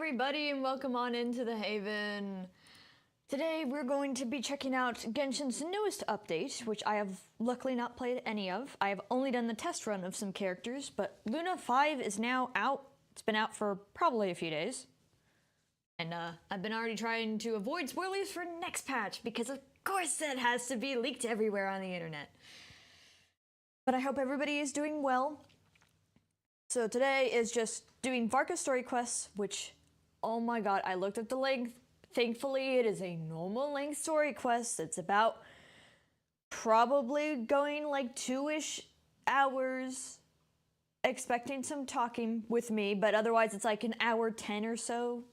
everybody, and welcome on into the Haven. Today we're going to be checking out Genshin's newest update, which I have luckily not played any of. I have only done the test run of some characters, but Luna 5 is now out. It's been out for probably a few days. And I've been already trying to avoid spoilers for next patch, because of course that has to be leaked everywhere on the internet. But I hope everybody is doing well. So today is just doing Varka story quests, which, oh my god, I looked at the length. Thankfully, it is a normal length story quest. It's about probably going like 2-ish hours, expecting some talking with me, but otherwise it's like an hour 10 or so,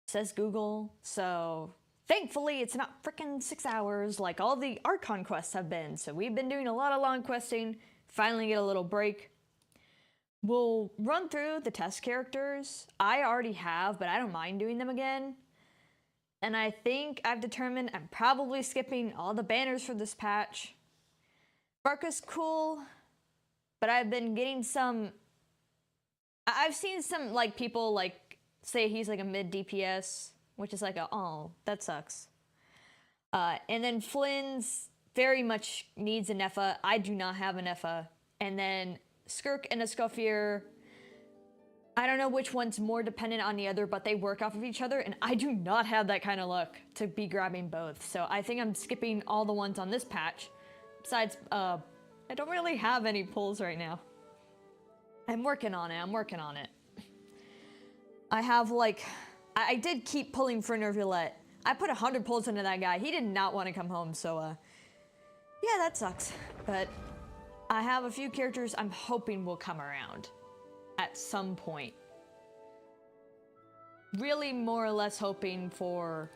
says Google. So thankfully it's not freaking 6 hours like all the Archon quests have been. So we've been doing a lot of long questing, finally get a little break. We'll run through the test characters. I already have, but I don't mind doing them again. And I think I've determined I'm probably skipping all the banners for this patch. Varka's cool, but I've been getting some... I've seen some like people like say he's like a mid DPS, which is like a, oh, that sucks. And then Flynn's very much needs an Neffa. I do not have an Neffa. And then Skirk and Escoffier, I don't know which one's more dependent on the other, but they work off of each other, and I do not have that kind of luck to be grabbing both. So I think I'm skipping all the ones on this patch. Besides, I don't really have any pulls right now. I'm working on it. I have like, I did keep pulling for Nervulette. I put 100 pulls into that guy. He did not want to come home, so yeah, that sucks. But I have a few characters I'm hoping will come around at some point. Really more or less hoping for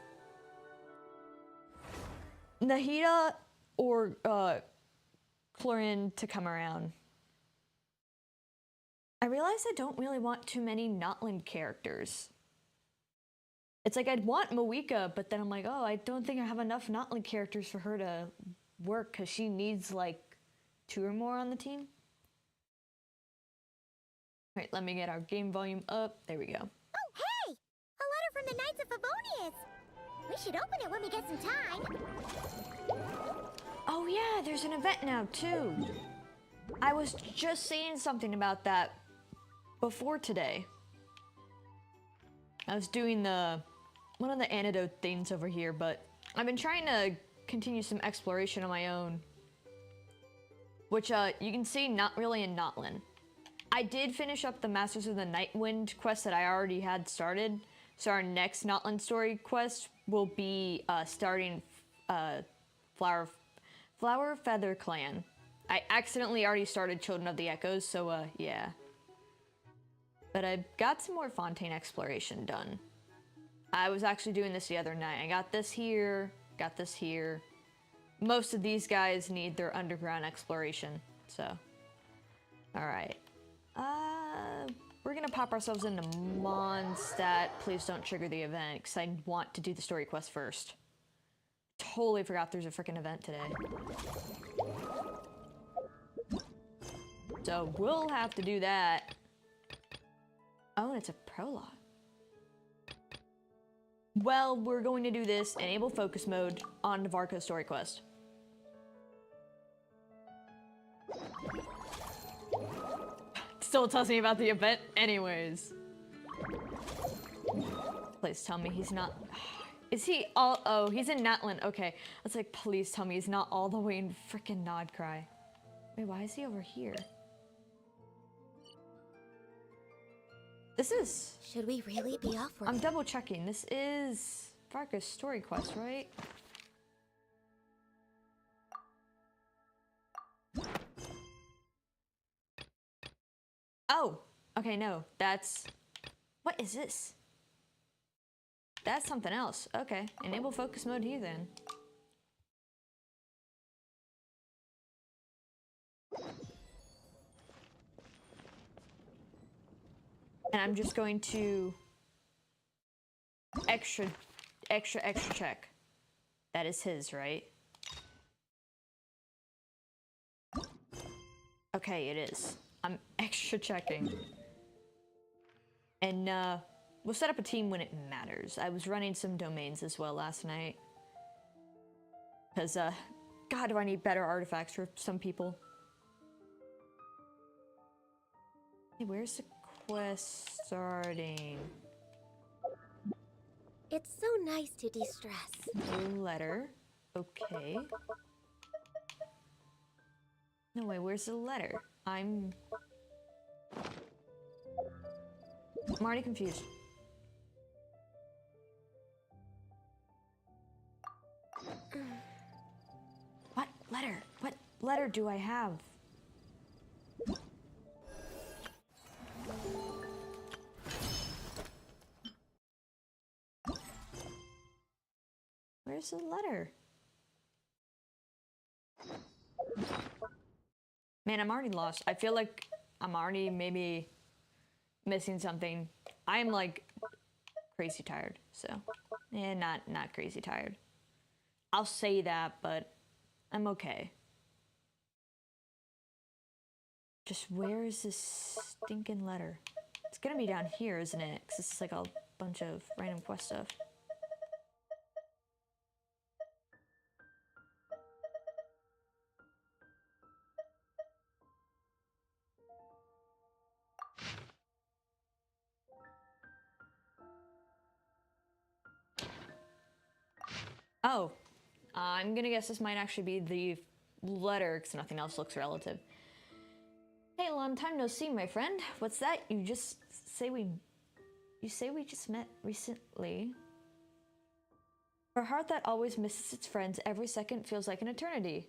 Nahida or Clorin to come around. I realize I don't really want too many Notland characters. It's like I'd want Moika, but then I'm like, oh, I don't think I have enough Notland characters for her to work, because she needs like 2 or more on the team. All right, let me get our game volume up. There we go. Oh, hey! A letter from the Knights of Favonius! We should open it when we get some time. Oh yeah, there's an event now too. I was just saying something about that before today. I was doing one of the antidote things over here, but I've been trying to continue some exploration on my own, which you can see not really in Notland. I did finish up the Masters of the Nightwind quest that I already had started, so our next Notland story quest will be starting Flower Feather Clan. I accidentally already started Children of the Echoes, so yeah. But I got some more Fontaine exploration done. I was actually doing this the other night. I got this here, got this here. Most of these guys need their underground exploration, so. All right. We're gonna pop ourselves into Mondstadt. Please don't trigger the event, because I want to do the story quest first. Totally forgot there's a freaking event today. So we'll have to do that. Oh, and it's a prologue. Well, we're going to do this, enable focus mode on the Varka story quest. Still tells me about the event anyways. Please tell me he's not... Is he all... Oh, he's in Notland. Okay. I was like, please tell me he's not all the way in frickin' Nodcry. Wait, why is he over here? This is... Should we really be off work? I'm double checking. This is Varka's story quest, right? Oh, okay, no, that's... What is this? That's something else. Okay, enable focus mode here then. And I'm just going to extra check. That is his, right? Okay, it is. I'm extra checking. And we'll set up a team when it matters. I was running some domains as well last night. Because, God, do I need better artifacts for some people. Hey, where's the quest starting? It's so nice to de-stress. No letter. Okay. No way, where's the letter? I'm already confused. What letter? What letter do I have? Where's the letter? Man, I'm already lost. I feel like I'm already maybe missing something. I am like crazy tired, so not crazy tired. I'll say that, but I'm okay. Just where is this stinking letter? It's gonna be down here, isn't it? Because this is like a bunch of random quest stuff. Oh, I'm gonna guess this might actually be the letter, because nothing else looks relative. Hey, long time no see, my friend. What's that? You say we just met recently. For a heart that always misses its friends, every second feels like an eternity.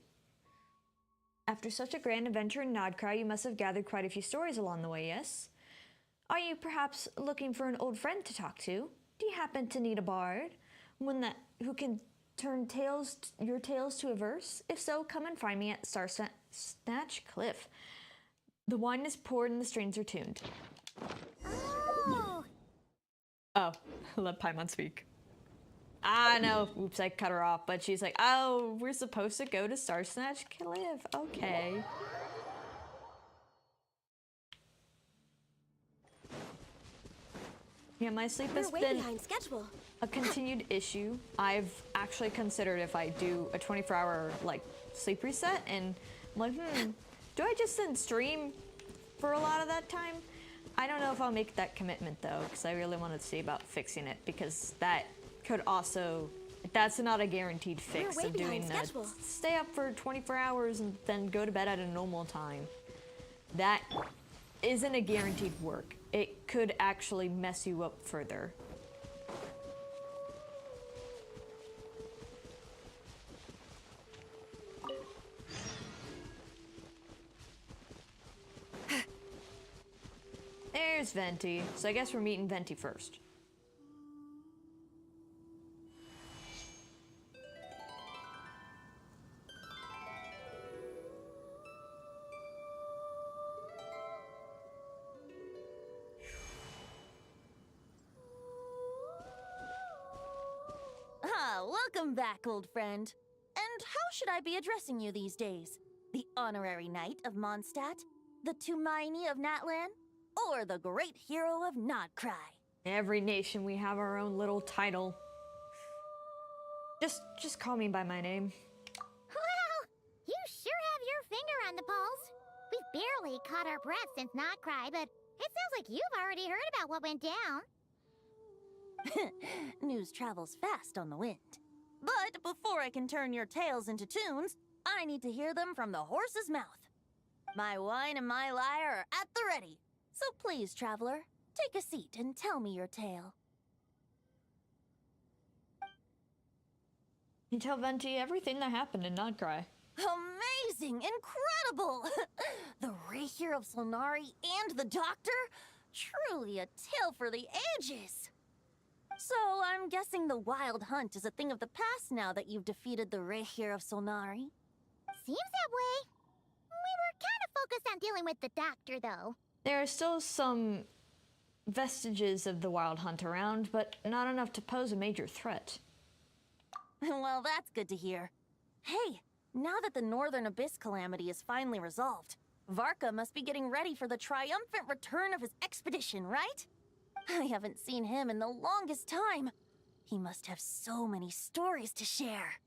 After such a grand adventure in Nodcry, you must have gathered quite a few stories along the way, yes? Are you perhaps looking for an old friend to talk to? Do you happen to need a bard? One who can turn your tales to a verse? If so, come and find me at Star Snatch Cliff. The wine is poured and the strings are tuned. Oh, let Paimon speak. Ah, no. Oops, I cut her off. But she's like, oh, we're supposed to go to Star Snatch Cliff. Okay. Yeah, my sleep has been behind schedule. A continued issue. I've actually considered if I do a 24-hour like sleep reset, and I'm like, do I just then stream for a lot of that time? I don't know if I'll make that commitment though, because I really wanted to see about fixing it, because that could also, that's not a guaranteed fix of doing that. Stay up for 24 hours and then go to bed at a normal time. That isn't a guaranteed work. It could actually mess you up further. There's Venti. So I guess we're meeting Venti first. Welcome back, old friend. And how should I be addressing you these days? The honorary knight of Mondstadt? The Tumaini of Natlan? Or the great hero of Nodcry? Every nation, we have our own little title. Just call me by my name. Well, you sure have your finger on the pulse. We've barely caught our breath since Nodcry, but it sounds like you've already heard about what went down. News travels fast on the wind. But before I can turn your tales into tunes, I need to hear them from the horse's mouth. My wine and my lyre are at the ready. So please, traveler, take a seat and tell me your tale. You tell Venti everything that happened in Nodcry. Amazing! Incredible! The Rapier of Solnari and the Doctor? Truly a tale for the ages! So, I'm guessing the Wild Hunt is a thing of the past now that you've defeated the Rapier of Solnari? Seems that way. We were kind of focused on dealing with the Doctor, though. There are still some vestiges of the Wild Hunt around, but not enough to pose a major threat. Well, that's good to hear. Hey, now that the Northern Abyss calamity is finally resolved, Varka must be getting ready for the triumphant return of his expedition, right? I haven't seen him in the longest time. He must have so many stories to share.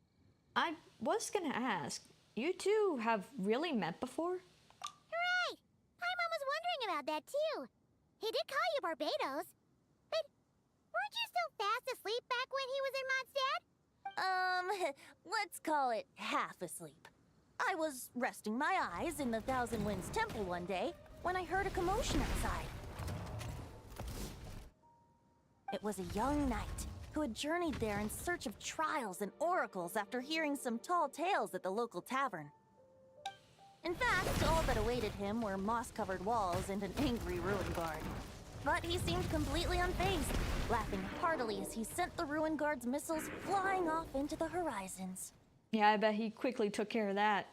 I was gonna ask, you two have really met before? Hooray! Paimon was wondering about that too. He did call you Barbados. But weren't you still fast asleep back when he was in Mondstadt? Let's call it half asleep. I was resting my eyes in the Thousand Winds Temple one day when I heard a commotion outside. It was a young knight who had journeyed there in search of trials and oracles after hearing some tall tales at the local tavern. In fact, all that awaited him were moss-covered walls and an angry ruin guard. But he seemed completely unfazed, laughing heartily as he sent the ruin guard's missiles flying off into the horizons. Yeah, I bet he quickly took care of that.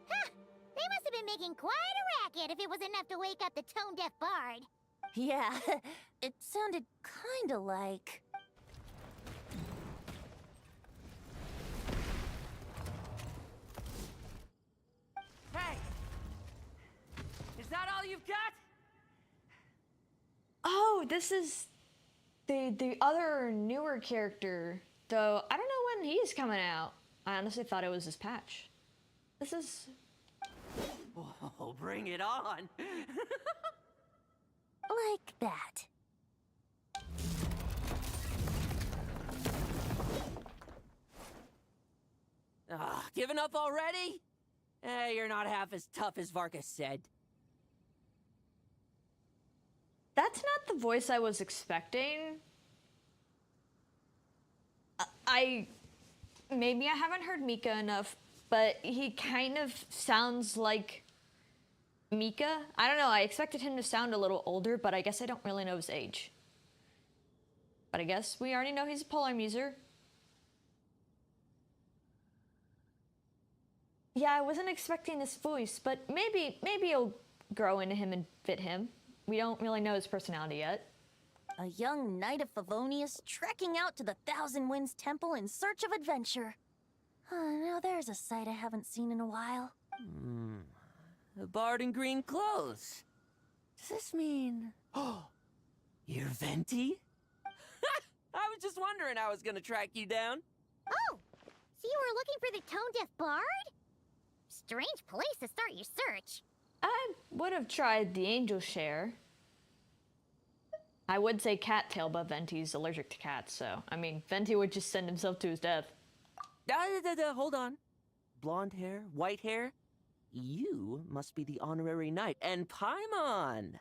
Huh! They must have been making quite a racket if it was enough to wake up the tone-deaf bard. Yeah, it sounded kinda like... Hey! Is that all you've got? Oh, this is the other newer character. Though I don't know when he's coming out. I honestly thought it was this patch. This is... Oh, bring it on! like that. Giving up already? You're not half as tough as Varka said. That's not the voice I was expecting. Maybe I haven't heard Mika enough, but he kind of sounds like Mika. I don't know, I expected him to sound a little older, but I guess I don't really know his age. But I guess we already know he's a polearm user. Yeah, I wasn't expecting this voice, but maybe it'll grow into him and fit him. We don't really know his personality yet. A young knight of Favonius trekking out to the Thousand Winds Temple in search of adventure. Now there's a sight I haven't seen in a while. A bard in green clothes. Does this mean... Oh, you're Venti? I was just wondering how I was gonna track you down. Oh! So you were looking for the tone-deaf bard? Strange place to start your search. I would have tried the angel share. I would say cattail, but Venti's allergic to cats, so... I mean, Venti would just send himself to his death. Hold on. Blonde hair, white hair? You must be the honorary knight, and Paimon!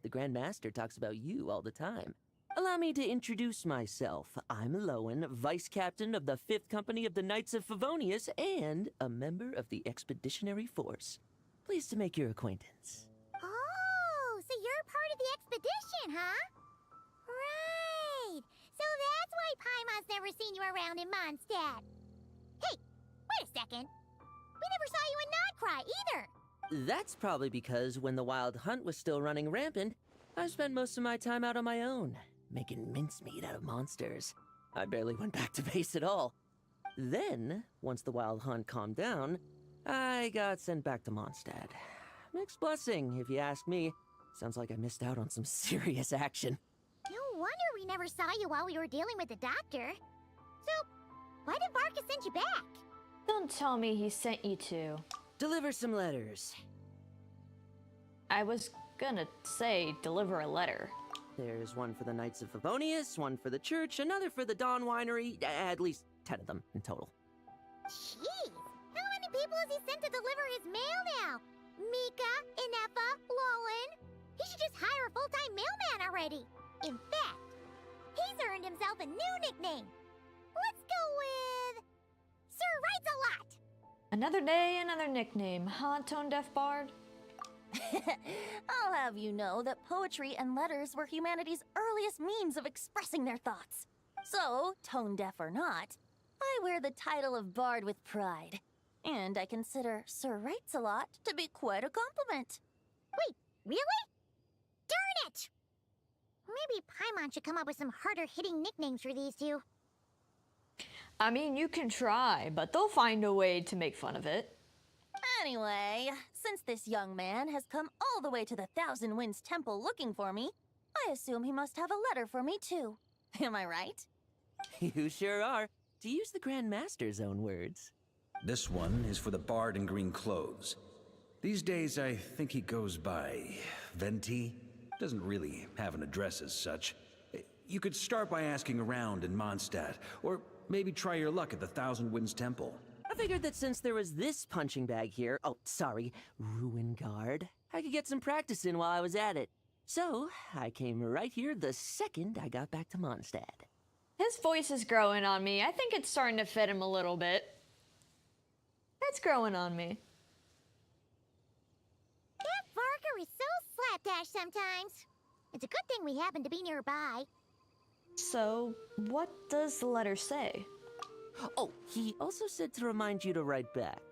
The Grand Master talks about you all the time. Allow me to introduce myself. I'm Lowen, Vice Captain of the 5th Company of the Knights of Favonius, and a member of the Expeditionary Force. Pleased to make your acquaintance. Oh, so you're part of the expedition, huh? Right. So that's why Paimon's never seen you around in Mondstadt. Hey, wait a second. We never saw you in Notcry either. That's probably because when the Wild Hunt was still running rampant, I spent most of my time out on my own, making mincemeat out of monsters. I barely went back to base at all. Then, once the Wild Hunt calmed down, I got sent back to Mondstadt. Mixed blessing, if you ask me. Sounds like I missed out on some serious action. No wonder we never saw you while we were dealing with the doctor. So, why did Varka send you back? Don't tell me he sent you to. Deliver some letters. I was gonna say deliver a letter. There's one for the Knights of Favonius, one for the church, another for the Dawn Winery, at least 10 of them in total. Jeez, how many people has he sent to deliver his mail now? Mika, Inefa, Lowen. He should just hire a full-time mailman already. In fact, he's earned himself a new nickname. Let's go with... Sir Writes a Lot. Another day, another nickname, huh, Tone Deaf Bard? I'll have you know that poetry and letters were humanity's earliest means of expressing their thoughts. So, tone deaf or not, I wear the title of Bard with pride. And I consider Sir Writes a Lot to be quite a compliment. Wait, really? Darn it! Maybe Paimon should come up with some harder-hitting nicknames for these two. I mean, you can try, but they'll find a way to make fun of it. Anyway, since this young man has come all the way to the Thousand Winds Temple looking for me, I assume he must have a letter for me too. Am I right? You sure are. To use the Grand Master's own words. This one is for the bard in green clothes. These days, I think he goes by Venti. Doesn't really have an address as such. You could start by asking around in Mondstadt, or maybe try your luck at the Thousand Winds Temple. I figured that since there was this punching bag here, Ruin Guard, I could get some practice in while I was at it. So, I came right here the second I got back to Mondstadt. His voice is growing on me. I think it's starting to fit him a little bit. It's growing on me. That Varka is so slapdash sometimes. It's a good thing we happen to be nearby. So, what does the letter say? Oh, he also said to remind you to write back.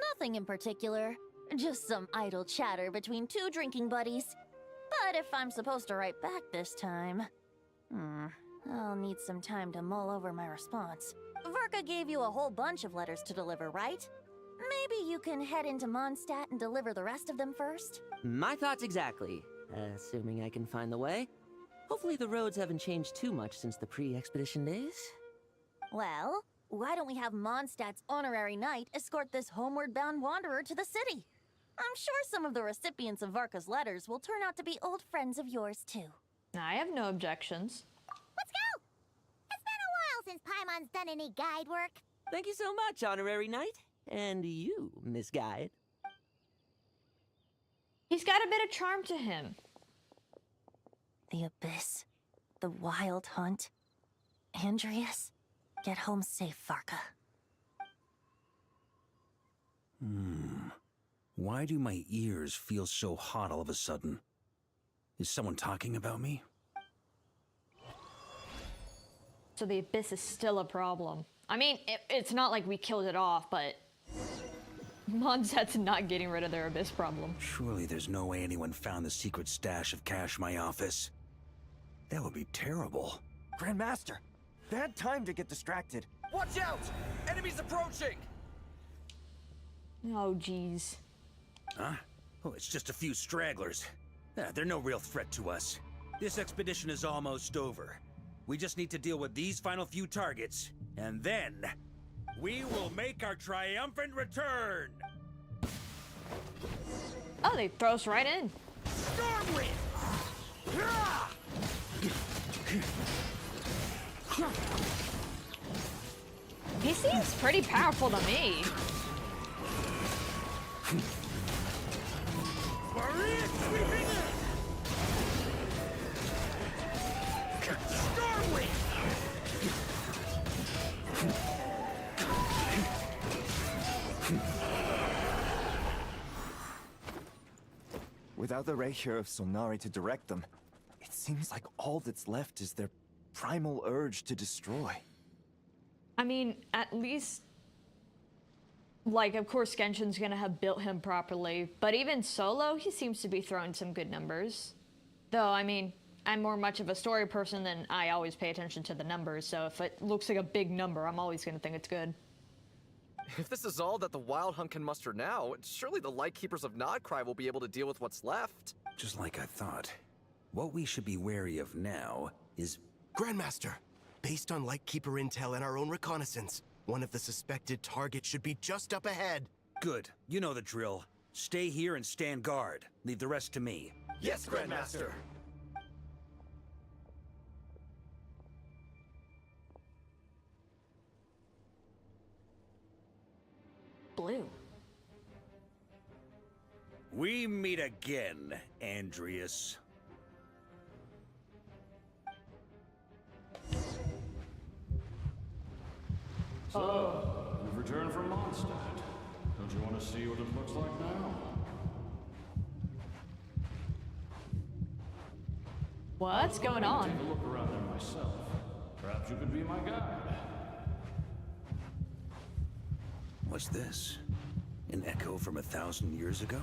Nothing in particular. Just some idle chatter between two drinking buddies. But if I'm supposed to write back this time... I'll need some time to mull over my response. Varka gave you a whole bunch of letters to deliver, right? Maybe you can head into Mondstadt and deliver the rest of them first? My thoughts exactly. Assuming I can find the way. Hopefully the roads haven't changed too much since the pre-expedition days. Well, why don't we have Mondstadt's honorary knight escort this homeward-bound wanderer to the city? I'm sure some of the recipients of Varka's letters will turn out to be old friends of yours, too. I have no objections. Let's go! It's been a while since Paimon's done any guide work. Thank you so much, honorary knight. And you, Miss Guide. He's got a bit of charm to him. The Abyss. The Wild Hunt. Andreas. Get home safe, Varka. Why do my ears feel so hot all of a sudden? Is someone talking about me? So the Abyss is still a problem. I mean, it's not like we killed it off, but Mondstadt's not getting rid of their Abyss problem. Surely there's no way anyone found the secret stash of cash in my office. That would be terrible. Grandmaster, bad time to get distracted. Watch out! Enemies approaching! Oh, jeez. Huh? Oh, it's just a few stragglers. They're no real threat to us. This expedition is almost over. We just need to deal with these final few targets, and then we will make our triumphant return! Oh, they throw us right in. Stormwind! He seems pretty powerful to me. Maria sweeping in! Stormwind! Without the Rahier of Solnari to direct them, it seems like all that's left is their primal urge to destroy. I mean, at least, like, of course Genshin's gonna have built him properly, but even solo, he seems to be throwing some good numbers. Though, I mean, I'm more much of a story person than I always pay attention to the numbers, so if it looks like a big number, I'm always gonna think it's good. If this is all that the Wild Hunt can muster now, surely the Lightkeepers of Nodcry will be able to deal with what's left. Just like I thought. What we should be wary of now is... Grandmaster, based on Lightkeeper intel and our own reconnaissance, one of the suspected targets should be just up ahead. Good. You know the drill. Stay here and stand guard. Leave the rest to me. Yes, Grandmaster! Blue. We meet again, Andreas. So, you've returned from Mondstadt. Don't you want to see what it looks like now? What's going I'll on? take a look around there myself. Perhaps you could be my guide. What's this? An echo from 1,000 years ago?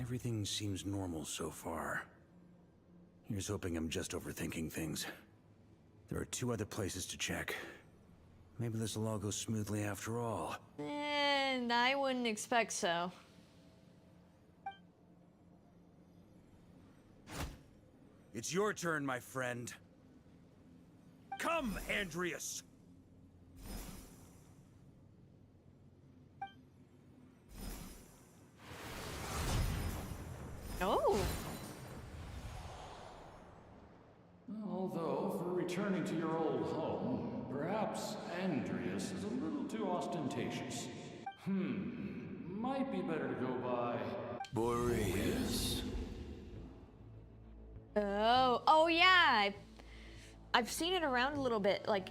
Everything seems normal so far. Here's hoping I'm just overthinking things. There are 2 other places to check. Maybe this will all go smoothly after all. And I wouldn't expect so. It's your turn, my friend. Come, Andreas! Oh. Although, for returning to your old home, perhaps Andreas is a little too ostentatious. Might be better to go by Boreas. Oh yeah. I've seen it around a little bit. Like,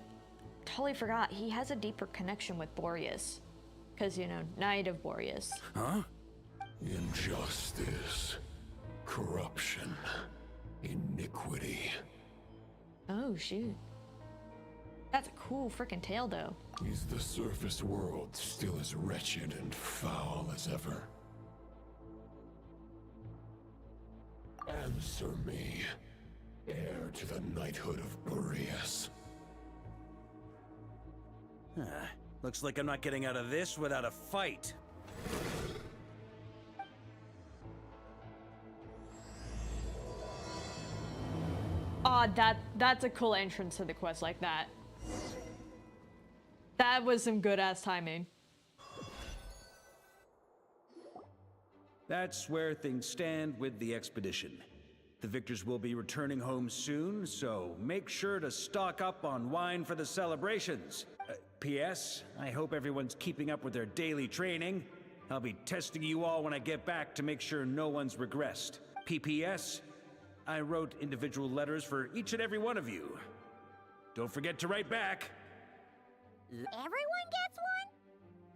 totally forgot. He has a deeper connection with Boreas. Because, you know, Knight of Boreas. Huh? Injustice, corruption, iniquity. Oh, shoot. That's a cool freaking tale, though. Is the surface world still as wretched and foul as ever? Answer me, heir to the knighthood of Boreas. Looks like I'm not getting out of this without a fight. Oh, that's a cool entrance to the quest like that. That was some good-ass timing. That's where things stand with the expedition. The victors will be returning home soon, so make sure to stock up on wine for the celebrations. P.S. I hope everyone's keeping up with their daily training. I'll be testing you all when I get back to make sure no one's regressed. P.P.S. I wrote individual letters for each and every one of you. Don't forget to write back. Everyone gets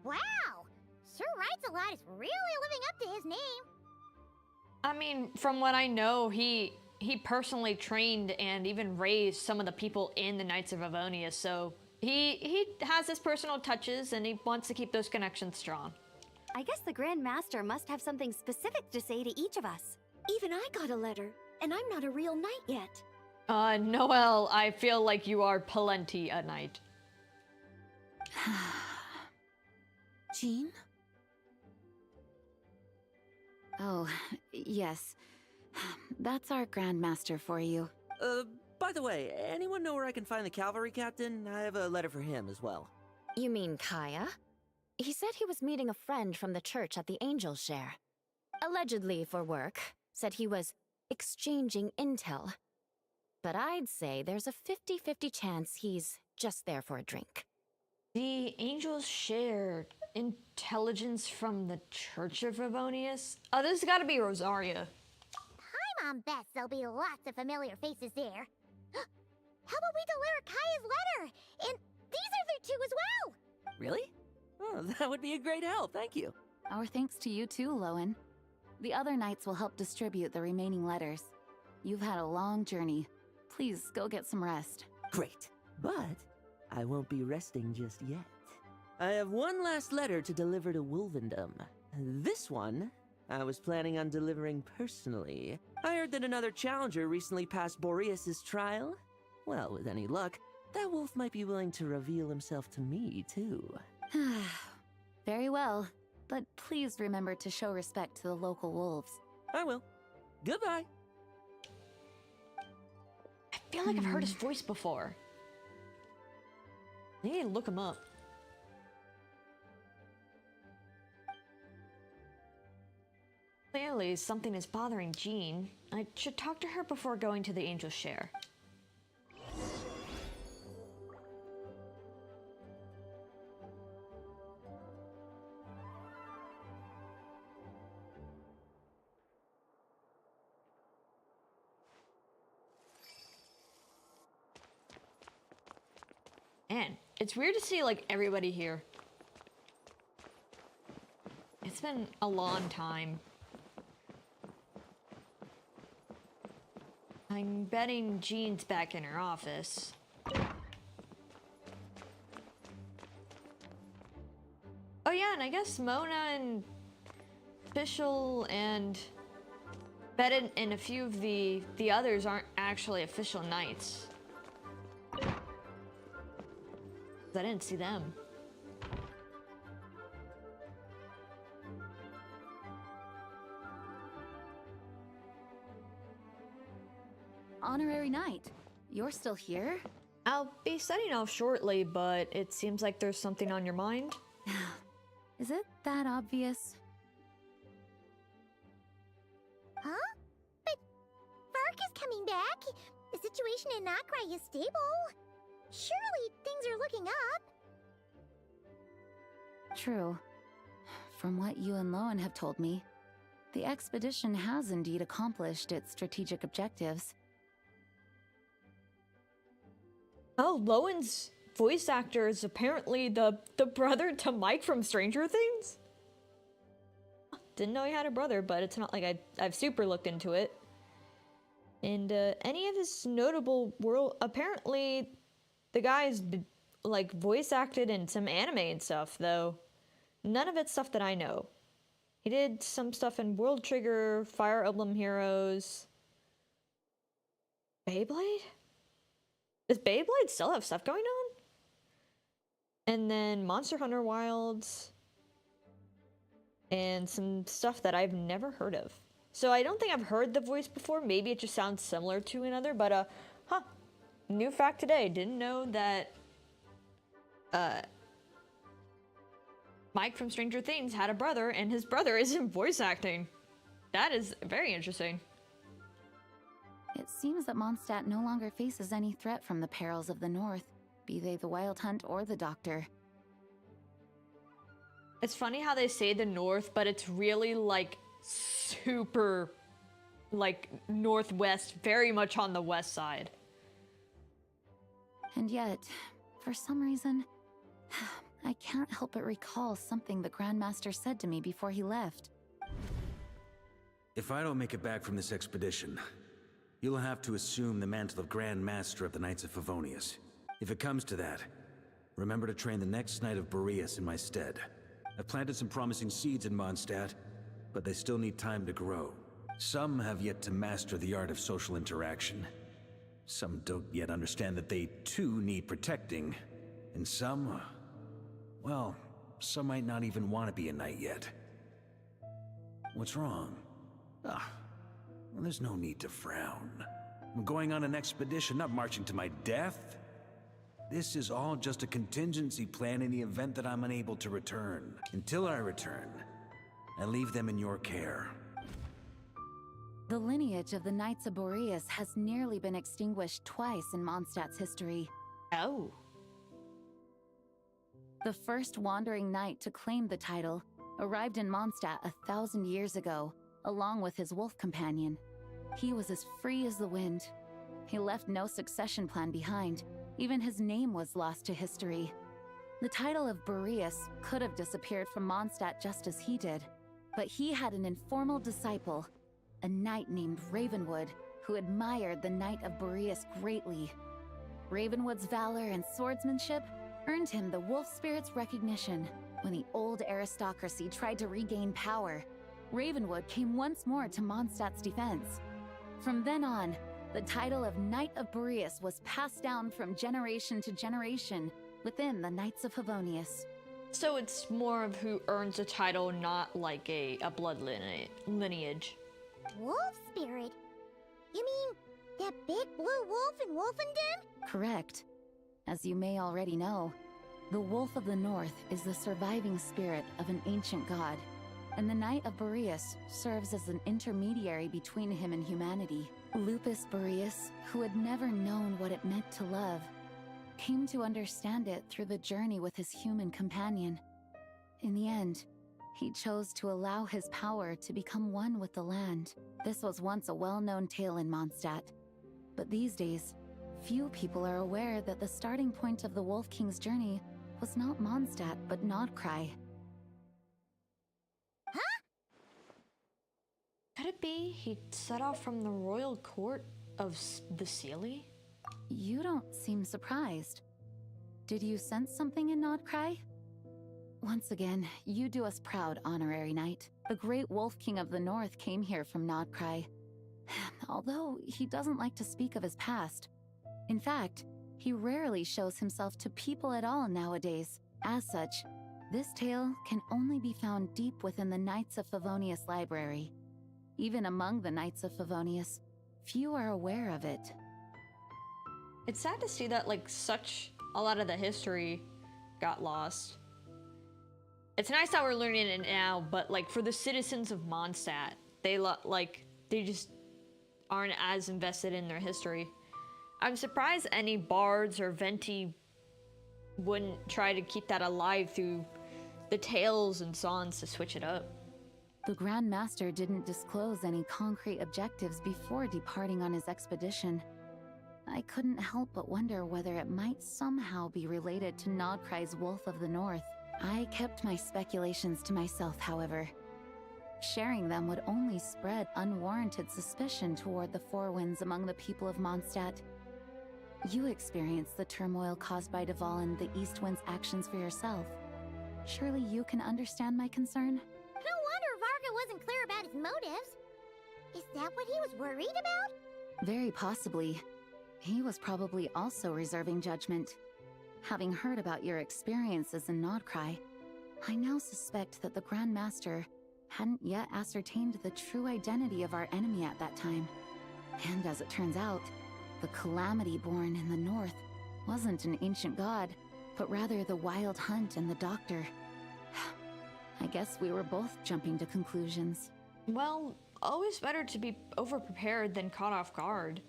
one? Wow! Sir Writes a Lot is really living up to his name. I mean, from what I know, he personally trained and even raised some of the people in the Knights of Avonia, so he has his personal touches and he wants to keep those connections strong. I guess the Grand Master must have something specific to say to each of us. Even I got a letter, and I'm not a real knight yet. Noelle, I feel like you are plenty a knight. Jean? Oh, yes. That's our Grandmaster for you. By the way, anyone know where I can find the cavalry captain? I have a letter for him as well. You mean Kaya? He said he was meeting a friend from the church at the Angel Share. Allegedly for work. Said he was exchanging intel. But I'd say there's a 50-50 chance he's just there for a drink. The angels share intelligence from the Church of Avonius? Oh, this has got to be Rosaria. Paimon bets there'll be lots of familiar faces there. How about we deliver Kaya's letter? And these are there too as well! Really? Oh, that would be a great help, thank you. Our thanks to you too, Lowen. The other knights will help distribute the remaining letters. You've had a long journey. Please go get some rest. Great, but I won't be resting just yet. I have one last letter to deliver to Wolvendom. This one, I was planning on delivering personally. I heard that another challenger recently passed Boreas' trial. Well, with any luck, that wolf might be willing to reveal himself to me, too. Very well, but please remember to show respect to the local wolves. I will. Goodbye. I feel like I've heard his voice before. I need to look him up. Clearly, something is bothering Jean. I should talk to her before going to the Angel's Share. Man, it's weird to see, like, everybody here. It's been a long time. I'm betting Jean's back in her office. Oh yeah, and I guess Mona and Fischl and Bet in a few of the others aren't actually official knights. I didn't see them. Honorary Knight, you're still here? I'll be setting off shortly, but it seems like there's something on your mind. Is it that obvious? Huh? But Varka's coming back. The situation in Nokrai is stable. Surely things are looking up. True. From what you and Lowen have told me, the expedition has indeed accomplished its strategic objectives. Oh, Lowen's voice actor is apparently the brother to Mike from Stranger Things? Didn't know he had a brother, but it's not like I've super looked into it. And any of his notable world, apparently the guy's like voice acted in some anime and stuff, though none of it's stuff that I know. He did some stuff in World Trigger, Fire Emblem Heroes, Beyblade? Does Beyblade still have stuff going on? And then Monster Hunter Wilds, and some stuff that I've never heard of. So I don't think I've heard the voice before. Maybe it just sounds similar to another, but new fact today. Didn't know that Mike from Stranger Things had a brother, and his brother is in voice acting. That is very interesting. It seems that Mondstadt no longer faces any threat from the perils of the North, be they the Wild Hunt or the Doctor. It's funny how they say the North, but it's really like super like northwest, very much on the west side. And yet, for some reason, I can't help but recall something the Grandmaster said to me before he left. If I don't make it back from this expedition, you'll have to assume the mantle of Grand Master of the Knights of Favonius. If it comes to that, remember to train the next Knight of Boreas in my stead. I've planted some promising seeds in Mondstadt, but they still need time to grow. Some have yet to master the art of social interaction. Some don't yet understand that they too need protecting. And some, well, some might not even want to be a knight yet. What's wrong? Well, there's no need to frown. I'm going on an expedition, not marching to my death. This is all just a contingency plan in the event that I'm unable to return. Until I return, I leave them in your care. The lineage of the Knights of Boreas has nearly been extinguished twice in Mondstadt's history. Oh. The first wandering knight to claim the title arrived in Mondstadt 1,000 years ago, along with his wolf companion. He was as free as the wind. He left no succession plan behind. Even his name was lost to history. The title of Boreas could have disappeared from Mondstadt just as he did, but he had an informal disciple, a knight named Ravenwood, who admired the Knight of Boreas greatly. Ravenwood's valor and swordsmanship earned him the wolf spirit's recognition. When the old aristocracy tried to regain power, Ravenwood came once more to Mondstadt's defense. From then on, the title of Knight of Boreas was passed down from generation to generation within the Knights of Favonius. So it's more of who earns a title, not like a blood lineage. Wolf spirit? You mean that big blue wolf in Wolfenden? Correct. As you may already know, the Wolf of the North is the surviving spirit of an ancient god, and the Knight of Boreas serves as an intermediary between him and humanity. Lupus Boreas, who had never known what it meant to love, came to understand it through the journey with his human companion. In the end, he chose to allow his power to become one with the land. This was once a well-known tale in Mondstadt, but these days, few people are aware that the starting point of the Wolf King's journey was not Mondstadt, but Nokrai. Could it be he set off from the royal court of the Seelie? You don't seem surprised. Did you sense something in Nokrai? Once again, you do us proud, Honorary Knight. The great Wolf King of the North came here from Nokrai, although he doesn't like to speak of his past. In fact, he rarely shows himself to people at all nowadays. As such, this tale can only be found deep within the Knights of Favonius library. Even among the Knights of Favonius, few are aware of it. It's sad to see that, like, such a lot of the history got lost. It's nice that we're learning it now, but, like, for the citizens of Mondstadt, they just aren't as invested in their history. I'm surprised any bards or venti wouldn't try to keep that alive through the tales and songs to switch it up. The Grand Master didn't disclose any concrete objectives before departing on his expedition. I couldn't help but wonder whether it might somehow be related to Nodkrai's Wolf of the North. I kept my speculations to myself, however. Sharing them would only spread unwarranted suspicion toward the Four Winds among the people of Mondstadt. You experienced the turmoil caused by Duval and the East Wind's actions for yourself. Surely you can understand my concern? No wonder Varka wasn't clear about his motives. Is that what he was worried about? Very possibly. He was probably also reserving judgment. Having heard about your experiences in Nodkrai, I now suspect that the Grand Master hadn't yet ascertained the true identity of our enemy at that time. And as it turns out, the Calamity born in the north wasn't an ancient god, but rather the Wild Hunt and the Doctor. I guess we were both jumping to conclusions. Well, always better to be overprepared than caught off guard.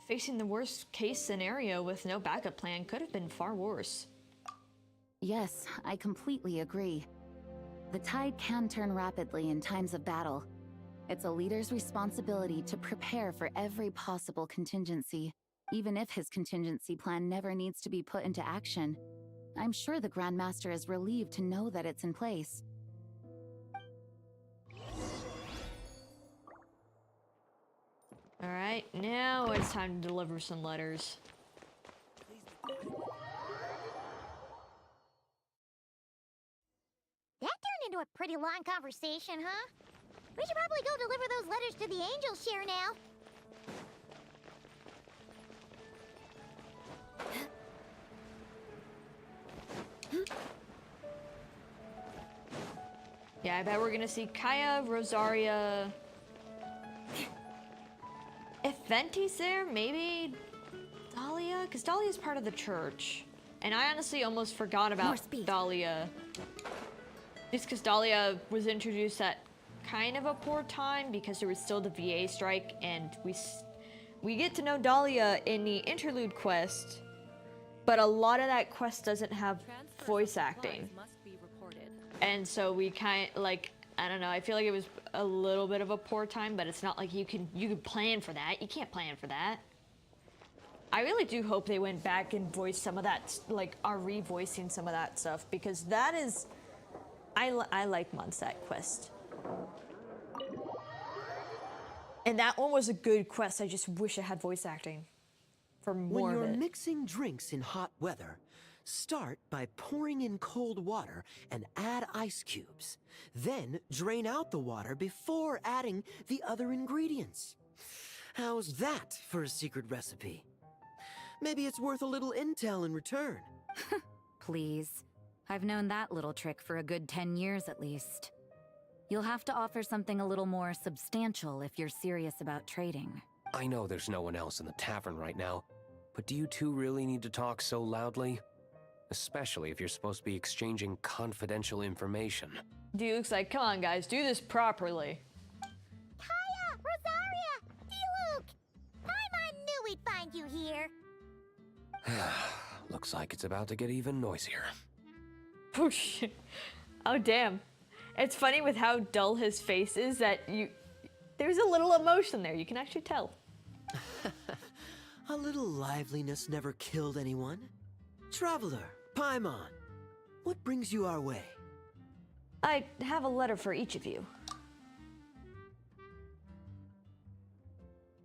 Facing the worst case scenario with no backup plan could have been far worse. Yes, I completely agree. The tide can turn rapidly in times of battle. It's a leader's responsibility to prepare for every possible contingency, even if his contingency plan never needs to be put into action. I'm sure the Grand Master is relieved to know that it's in place. Alright, now it's time to deliver some letters. That turned into a pretty long conversation, huh? We should probably go deliver those letters to the Angel Share now. Yeah, I bet we're gonna see Kaya, Rosaria. If Venti's there, maybe Dahlia? Because Dahlia's part of the church. And I honestly almost forgot about Dahlia. Just because Dahlia was introduced at kind of a poor time because there was still the VA strike, and we get to know Dahlia in the interlude quest, but a lot of that quest doesn't have voice acting. And so we kind of, like, I don't know, I feel like it was a little bit of a poor time, but it's not like you can plan for that. You can't plan for that. I really do hope they went back and voiced some of that, like, are revoicing some of that stuff, because that is, I like Mondstadt quest. And that one was a good quest. I just wish it had voice acting for more of it. When you're mixing drinks in hot weather, start by pouring in cold water and add ice cubes. Then drain out the water before adding the other ingredients. How's that for a secret recipe? Maybe it's worth a little intel in return. Please. I've known that little trick for a good 10 years at least. You'll have to offer something a little more substantial if you're serious about trading. I know there's no one else in the tavern right now, but do you two really need to talk so loudly? Especially if you're supposed to be exchanging confidential information. Duke's like, come on guys, do this properly. Kaya! Rosaria! D-Luke! I knew we'd find you here. Looks like it's about to get even noisier. Oh shit. Oh damn. It's funny with how dull his face is that there's a little emotion there, you can actually tell. A little liveliness never killed anyone. Traveler, Paimon, what brings you our way? I have a letter for each of you.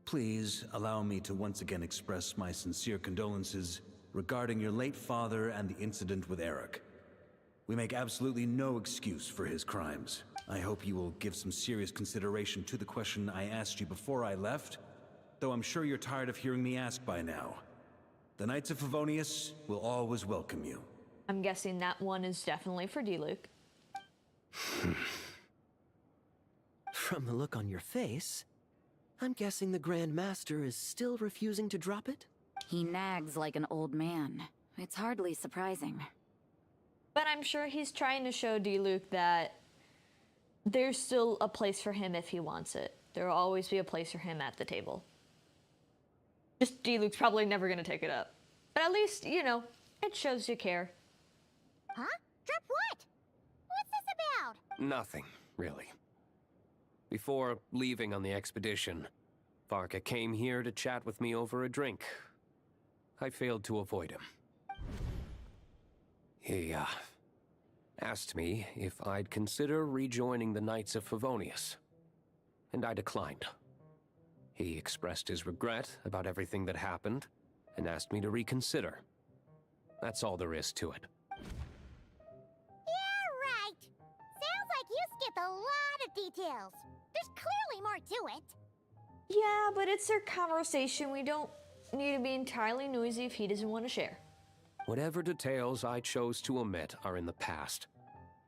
Please allow me to once again express my sincere condolences regarding your late father and the incident with Eric. We make absolutely no excuse for his crimes. I hope you will give some serious consideration to the question I asked you before I left, though I'm sure you're tired of hearing me ask by now. The Knights of Favonius will always welcome you. I'm guessing that one is definitely for D-Luke. From the look on your face, I'm guessing the Grand Master is still refusing to drop it? He nags like an old man. It's hardly surprising. But I'm sure he's trying to show D-Luke that there's still a place for him if he wants it. There will always be a place for him at the table. Just D-Luke's probably never going to take it up. But at least, you know, it shows you care. Huh? Drop what? What's this about? Nothing, really. Before leaving on the expedition, Varka came here to chat with me over a drink. I failed to avoid him. He, asked me if I'd consider rejoining the Knights of Favonius, and I declined. He expressed his regret about everything that happened, and asked me to reconsider. That's all there is to it. Yeah, right. Sounds like you skipped a lot of details. There's clearly more to it. Yeah, but it's their conversation. We don't need to be entirely noisy if he doesn't want to share. Whatever details I chose to omit are in the past.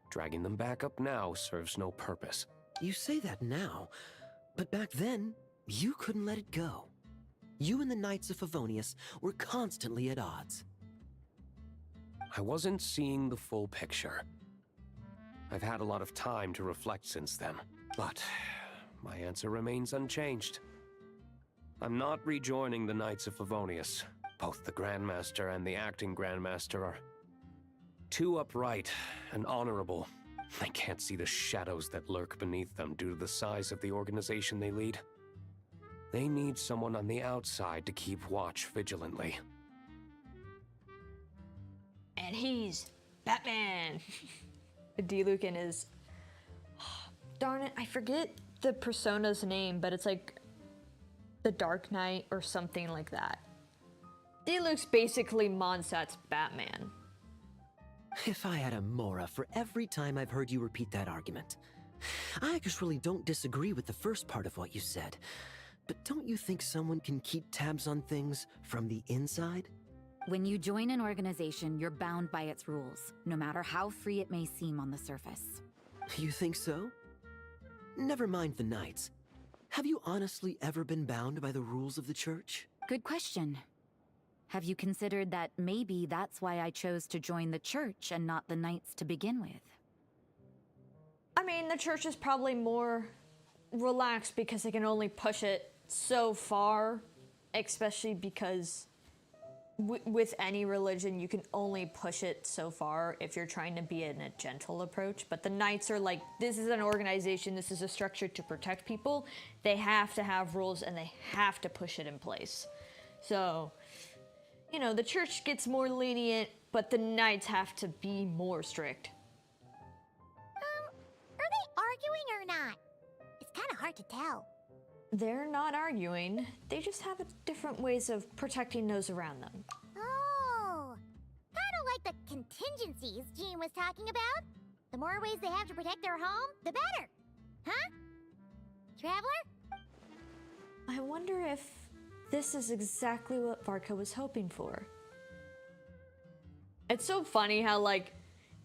Dragging them back up now serves no purpose. You say that now, but back then, you couldn't let it go. You and the Knights of Favonius were constantly at odds. I wasn't seeing the full picture. I've had a lot of time to reflect since then, but my answer remains unchanged. I'm not rejoining the Knights of Favonius. Both the Grandmaster and the acting Grandmaster are too upright and honorable. I can't see the shadows that lurk beneath them due to the size of the organization they lead. They need someone on the outside to keep watch vigilantly. And he's Batman. D-Luke and his... Darn it, I forget the persona's name, but it's like the Dark Knight or something like that. D-Luke's basically Mondstadt's Batman. If I had a Mora for every time I've heard you repeat that argument. I actually don't disagree with the first part of what you said. But don't you think someone can keep tabs on things from the inside? When you join an organization, you're bound by its rules, no matter how free it may seem on the surface. You think so? Never mind the Knights. Have you honestly ever been bound by the rules of the Church? Good question. Have you considered that maybe that's why I chose to join the Church and not the Knights to begin with? I mean, the Church is probably more relaxed because they can only push it so far, especially because with any religion, you can only push it so far if you're trying to be in a gentle approach. But the Knights are like, this is an organization, this is a structure to protect people. They have to have rules and they have to push it in place. So, you know, the Church gets more lenient, but the Knights have to be more strict. Are they arguing or not? It's kind of hard to tell. They're not arguing. They just have different ways of protecting those around them. Oh, kind of like the contingencies Jean was talking about. The more ways they have to protect their home, the better. Huh? Traveler? I wonder if this is exactly what Varka was hoping for. It's so funny how, like,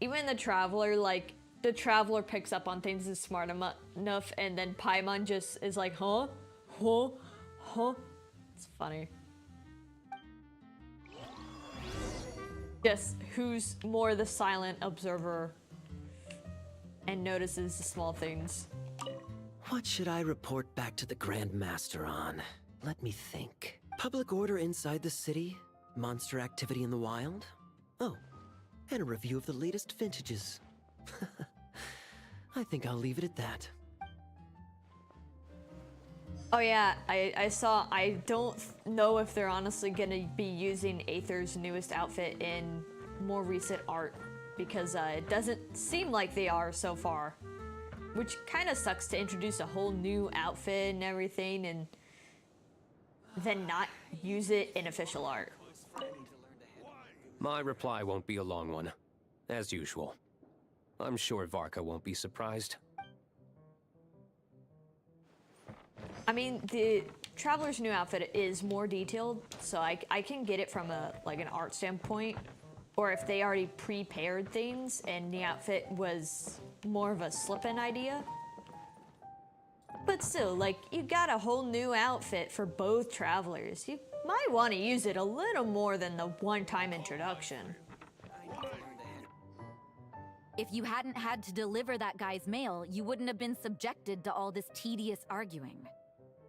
even the Traveler picks up on things, is smart enough, and then Paimon just is like, huh? Huh? Huh? It's funny. Just who's more the silent observer and notices the small things. What should I report back to the Grand Master on? Let me think. Public order inside the city, monster activity in the wild. Oh, and a review of the latest vintages. I think I'll leave it at that. Oh yeah, I saw, I don't know if they're honestly gonna be using Aether's newest outfit in more recent art, because it doesn't seem like they are so far. Which kind of sucks to introduce a whole new outfit and everything and then not use it in official art. My reply won't be a long one, as usual. I'm sure Varka won't be surprised. I mean, Traveler's new outfit is more detailed, so I can get it from a like an art standpoint, or if they already prepared things and the outfit was more of a slip-in idea. But still, like, you got a whole new outfit for both travelers. You might want to use it a little more than the one-time introduction. If you hadn't had to deliver that guy's mail, you wouldn't have been subjected to all this tedious arguing.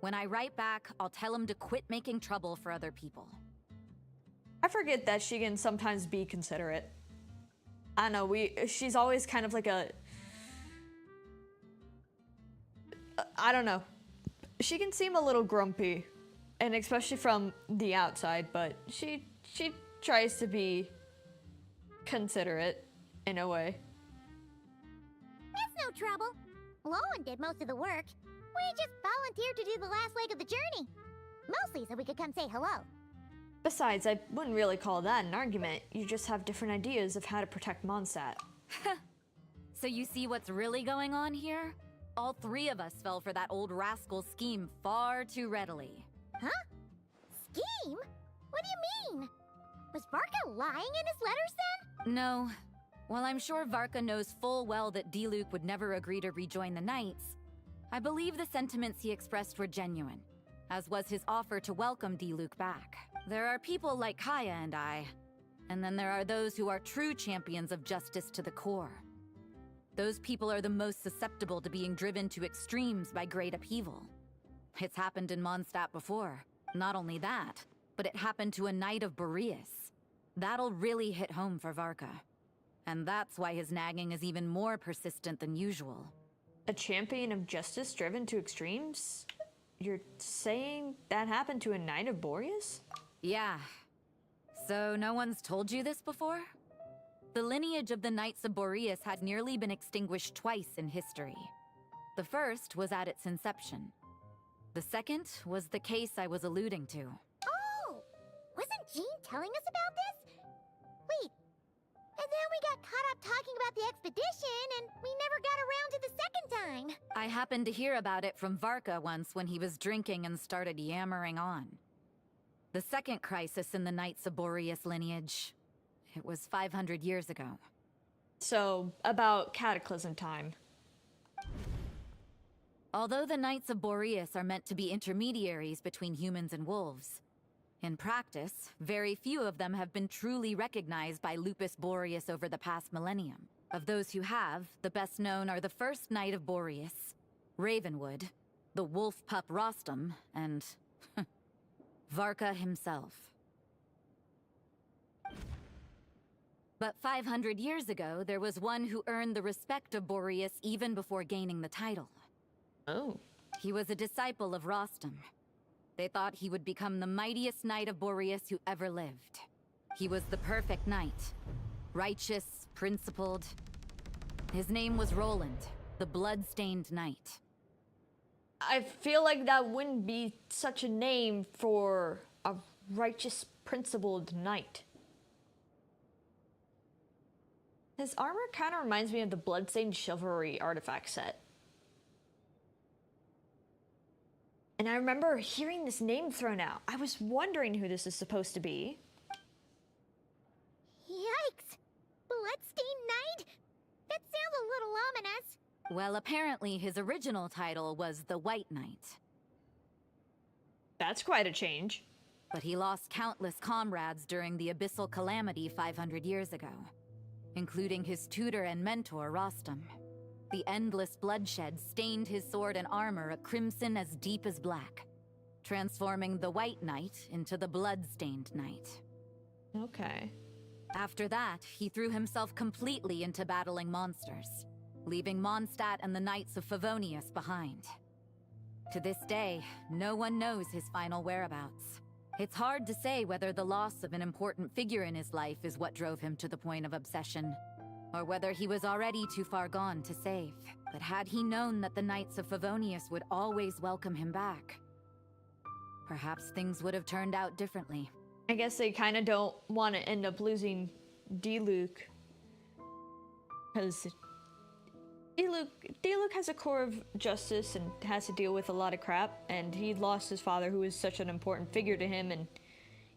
When I write back, I'll tell him to quit making trouble for other people. I forget that she can sometimes be considerate. I don't know, she's always kind of like a... I don't know. She can seem a little grumpy, and especially from the outside, but she tries to be considerate in a way. It's no trouble. Lowen did most of the work. We just volunteered to do the last leg of the journey. Mostly so we could come say hello. Besides, I wouldn't really call that an argument. You just have different ideas of how to protect Mondstadt. So you see what's really going on here? All three of us fell for that old rascal's scheme far too readily. Huh? Scheme? What do you mean? Was Varka lying in his letters then? No. While I'm sure Varka knows full well that Diluc would never agree to rejoin the Knights, I believe the sentiments he expressed were genuine, as was his offer to welcome Diluc back. There are people like Kaya and I, and then there are those who are true champions of justice to the core. Those people are the most susceptible to being driven to extremes by great upheaval. It's happened in Mondstadt before. Not only that, but it happened to a Knight of Boreas. That'll really hit home for Varka. And that's why his nagging is even more persistent than usual. A champion of justice driven to extremes? You're saying that happened to a Knight of Boreas? Yeah. So no one's told you this before? The lineage of the Knights of Boreas had nearly been extinguished twice in history. The first was at its inception. The second was the case I was alluding to. Oh! Wasn't Jean telling us about this? Wait, and then we got caught up talking about the expedition, and we never got around to the second time. I happened to hear about it from Varka once when he was drinking and started yammering on. The second crisis in the Knights of Boreas lineage. It was 500 years ago. So, about Cataclysm time. Although the Knights of Boreas are meant to be intermediaries between humans and wolves, in practice, very few of them have been truly recognized by Lupus Boreas over the past millennium. Of those who have, the best known are the first Knight of Boreas, Ravenwood, the wolf pup Rostam, and Varka himself. But 500 years ago, there was one who earned the respect of Boreas even before gaining the title. Oh. He was a disciple of Rostam. They thought he would become the mightiest Knight of Boreas who ever lived. He was the perfect knight. Righteous, principled. His name was Roland, the blood-stained knight. I feel like that wouldn't be such a name for a righteous, principled knight. His armor kind of reminds me of the Bloodstained Chivalry artifact set. And I remember hearing this name thrown out. I was wondering who this is supposed to be. Yikes! Bloodstained Knight? That sounds a little ominous. Well, apparently his original title was the White Knight. That's quite a change. But he lost countless comrades during the abyssal calamity 500 years ago, including his tutor and mentor, Rostam. The endless bloodshed stained his sword and armor a crimson as deep as black, transforming the White Knight into the Blood-Stained Knight. Okay. After that, he threw himself completely into battling monsters, leaving Mondstadt and the Knights of Favonius behind. To this day, no one knows his final whereabouts. It's hard to say whether the loss of an important figure in his life is what drove him to the point of obsession, or whether he was already too far gone to save. But had he known that the Knights of Favonius would always welcome him back, perhaps things would have turned out differently. I guess they kind of don't want to end up losing Diluc, because Diluc has a core of justice and has to deal with a lot of crap, and he lost his father, who was such an important figure to him, and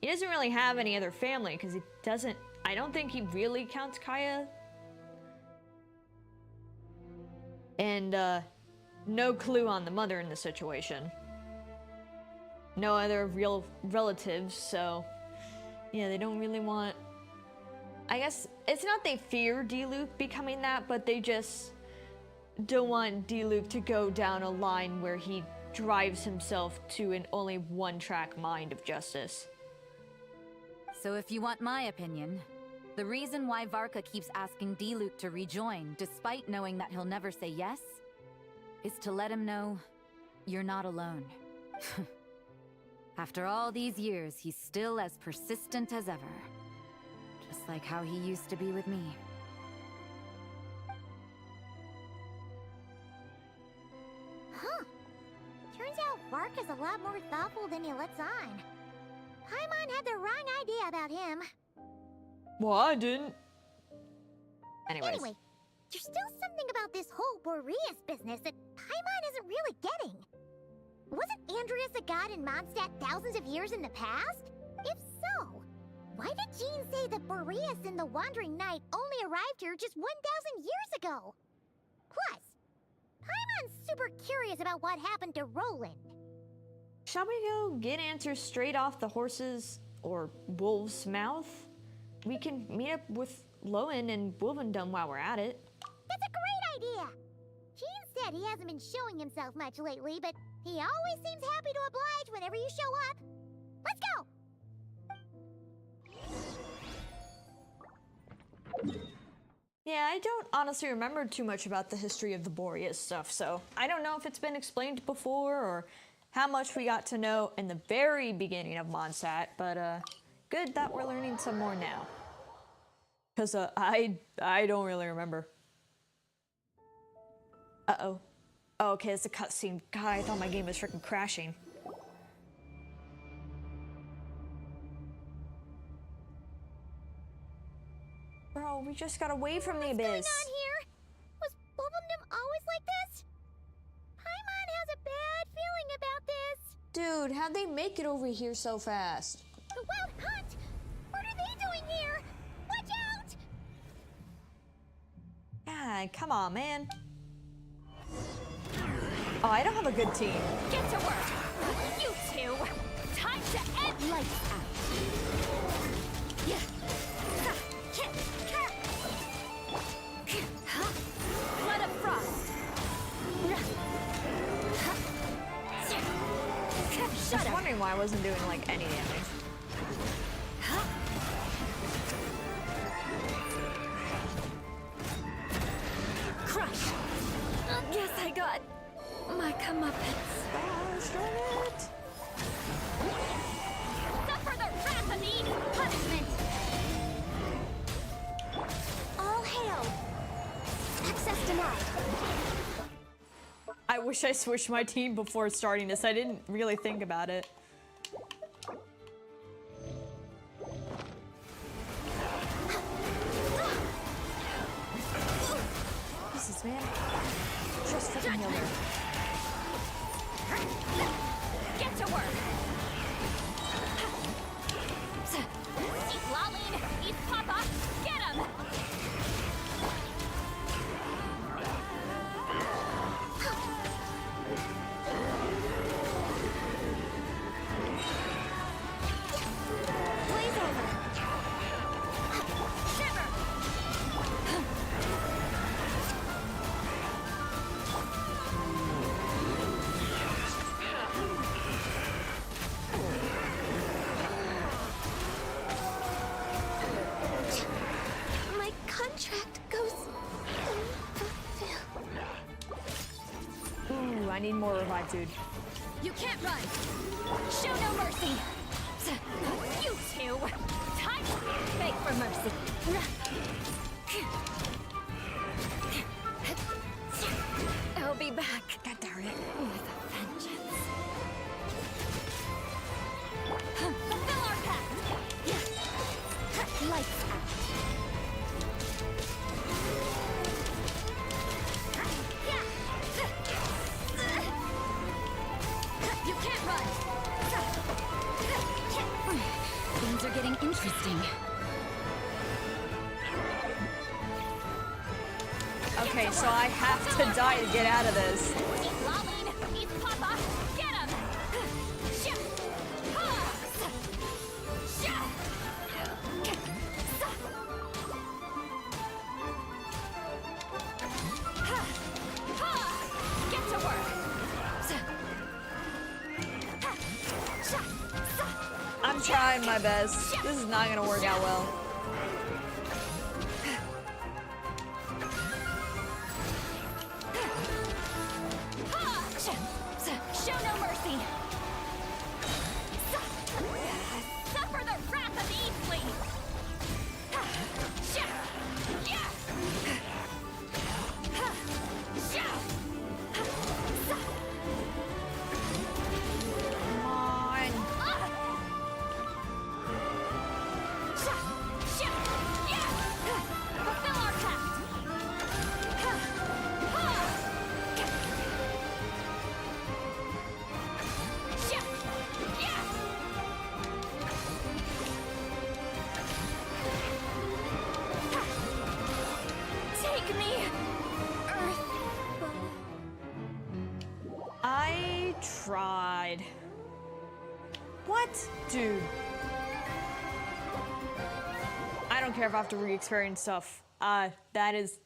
he doesn't really have any other family because he doesn't. I don't think he really counts Kaya. And no clue on the mother in the situation. No other real relatives, so yeah, they don't really want. I guess it's not they fear Diluc becoming that, but they just don't want Diluc to go down a line where he drives himself to an only one-track mind of justice. So if you want my opinion, the reason why Varka keeps asking Diluc to rejoin, despite knowing that he'll never say yes, is to let him know you're not alone. After all these years, he's still as persistent as ever. Just like how he used to be with me. Huh. Turns out Varka's a lot more thoughtful than he lets on. Paimon had the wrong idea about him. Well, I didn't. Anyway, there's still something about this whole Boreas business that Paimon isn't really getting. Wasn't Andreas a god in Mondstadt thousands of years in the past? If so, why did Jean say that Boreas and the Wandering Knight only arrived here just 1,000 years ago? Plus, Paimon's super curious about what happened to Roland. Shall we go get answers straight off the horse's or wolf's mouth? We can meet up with Lowen and Wolvendom while we're at it. That's a great idea! Jean said he hasn't been showing himself much lately, but he always seems happy to oblige whenever you show up. Let's go! Yeah, I don't honestly remember too much about the history of the Boreas stuff, so I don't know if it's been explained before or how much we got to know in the very beginning of Mondstadt, but good that we're learning some more now. Because I don't really remember. Uh-oh. Oh, okay, it's a cutscene. God, I thought my game was freaking crashing. Bro, we just got away from the abyss. What's going on here? Was Wolvendom always like this? Paimon has a bad feeling about this. Dude, how'd they make it over here so fast? The Wild Hunt? What are they doing here? Watch out! God, come on, man. Oh, I don't have a good team. Get to work! You two! Time to end lights out! Yeah. Blood of Frost! I was wondering why I wasn't doing, like, any damage. Crush! Guess I got my comeuppance. Suffer the wrath of Eden punishment! All hail! Access denied. I wish I switched my team before starting this. I didn't really think about it. Jesus, man. Just freaking heal her. Get to work! Eat Lolene! Eat Papa! Get him! Blaze over! Shiver! My contract goes Ooh, I need more revive, dude. You can't run! Show no mercy! You two! Time to beg for mercy! I'll be back. God darn it. With a vengeance. Fulfill our pact! Lights out. Okay, so I have to die to get out of this. Eat Lolin! Eat Papa! Get him! Shia! Ha! Shia! Sa! Ha! Ha! Get to work! Sa! Ha! Sha! Sa! I'm trying my best. This is not gonna work out well. Show no mercy! Suffer the wrath of Eastly! Come on. Fulfill our pact! Take me, Earth. I tried. What? Dude. I don't care if I have to re-experience stuff. That is...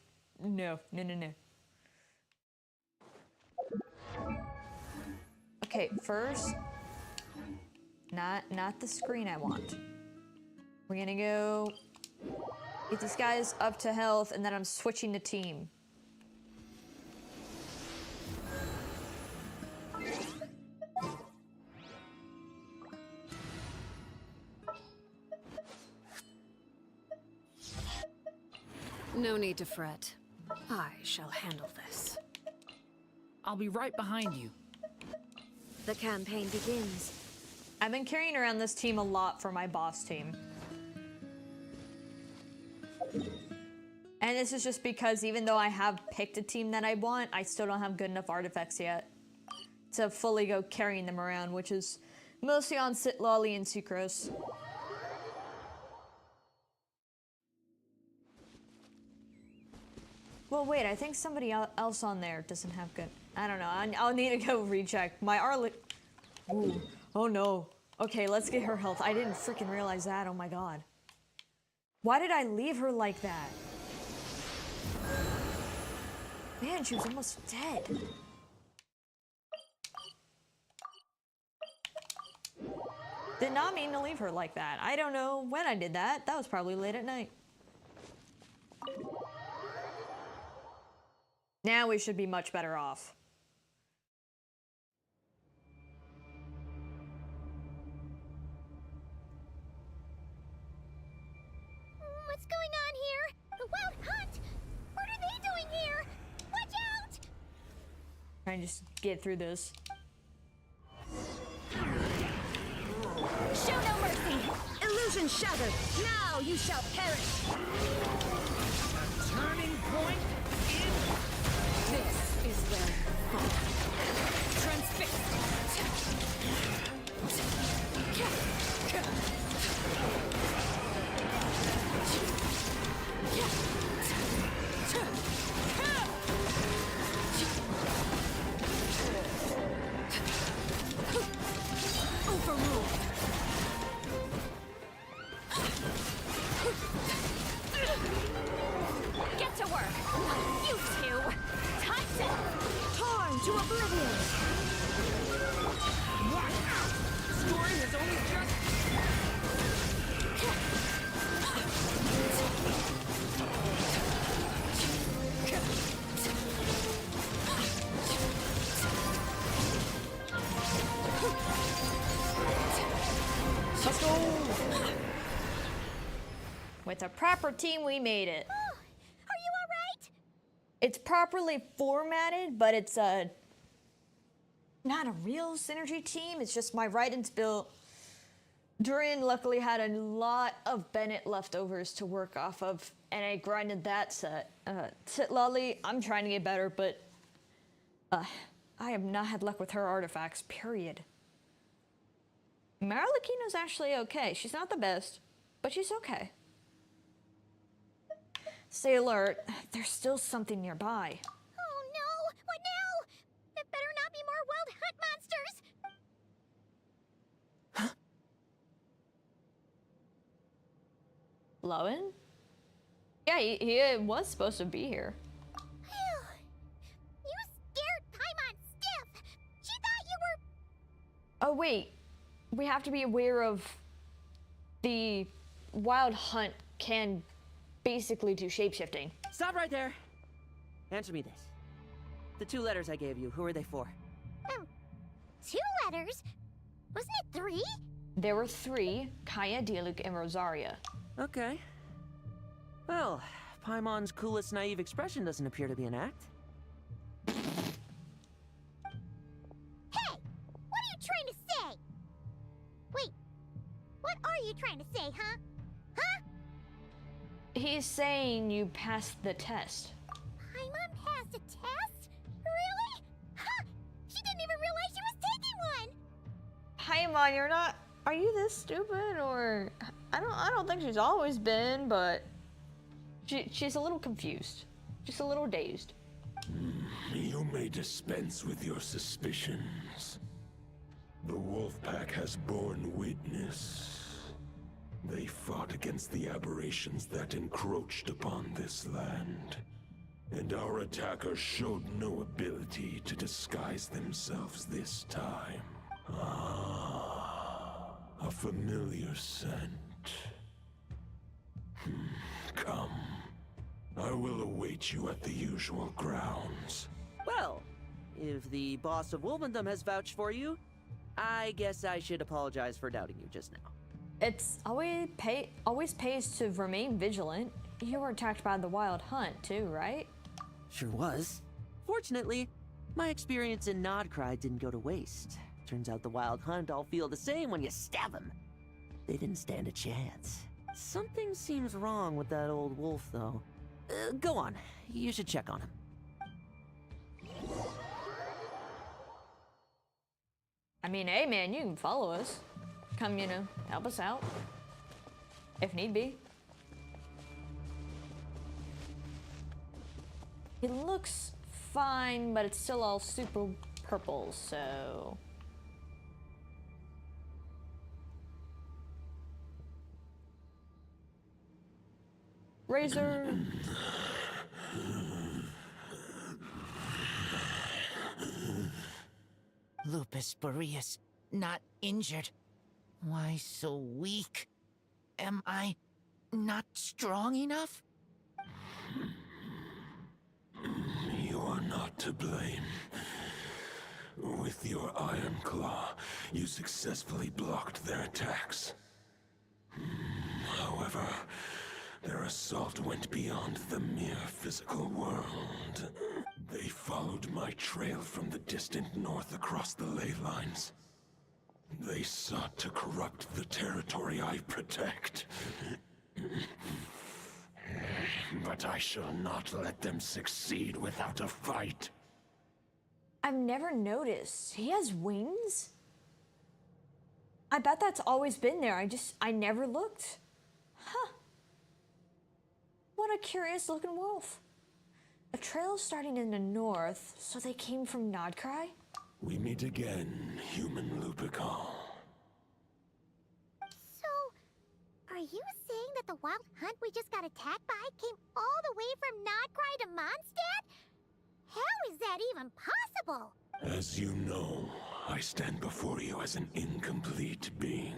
No. Okay, first... Not the screen I want. We're gonna go... get these guys up to health, and then I'm switching to team. No need to fret. I shall handle this. I'll be right behind you. The campaign begins. I've been carrying around this team a lot for my boss team. And this is just because even though I have picked a team that I want, I still don't have good enough artifacts yet to fully go carrying them around, which is mostly on Sitlolly and Sucrose. Well, wait, I think somebody else on there doesn't have good... I don't know, I'll need to go recheck. My Arlie... Ooh. Oh no. Okay, let's get her health. I didn't freaking realize that, oh my god. Why did I leave her like that? Man, she was almost dead. Did not mean to leave her like that. I don't know when I did that. That was probably late at night. Now we should be much better off. What's going on here? The Wild Hunt? What are they doing here? Watch out! Trying to just get through this. Show no mercy! Illusion shattered! Now you shall perish! A turning point in... This is where you fall. Transfixed! Overruled! Get to work! You two! Titan! Torn to oblivion! Watch out! Scoring has only just... Let's go! With a proper team, we made it. Oh, are you alright? It's properly formatted, but it's not a real synergy team. It's just my write-ins built. Durian luckily had a lot of Bennett leftovers to work off of, and I grinded that set. Sitlolly, I'm trying to get better, but I have not had luck with her artifacts, period. Marlikina's actually okay. She's not the best, but she's okay. Stay alert. There's still something nearby. Oh no! What now? That better not be more wild hunt monsters! Lowen? Yeah, he was supposed to be here. You scared Paimon stiff! She thought you were... Oh wait, we have to be aware of the wild hunt can basically do shapeshifting. Stop right there. Answer me this. The 2 letters I gave you, who are they for? 2 letters? Wasn't it 3? There were 3, Kaya, Diluc, and Rosaria. Okay. Well, Paimon's coolest naive expression doesn't appear to be an act. Hey! What are you trying to say? Wait, what are you trying to say, huh? Huh? He's saying you passed the test. Paimon passed a test? Really? Huh! She didn't even realize she was taking one! Paimon, you're not... Are you this stupid, or... I don't think she's always been, but... She's a little confused. Just a little dazed. You may dispense with your suspicions. The wolf pack has borne witness. They fought against the aberrations that encroached upon this land. And our attackers showed no ability to disguise themselves this time. Ah, a familiar scent. Come. I will await you at the usual grounds. Well, if the boss of Wolvendom has vouched for you, I guess I should apologize for doubting you just now. It's always pays to remain vigilant. You were attacked by the wild hunt too, right? Sure was. Fortunately, my experience in Nodcry didn't go to waste. Turns out the wild hunt all feel the same when you stab them. They didn't stand a chance. Something seems wrong with that old wolf, though. Go on. You should check on him. I mean, hey man, you can follow us. Come, help us out. If need be. It looks fine, but it's still all super purple, so... Razor. Lupus Boreas, not injured. Why so weak? Am I not strong enough? You are not to blame. With your Iron Claw, you successfully blocked their attacks. However, their assault went beyond the mere physical world. They followed my trail from the distant north across the ley lines. They sought to corrupt the territory I protect. But I shall not let them succeed without a fight. I've never noticed. He has wings? I bet that's always been there. I never looked. Huh. What a curious looking wolf. A trail starting in the north, so they came from Nodcry? We meet again, human Lupical. So, are you saying that the wild hunt we just got attacked by came all the way from Nodcry to Mondstadt? How is that even possible? As you know, I stand before you as an incomplete being.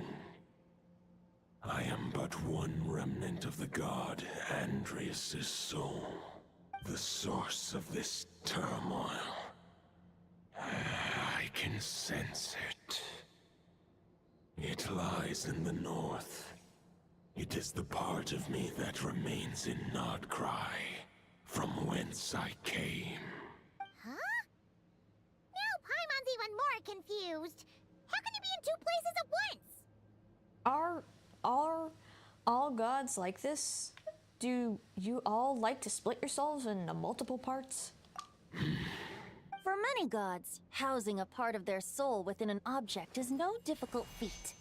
I am but one remnant of the god Andrias' soul, the source of this turmoil. I can sense it. It lies in the north. It is the part of me that remains in Nodcry, from whence I came. Huh? Now Paimon's even more confused. How can you be in 2 places at once? Are all gods like this? Do you all like to split yourselves into multiple parts? For many gods, housing a part of their soul within an object is no difficult feat.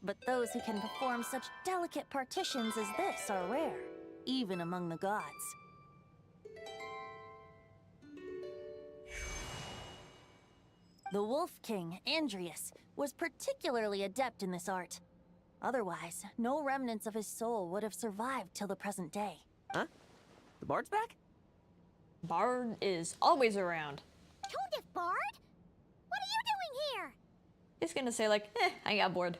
But those who can perform such delicate partitions as this are rare, even among the gods. The Wolf King, Andrius, was particularly adept in this art. Otherwise, no remnants of his soul would have survived till the present day. Huh? The bard's back? Bard is always around. Tone Deaf Bard? What are you doing here? He's gonna say like, I got bored.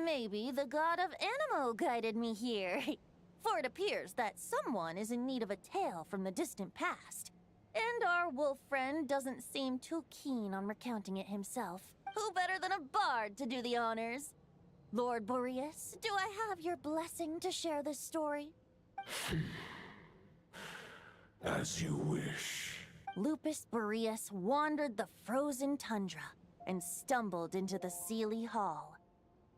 Maybe the god of Animo guided me here. For it appears that someone is in need of a tale from the distant past. And our wolf friend doesn't seem too keen on recounting it himself. Who better than a bard to do the honors? Lord Boreas, do I have your blessing to share this story? As you wish. Lupus Boreas wandered the frozen tundra and stumbled into the Seelie Hall.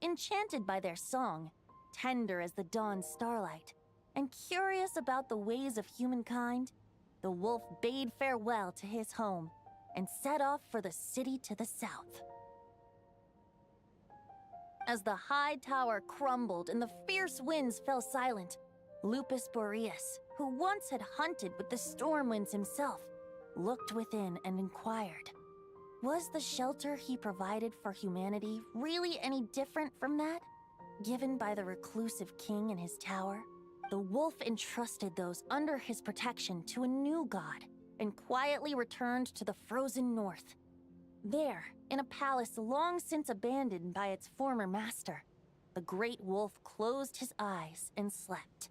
Enchanted by their song, tender as the dawn starlight, and curious about the ways of humankind, the wolf bade farewell to his home and set off for the city to the south. As the high tower crumbled and the fierce winds fell silent, Lupus Boreas, who once had hunted with the storm winds himself, looked within and inquired, was the shelter he provided for humanity really any different from that, given by the reclusive king in his tower? The wolf entrusted those under his protection to a new god and quietly returned to the frozen north. There, in a palace long since abandoned by its former master, the great wolf closed his eyes and slept.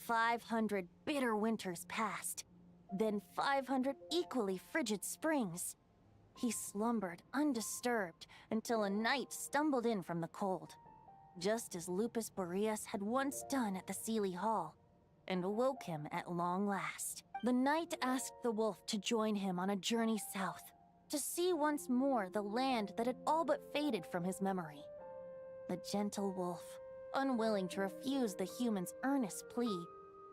500 bitter winters passed, then 500 equally frigid springs. He slumbered undisturbed until a night stumbled in from the cold, just as Lupus Boreas had once done at the Seelie Hall, and awoke him at long last. The night asked the wolf to join him on a journey south, to see once more the land that had all but faded from his memory. The gentle wolf, unwilling to refuse the human's earnest plea,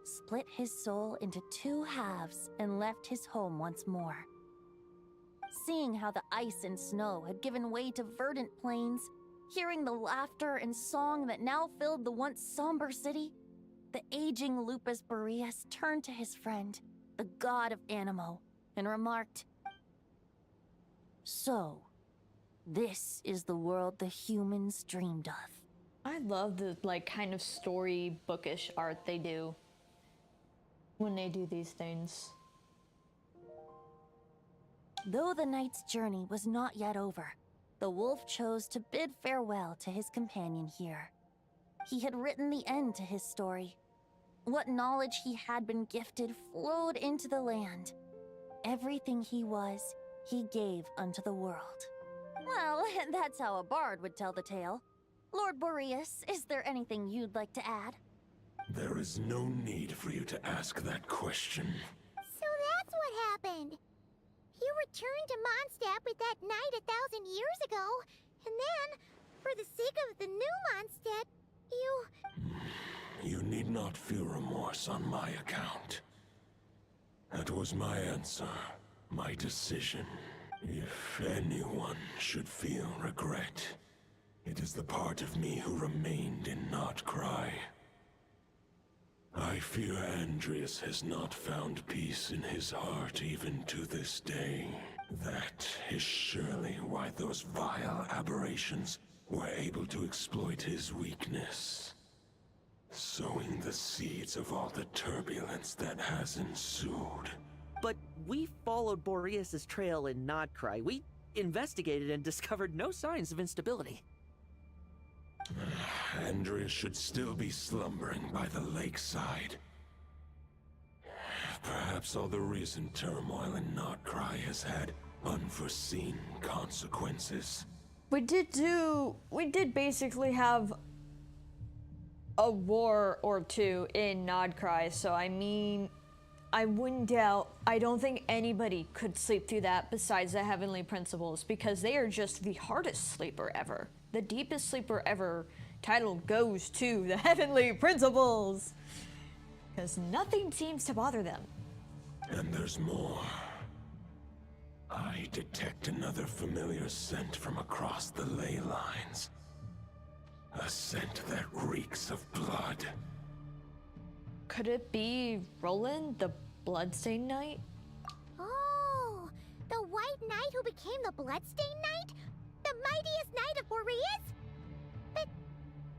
split his soul into two halves and left his home once more. Seeing how the ice and snow had given way to verdant plains, hearing the laughter and song that now filled the once somber city, the aging Lupus Boreas turned to his friend, the god of Animo, and remarked, "So, this is the world the humans dreamed of." I love the kind of story bookish art they do when they do these things. Though the night's journey was not yet over, the wolf chose to bid farewell to his companion here. He had written the end to his story. What knowledge he had been gifted flowed into the land. Everything he was, he gave unto the world. Well, that's how a bard would tell the tale. Lord Boreas, is there anything you'd like to add? There is no need for you to ask that question. So that's what happened. You returned to Mondstadt with that knight 1,000 years ago, and then, for the sake of the new Mondstadt, you... You need not feel remorse on my account. That was my answer, my decision. If anyone should feel regret, it is the part of me who remained and not cry. I fear Andrius has not found peace in his heart even to this day. That is surely why those vile aberrations were able to exploit his weakness, sowing the seeds of all the turbulence that has ensued. But we followed Boreas' trail in Nodcry. We investigated and discovered no signs of instability. Andrius should still be slumbering by the lakeside. Perhaps all the recent turmoil in Nodcry has had unforeseen consequences. We did basically have a war or two in Nodcry, so I mean, I wouldn't doubt, I don't think anybody could sleep through that besides the Heavenly Principles, because they are just the hardest sleeper ever. The deepest sleeper ever title goes to the Heavenly Principles, because nothing seems to bother them. And there's more. I detect another familiar scent from across the ley lines. A scent that reeks of blood. Could it be Roland, the Bloodstained Knight? Oh, the White Knight knight who became the Bloodstained Knight? The mightiest knight of Boreas? But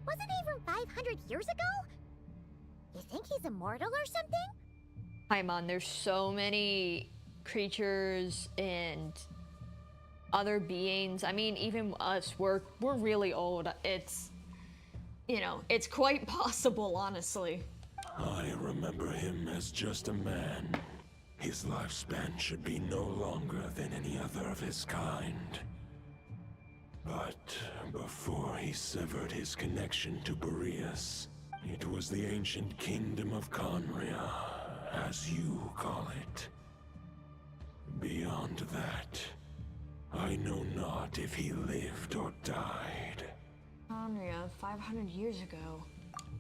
wasn't he from 500 years ago? You think he's immortal or something? Paimon, there's so many creatures and other beings. I mean, even us, we're really old. It's, you know, it's quite possible, honestly. I remember him as just a man. His lifespan should be no longer than any other of his kind. But before he severed his connection to Boreas, it was the ancient kingdom of Conria, as you call it. Beyond that, I know not if he lived or died. Conria, 500 years ago.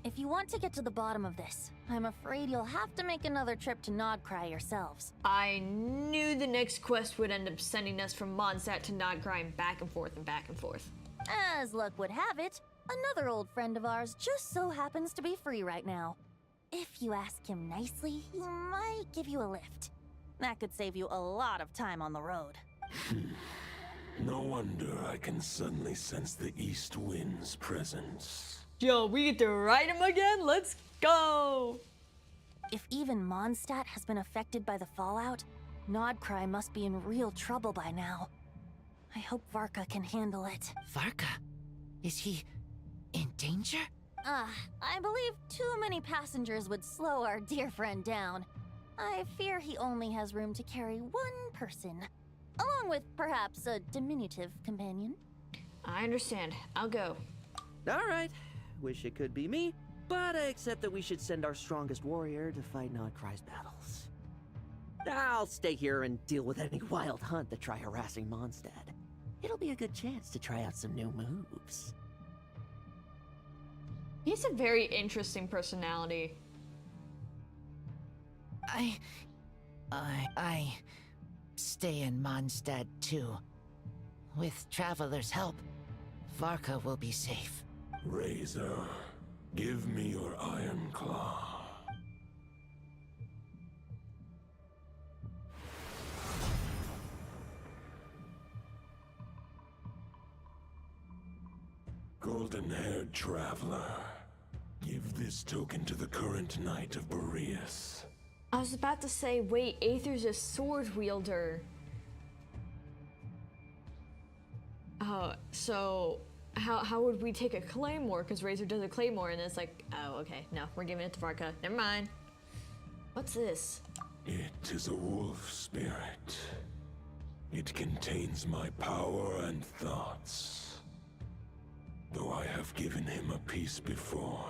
If you want to get to the bottom of this, I'm afraid you'll have to make another trip to Nodcry yourselves. I knew the next quest would end up sending us from Mondstadt to Nodcry and back and forth and back and forth. As luck would have it, another old friend of ours just so happens to be free right now. If you ask him nicely, he might give you a lift. That could save you a lot of time on the road. No wonder I can suddenly sense the east wind's presence. Yo, we get to ride him again? Let's go! If even Mondstadt has been affected by the fallout, Nodcry must be in real trouble by now. I hope Varka can handle it. Varka? Is he in danger? I believe too many passengers would slow our dear friend down. I fear he only has room to carry one person, along with perhaps a diminutive companion. I understand. I'll go. All right. Wish it could be me, but I accept that we should send our strongest warrior to fight Nodcry's battles. I'll stay here and deal with any wild hunt that try harassing Mondstadt. It'll be a good chance to try out some new moves. He's a very interesting personality. I stay in Mondstadt too. With Traveler's help, Varka will be safe. Razor, give me your iron claw. Golden-haired traveler, give this token to the current knight of Boreas. I was about to say, wait, Aether's a sword wielder. So how would we take a claymore? Because Razor does a claymore, and it's like, oh, okay, no, we're giving it to Varka. Never mind. What's this? It is a wolf spirit. It contains my power and thoughts. Though I have given him a piece before,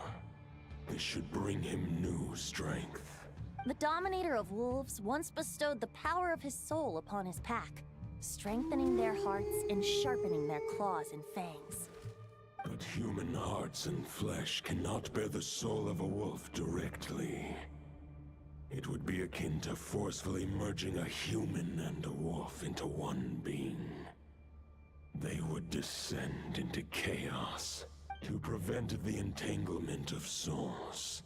this should bring him new strength. The Dominator of Wolves once bestowed the power of his soul upon his pack, strengthening their hearts and sharpening their claws and fangs. But human hearts and flesh cannot bear the soul of a wolf directly. It would be akin to forcefully merging a human and a wolf into one being. They would descend into chaos to prevent the entanglement of souls.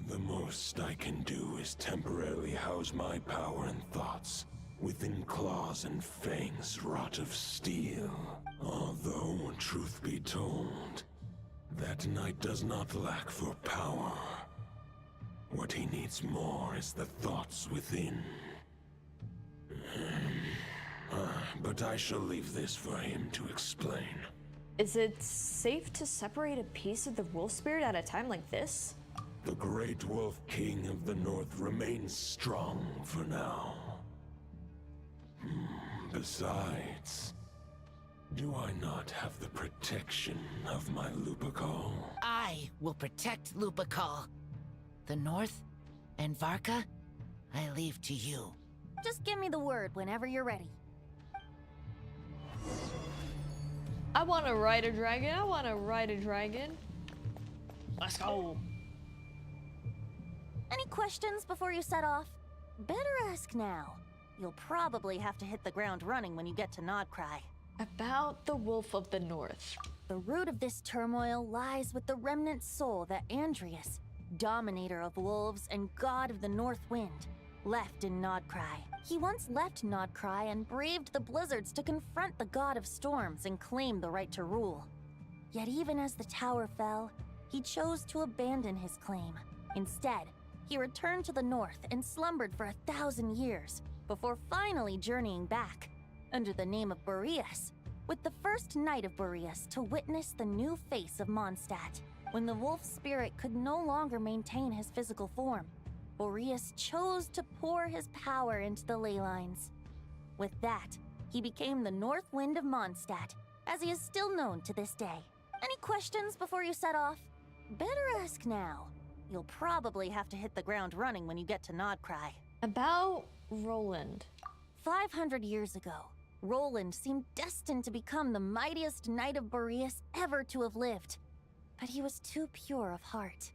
The most I can do is temporarily house my power and thoughts within claws and fangs wrought of steel. Although, truth be told, that knight does not lack for power. What he needs more is the thoughts within. But I shall leave this for him to explain. Is it safe to separate a piece of the wolf spirit at a time like this? The great wolf king of the north remains strong for now. Besides, do I not have the protection of my Lupacol? I will protect Lupacol. The North and Varka, I leave to you. Just give me the word whenever you're ready. I want to ride a dragon. I want to ride a dragon. Let's go. Any questions before you set off? Better ask now. You'll probably have to hit the ground running when you get to Nodcry. About the Wolf of the North. The root of this turmoil lies with the remnant soul that Andreas, Dominator of Wolves and God of the North Wind, left in Nodcry. He once left Nodcry and braved the blizzards to confront the god of storms and claim the right to rule. Yet even as the tower fell, he chose to abandon his claim. Instead, he returned to the north and slumbered for 1,000 years before finally journeying back, under the name of Boreas, with the first knight of Boreas to witness the new face of Mondstadt. When the wolf spirit could no longer maintain his physical form, Boreas chose to pour his power into the ley lines. With that, he became the North Wind of Mondstadt, as he is still known to this day. Any questions before you set off? Better ask now. You'll probably have to hit the ground running when you get to Nodcry. About Roland. 500 years ago, Roland seemed destined to become the mightiest knight of Boreas ever to have lived. But he was too pure of heart.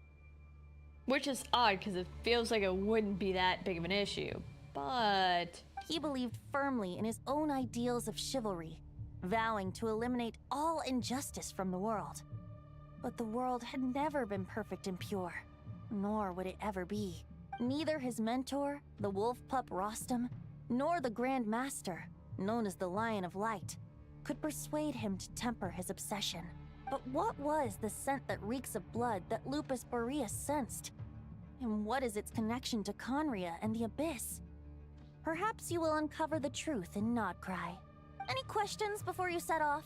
Which is odd, because it feels like it wouldn't be that big of an issue. But he believed firmly in his own ideals of chivalry, vowing to eliminate all injustice from the world. But the world had never been perfect and pure, nor would it ever be. Neither his mentor, the wolf pup Rostam, nor the Grand Master, known as the Lion of Light, could persuade him to temper his obsession. But what was the scent that reeks of blood that Lupus Boreas sensed? And what is its connection to Conria and the Abyss? Perhaps you will uncover the truth in Nodcry. Any questions before you set off?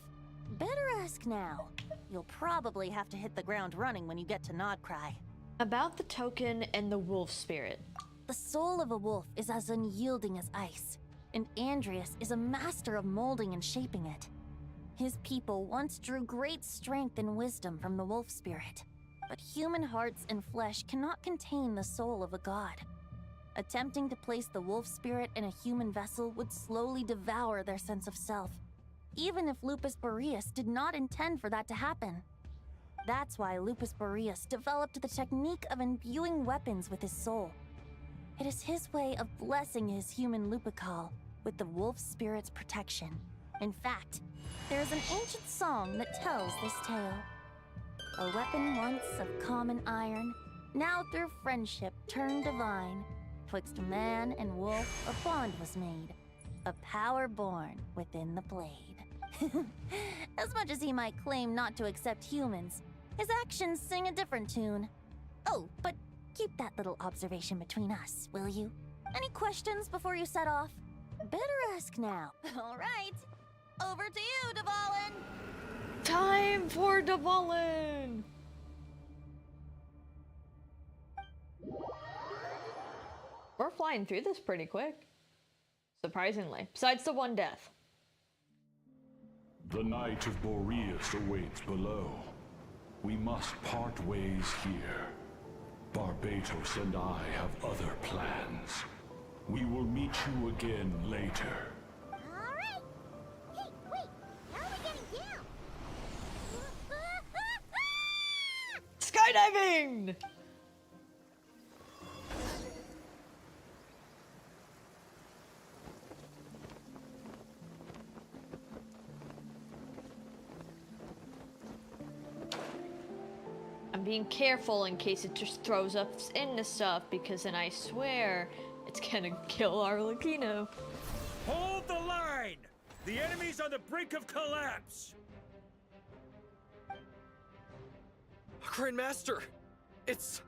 Better ask now. You'll probably have to hit the ground running when you get to Nodcry. About the token and the wolf spirit. The soul of a wolf is as unyielding as ice, and Andreas is a master of molding and shaping it. His people once drew great strength and wisdom from the wolf spirit, but human hearts and flesh cannot contain the soul of a god. Attempting to place the wolf spirit in a human vessel would slowly devour their sense of self, even if Lupus Boreas did not intend for that to happen. That's why Lupus Boreas developed the technique of imbuing weapons with his soul. It is his way of blessing his human Lupical with the wolf spirit's protection. In fact, there is an ancient song that tells this tale. A weapon once of common iron, now through friendship turned divine. Twixt man and wolf a bond was made, a power born within the blade. As much as he might claim not to accept humans, his actions sing a different tune. Oh, but keep that little observation between us, will you? Any questions before you set off? Better ask now. All right, over to you, Dvalin. Time for Dvalin. We're flying through this pretty quick. Surprisingly. Besides the one death. The Knight of Boreas awaits below. We must part ways here. Barbatos and I have other plans. We will meet you again later. Alright! Hey, wait! How are we getting down? Skydiving! I'm being careful in case it just throws us into stuff, because then I swear it's gonna kill our Lucino. Hold the line! The enemy's on the brink of collapse! Grandmaster! It's...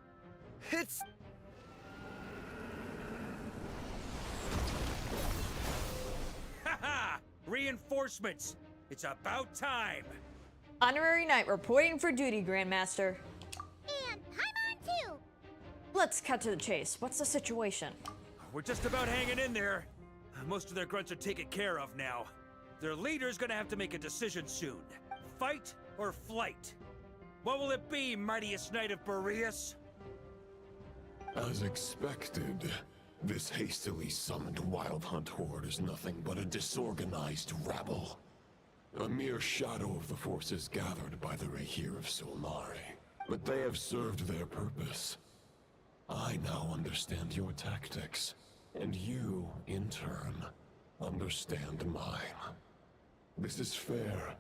Haha! Reinforcements! It's about time! Honorary Knight reporting for duty, Grandmaster. And Paimon too! Let's cut to the chase. What's the situation? We're just about hanging in there. Most of their grunts are taken care of now. Their leader's gonna have to make a decision soon. Fight or flight? What will it be, mightiest Knight of Boreas? As expected, this hastily summoned Wild Hunt horde is nothing but a disorganized rabble. A mere shadow of the forces gathered by the Rahir of Solnari. But they have served their purpose. I now understand your tactics, and you, in turn, understand mine. This is fair.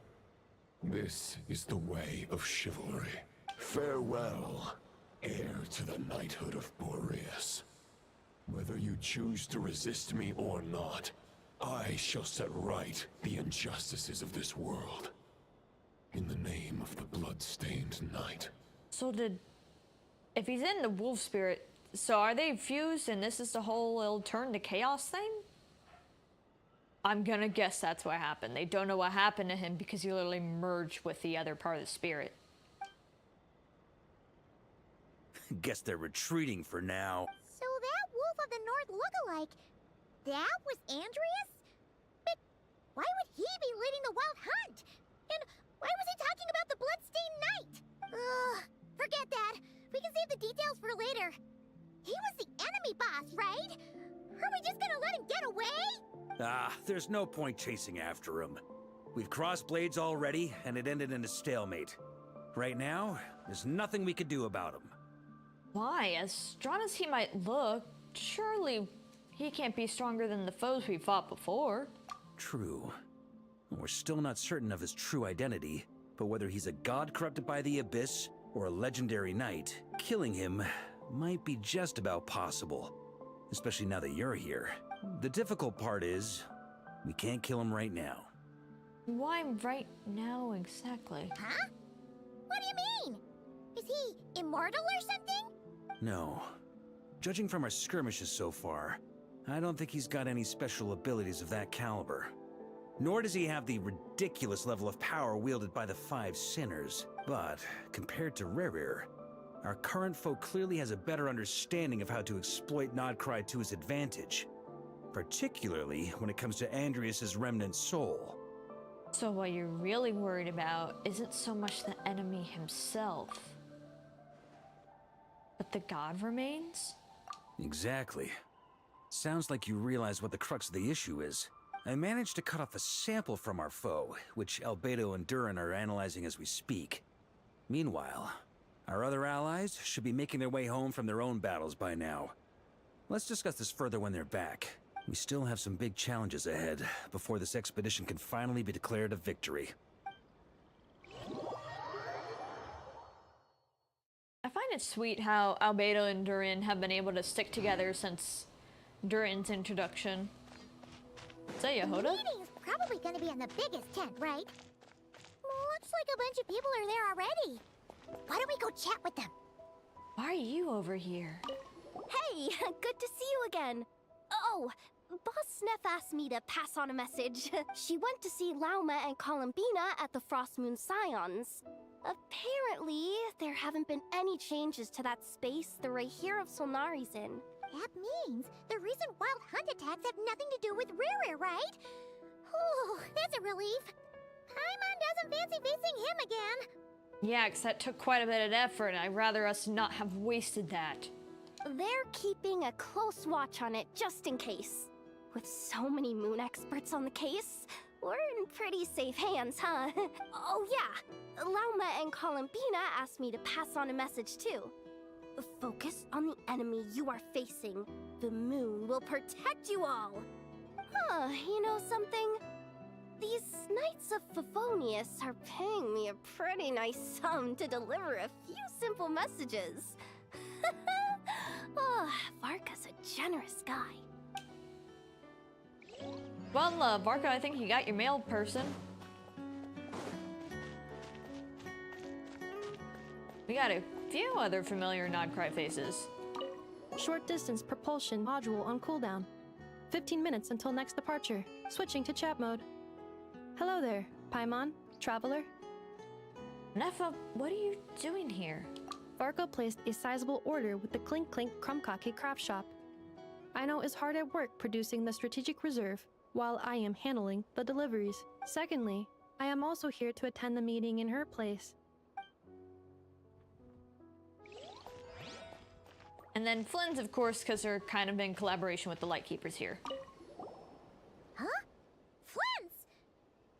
This is the way of chivalry. Farewell, heir to the knighthood of Boreas. Whether you choose to resist me or not, I shall set right the injustices of this world. In the name of the blood-stained night. So if he's in the wolf spirit, so are they fused and this is the whole it'll turn to chaos thing? I'm gonna guess that's what happened. They don't know what happened to him because he literally merged with the other part of the spirit. Guess they're retreating for now. So that Wolf of the North lookalike, that was Andreas? But why would he be leading the wild hunt? And why was he talking about the bloodstained night? Ugh, forget that. We can save the details for later. He was the enemy boss, right? Are we just gonna let him get away? Ah, there's no point chasing after him. We've crossed blades already, and it ended in a stalemate. Right now, there's nothing we could do about him. Why? As strong as he might look, surely he can't be stronger than the foes we fought before. True. We're still not certain of his true identity, but whether he's a god corrupted by the abyss or a legendary knight, killing him might be just about possible. Especially now that you're here. The difficult part is, we can't kill him right now. Why right now exactly? Huh? What do you mean? Is he immortal or something? No. Judging from our skirmishes so far, I don't think he's got any special abilities of that caliber. Nor does he have the ridiculous level of power wielded by the Five Sinners. But, compared to Rerir, our current foe clearly has a better understanding of how to exploit Nodcry to his advantage. Particularly when it comes to Andreas' remnant soul. So what you're really worried about isn't so much the enemy himself, but the god remains? Exactly. Sounds like you realize what the crux of the issue is. I managed to cut off a sample from our foe, which Albedo and Durin are analyzing as we speak. Meanwhile, our other allies should be making their way home from their own battles by now. Let's discuss this further when they're back. We still have some big challenges ahead before this expedition can finally be declared a victory. I find it sweet how Albedo and Durin have been able to stick together since Durin's introduction. Is that Yehoda? The meeting's probably gonna be in the biggest tent, right? Looks like a bunch of people are there already. Why don't we go chat with them? Why are you over here? Hey, good to see you again. Oh, Boss Sneff asked me to pass on a message. She went to see Lauma and Columbina at the Frostmoon Scions. Apparently, there haven't been any changes to that space the Rahier of Solnari's in. That means the recent wild hunt attacks have nothing to do with Rerir, right? Oh, that's a relief. Paimon doesn't fancy facing him again. Yeah, because that took quite a bit of effort, and I'd rather us not have wasted that. They're keeping a close watch on it just in case. With so many moon experts on the case, we're in pretty safe hands, huh? Oh yeah, Lauma and Columbina asked me to pass on a message too. Focus on the enemy you are facing. The moon will protect you all. Huh, you know something? These Knights of Favonius are paying me a pretty nice sum to deliver a few simple messages. Oh, Varka's a generous guy. Well, Varka, I think you got your mail person. We got a few other familiar Nodcry faces. Short distance propulsion module on cooldown. 15 minutes until next departure. Switching to chat mode. Hello there, Paimon, traveler. Neffa, what are you doing here? Varka placed a sizable order with the Clink Clink Krumkake craft shop. Aino is hard at work producing the strategic reserve, while I am handling the deliveries. Secondly, I am also here to attend the meeting in her place. And then Flynn's, of course, because they're kind of in collaboration with the Lightkeepers here. Huh? Flynn's?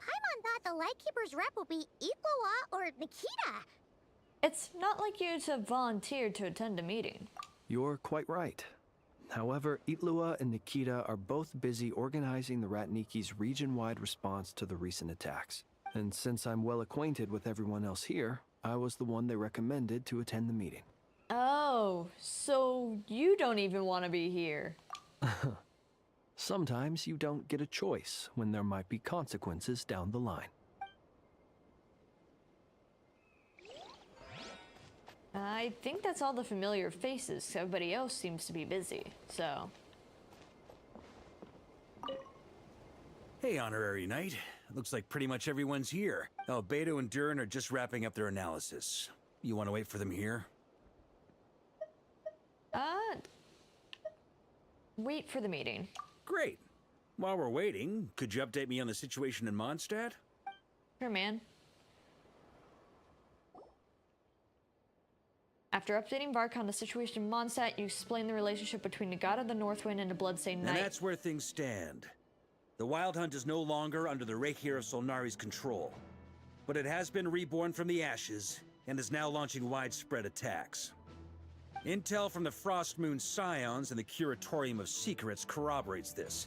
Paimon thought the Lightkeepers rep would be Iqua or Nikita. It's not like you to volunteer to attend a meeting. You're quite right. However, Itlua and Nikita are both busy organizing the Ratniki's region-wide response to the recent attacks. And since I'm well acquainted with everyone else here, I was the one they recommended to attend the meeting. Oh, so So you don't even want to be here. Sometimes you don't get a choice when there might be consequences down the line. I think that's all the familiar faces. Everybody else seems to be busy, so... Hey, Honorary Knight. Looks like pretty much everyone's here. Beto and Durin are just wrapping up their analysis. You want to wait for them here? Wait for the meeting. Great. While we're waiting, could you update me on the situation in Mondstadt? Sure, man. After updating Varka on the situation in Mondstadt, you explain the relationship between the God of the Northwind and the Bloodstained Knight. And that's where things stand. The Wild Hunt is no longer under the Rakier of Solnari's control, but it has been reborn from the ashes and is now launching widespread attacks. Intel from the Frost Moon Scions and the Curatorium of Secrets corroborates this.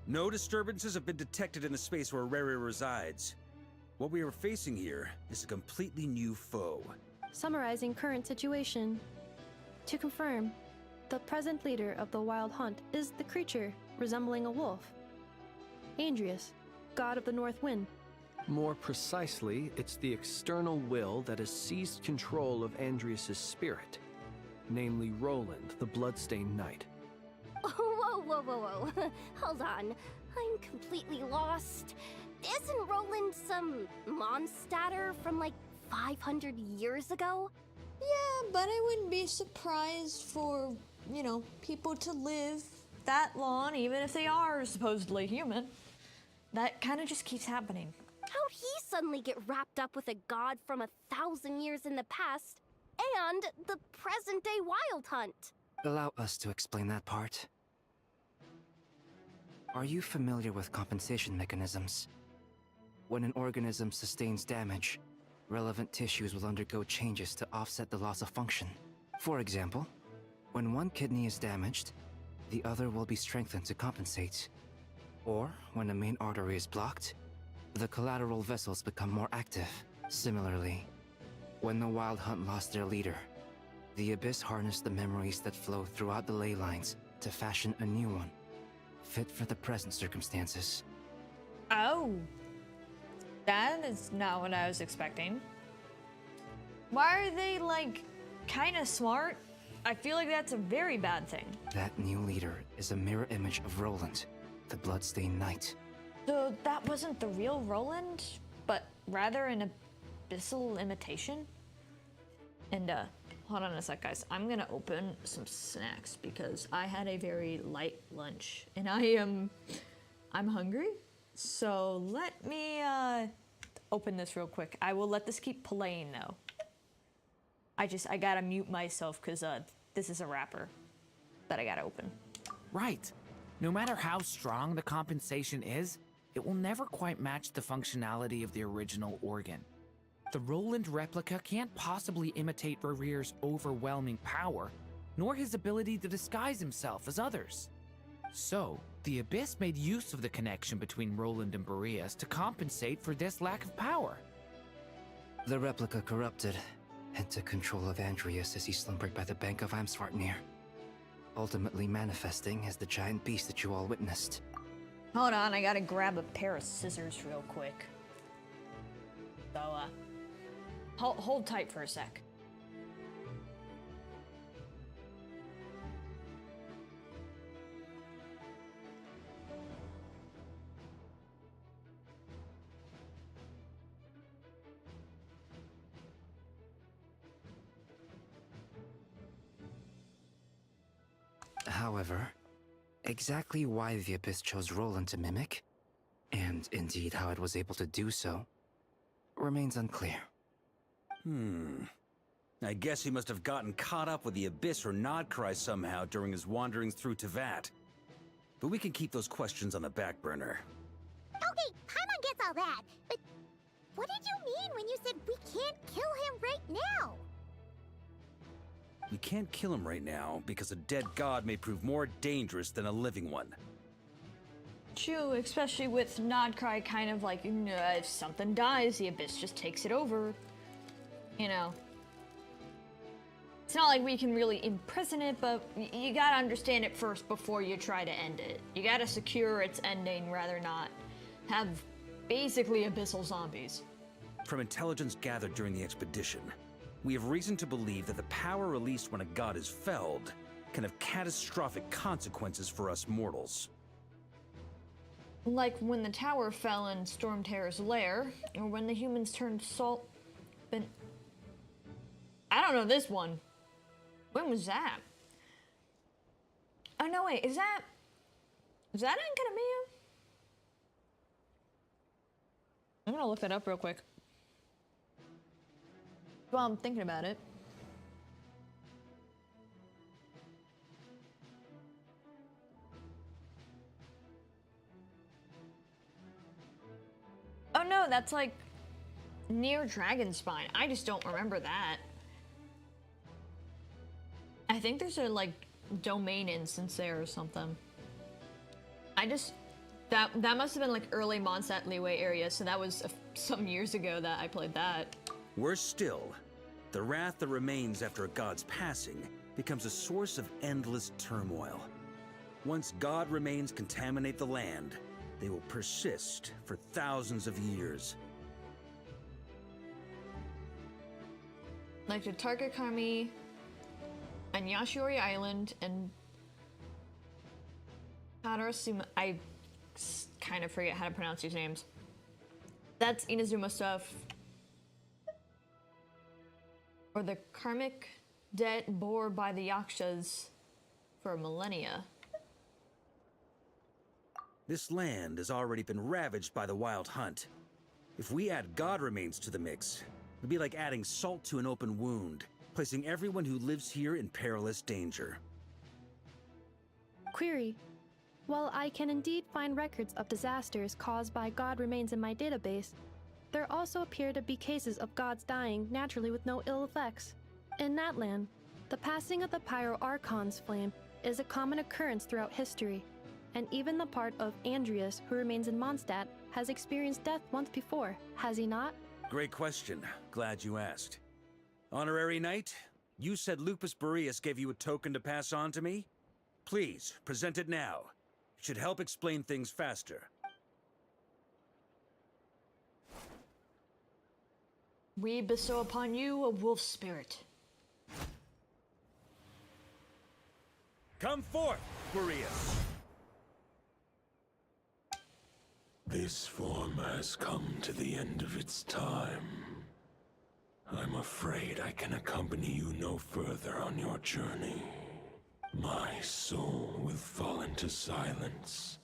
No disturbances have been detected in the space where Rere resides. What we are facing here is a completely new foe. Summarizing current situation. To confirm, the present leader of the Wild Hunt is the creature resembling a wolf. Andrius, god of the North Wind. More precisely, it's the external will that has seized control of Andrius' spirit, namely Roland, the Bloodstained Knight. Whoa. Hold on. I'm completely lost. Isn't Roland some Mondstadter from like 500 years ago? Yeah, but I wouldn't be surprised for, you know, people to live that long, even if they are supposedly human. That kind of just keeps happening. How'd he suddenly get wrapped up with a god from 1,000 years in the past and the present-day Wild Hunt? Allow us to explain that part. Are you familiar with compensation mechanisms? When an organism sustains damage, relevant tissues will undergo changes to offset the loss of function. For example, when one kidney is damaged, the other will be strengthened to compensate. Or, when a main artery is blocked, the collateral vessels become more active. Similarly, when the Wild Hunt lost their leader, the Abyss harnessed the memories that flow throughout the ley lines to fashion a new one, fit for the present circumstances. Oh. That is not what I was expecting. Why are they, like, kind of smart? I feel like that's a very bad thing. That new leader is a mirror image of Roland, the Bloodstained Knight. So that wasn't the real Roland, but rather an abyssal imitation? And, hold on a sec, guys. I'm gonna open some snacks because I had a very light lunch and I'm hungry. So let me, open this real quick. I will let this keep playing though. I gotta mute myself because, this is a wrapper that I gotta open. Right. No matter how strong the compensation is, it will never quite match the functionality of the original organ. The Roland replica can't possibly imitate Rarere's overwhelming power, nor his ability to disguise himself as others. So, the Abyss made use of the connection between Roland and Boreas to compensate for this lack of power. The replica corrupted and took control of Andrius as he slumbered by the bank of Amsvartnir, ultimately manifesting as the giant beast that you all witnessed. Hold on, I gotta grab a pair of scissors real quick. So, hold tight for a sec. However, exactly why the Abyss chose Roland to mimic, and indeed how it was able to do so, remains unclear. I guess he must have gotten caught up with the Abyss or Nodcry somehow during his wanderings through Tevat. But we can keep those questions on the back burner. Okay, Paimon gets all that, but what did you mean when you said we can't kill him right now? We can't kill him right now because a dead god may prove more dangerous than a living one. True, especially with Nodcry kind of like, you know, if something dies, the Abyss just takes it over. You know. It's not like we can really imprison it, but you gotta understand it first before you try to end it. You gotta secure its ending rather not have basically abyssal zombies. From intelligence gathered during the expedition, we have reason to believe that the power released when a god is felled can have catastrophic consequences for us mortals. Like when the tower fell in Stormterror's lair, or when the humans turned salt... I don't know this one. When was that? Oh no, wait, is that in Canopy? I'm gonna look that up real quick. While I'm thinking about it. Oh no, that's like near Dragonspine. I just don't remember that. I think there's a like domain instance there or something. That must have been like early Mondstadt leeway area, so that was some years ago that I played that. Worse still, the wrath that remains after a god's passing becomes a source of endless turmoil. Once god remains contaminate the land, they will persist for thousands of years. Like the Tarkakami and Yashiori Island and Hadarasuma. I kind of forget how to pronounce these names. That's Inazuma stuff. Or the karmic debt bore by the Yakshas for millennia. This land has already been ravaged by the wild hunt. If we add god remains to the mix, it'd be like adding salt to an open wound, placing everyone who lives here in perilous danger. Query. While I can indeed find records of disasters caused by god remains in my database, there also appear to be cases of gods dying naturally with no ill effects. In that land, the passing of the Pyro Archon's flame is a common occurrence throughout history, and even the part of Andreas who remains in Mondstadt has experienced death once before, has he not? Great question. Glad you asked. Honorary Knight, you said Lupus Boreas gave you a token to pass on to me? Please, present it now. It should help explain things faster. We bestow upon you a wolf spirit. Come forth, Boreas! This form has come to the end of its time. I'm afraid I can accompany you no further on your journey. My soul will fall into silence,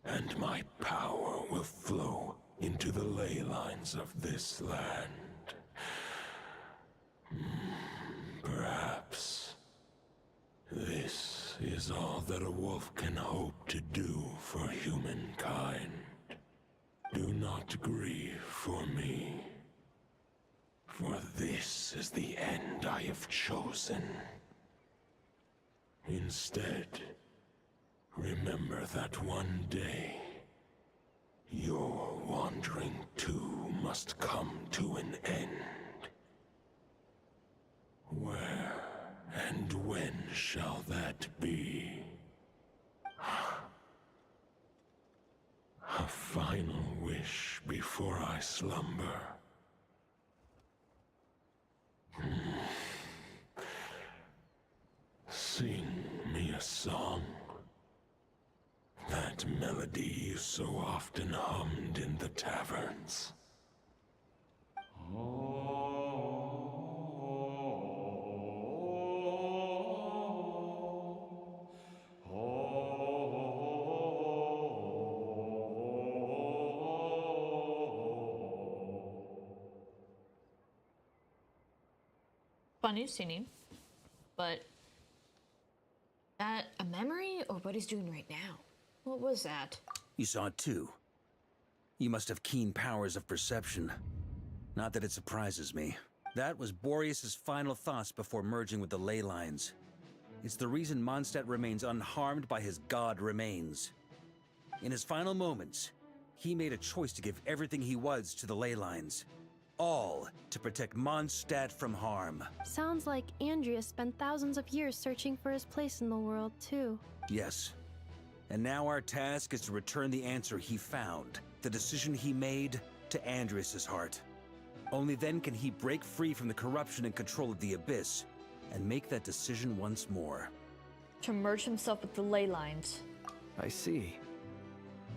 and my power will flow into the ley lines of this land. Perhaps this is all that a wolf can hope to do for humankind. Do not grieve for me, for this is the end I have chosen. Instead, remember that one day, your wandering too must come to an end. Where and when shall that be? A final wish before I slumber. Sing me a song. That melody you so often hummed in the taverns. Funny singing, but that a memory or what he's doing right now? What was that? You saw it too. You must have keen powers of perception. Not that it surprises me. That was Boreas' final thoughts before merging with the ley lines. It's the reason Mondstadt remains unharmed by his god remains. In his final moments, he made a choice to give everything he was to the ley lines. All to protect Mondstadt from harm. Sounds like Andreas spent thousands of years searching for his place in the world, too. Yes. And now our task is to return the answer he found, the decision he made, to Andreas' heart. Only then can he break free from the corruption and control of the Abyss, and make that decision once more. To merge himself with the ley lines. I see.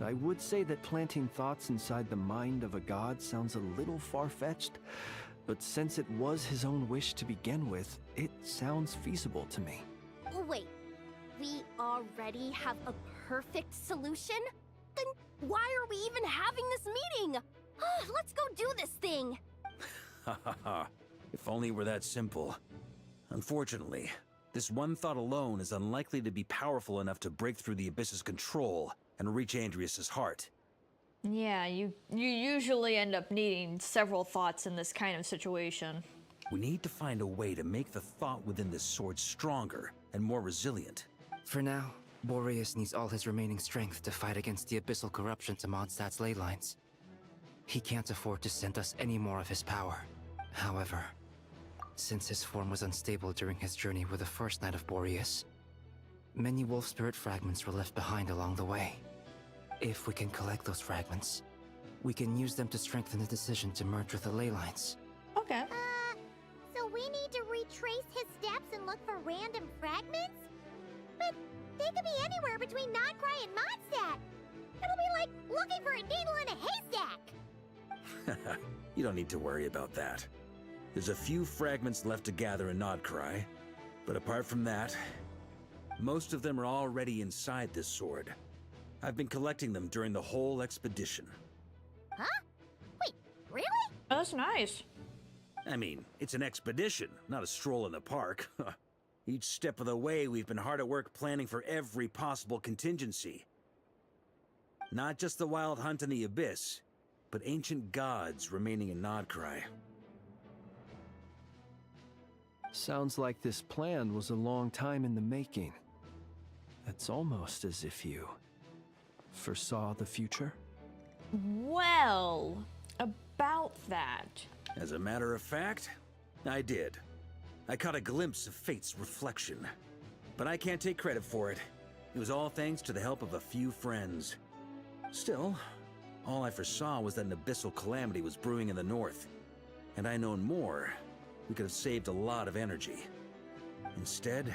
I would say that planting thoughts inside the mind of a god sounds a little far-fetched, but since it was his own wish to begin with, it sounds feasible to me. Wait, we already have a perfect solution? Then why are we even having this meeting? Let's go do this thing! Ha ha ha. If only it were that simple. Unfortunately, this one thought alone is unlikely to be powerful enough to break through the Abyss's control and reach Andreas' heart. Yeah, you usually end up needing several thoughts in this kind of situation. We need to find a way to make the thought within this sword stronger and more resilient. For now, Boreas needs all his remaining strength to fight against the abyssal corruption to Mondstadt's ley lines. He can't afford to send us any more of his power. However, since his form was unstable during his journey with the first Knight of Boreas, many wolf spirit fragments were left behind along the way. If we can collect those fragments, we can use them to strengthen the decision to merge with the ley lines. Okay. So we need to retrace his steps and look for random fragments? But they could be anywhere between Nodcry and Mondstadt. It'll be like looking for a needle in a haystack. You don't need to worry about that. There's a few fragments left to gather in Nodcry, but apart from that, most of them are already inside this sword. I've been collecting them during the whole expedition. Huh? Wait, really? Oh, that's nice. I mean, it's an expedition, not a stroll in the park. Each step of the way, we've been hard at work planning for every possible contingency. Not just the wild hunt in the Abyss, but ancient gods remaining in Nodcry. Sounds like this plan was a long time in the making. It's almost as if you foresaw the future. Well, about that. As a matter of fact, I did. I caught a glimpse of fate's reflection. But I can't take credit for it. It was all thanks to the help of a few friends. Still, all I foresaw was that an abyssal calamity was brewing in the north. Had I known more, we could have saved a lot of energy. Instead,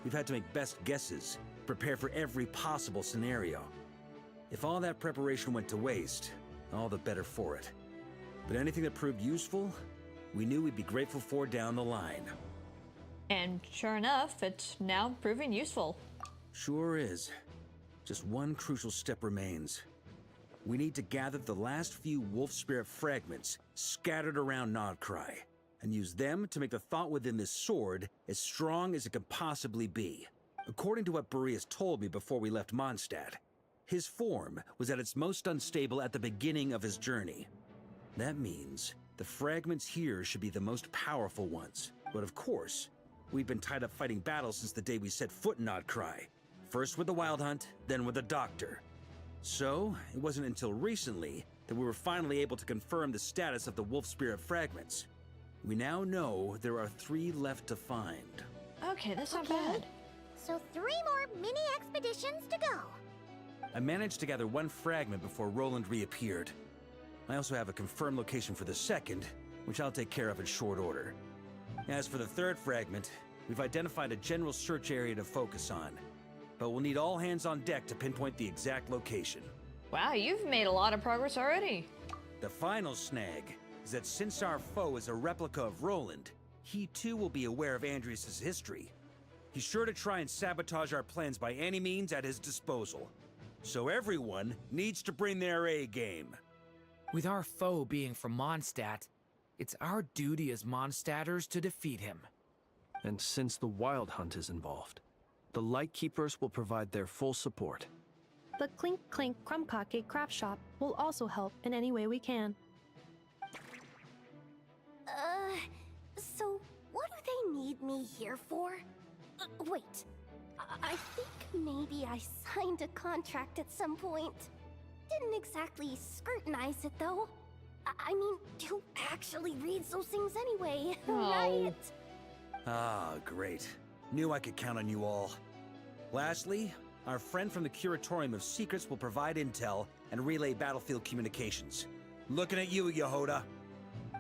we've had to make best guesses, prepare for every possible scenario. If all that preparation went to waste, all the better for it. But anything that proved useful, we knew we'd be grateful for down the line. And sure enough, it's now proving useful. Sure is. Just one crucial step remains. We need to gather the last few wolf spirit fragments scattered around Nodcry, and use them to make the thought within this sword as strong as it could possibly be. According to what Boreas told me before we left Mondstadt, his form was at its most unstable at the beginning of his journey. That means the fragments here should be the most powerful ones. But of course, we've been tied up fighting battles since the day we set foot in Nodcry. First with the Wild Hunt, then with the Doctor. So, it wasn't until recently that we were finally able to confirm the status of the wolf spirit fragments. We now know there are 3 left to find. Okay, that's not bad. So 3 more mini expeditions to go. I managed to gather 1 fragment before Roland reappeared. I also have a confirmed location for the second, which I'll take care of in short order. As for the 3rd fragment, we've identified a general search area to focus on, but we'll need all hands on deck to pinpoint the exact location. Wow, you've made a lot of progress already. The final snag is that since our foe is a replica of Roland, he too will be aware of Andreas' history. He's sure to try and sabotage our plans by any means at his disposal. So everyone needs to bring their A game. With our foe being from Mondstadt, it's our duty as Mondstadters to defeat him. And since the Wild Hunt is involved, the Lightkeepers will provide their full support. The Clink Clink Krumkake craft shop will also help in any way we can. So what do they need me here for? Wait, I think maybe I signed a contract at some point. Didn't exactly scrutinize it, though. I mean, who actually reads those things anyway, Oh. right? Ah, great. Knew I could count on you all. Lastly, our friend from the Curatorium of Secrets will provide intel and relay battlefield communications. Looking at you, Yehoda.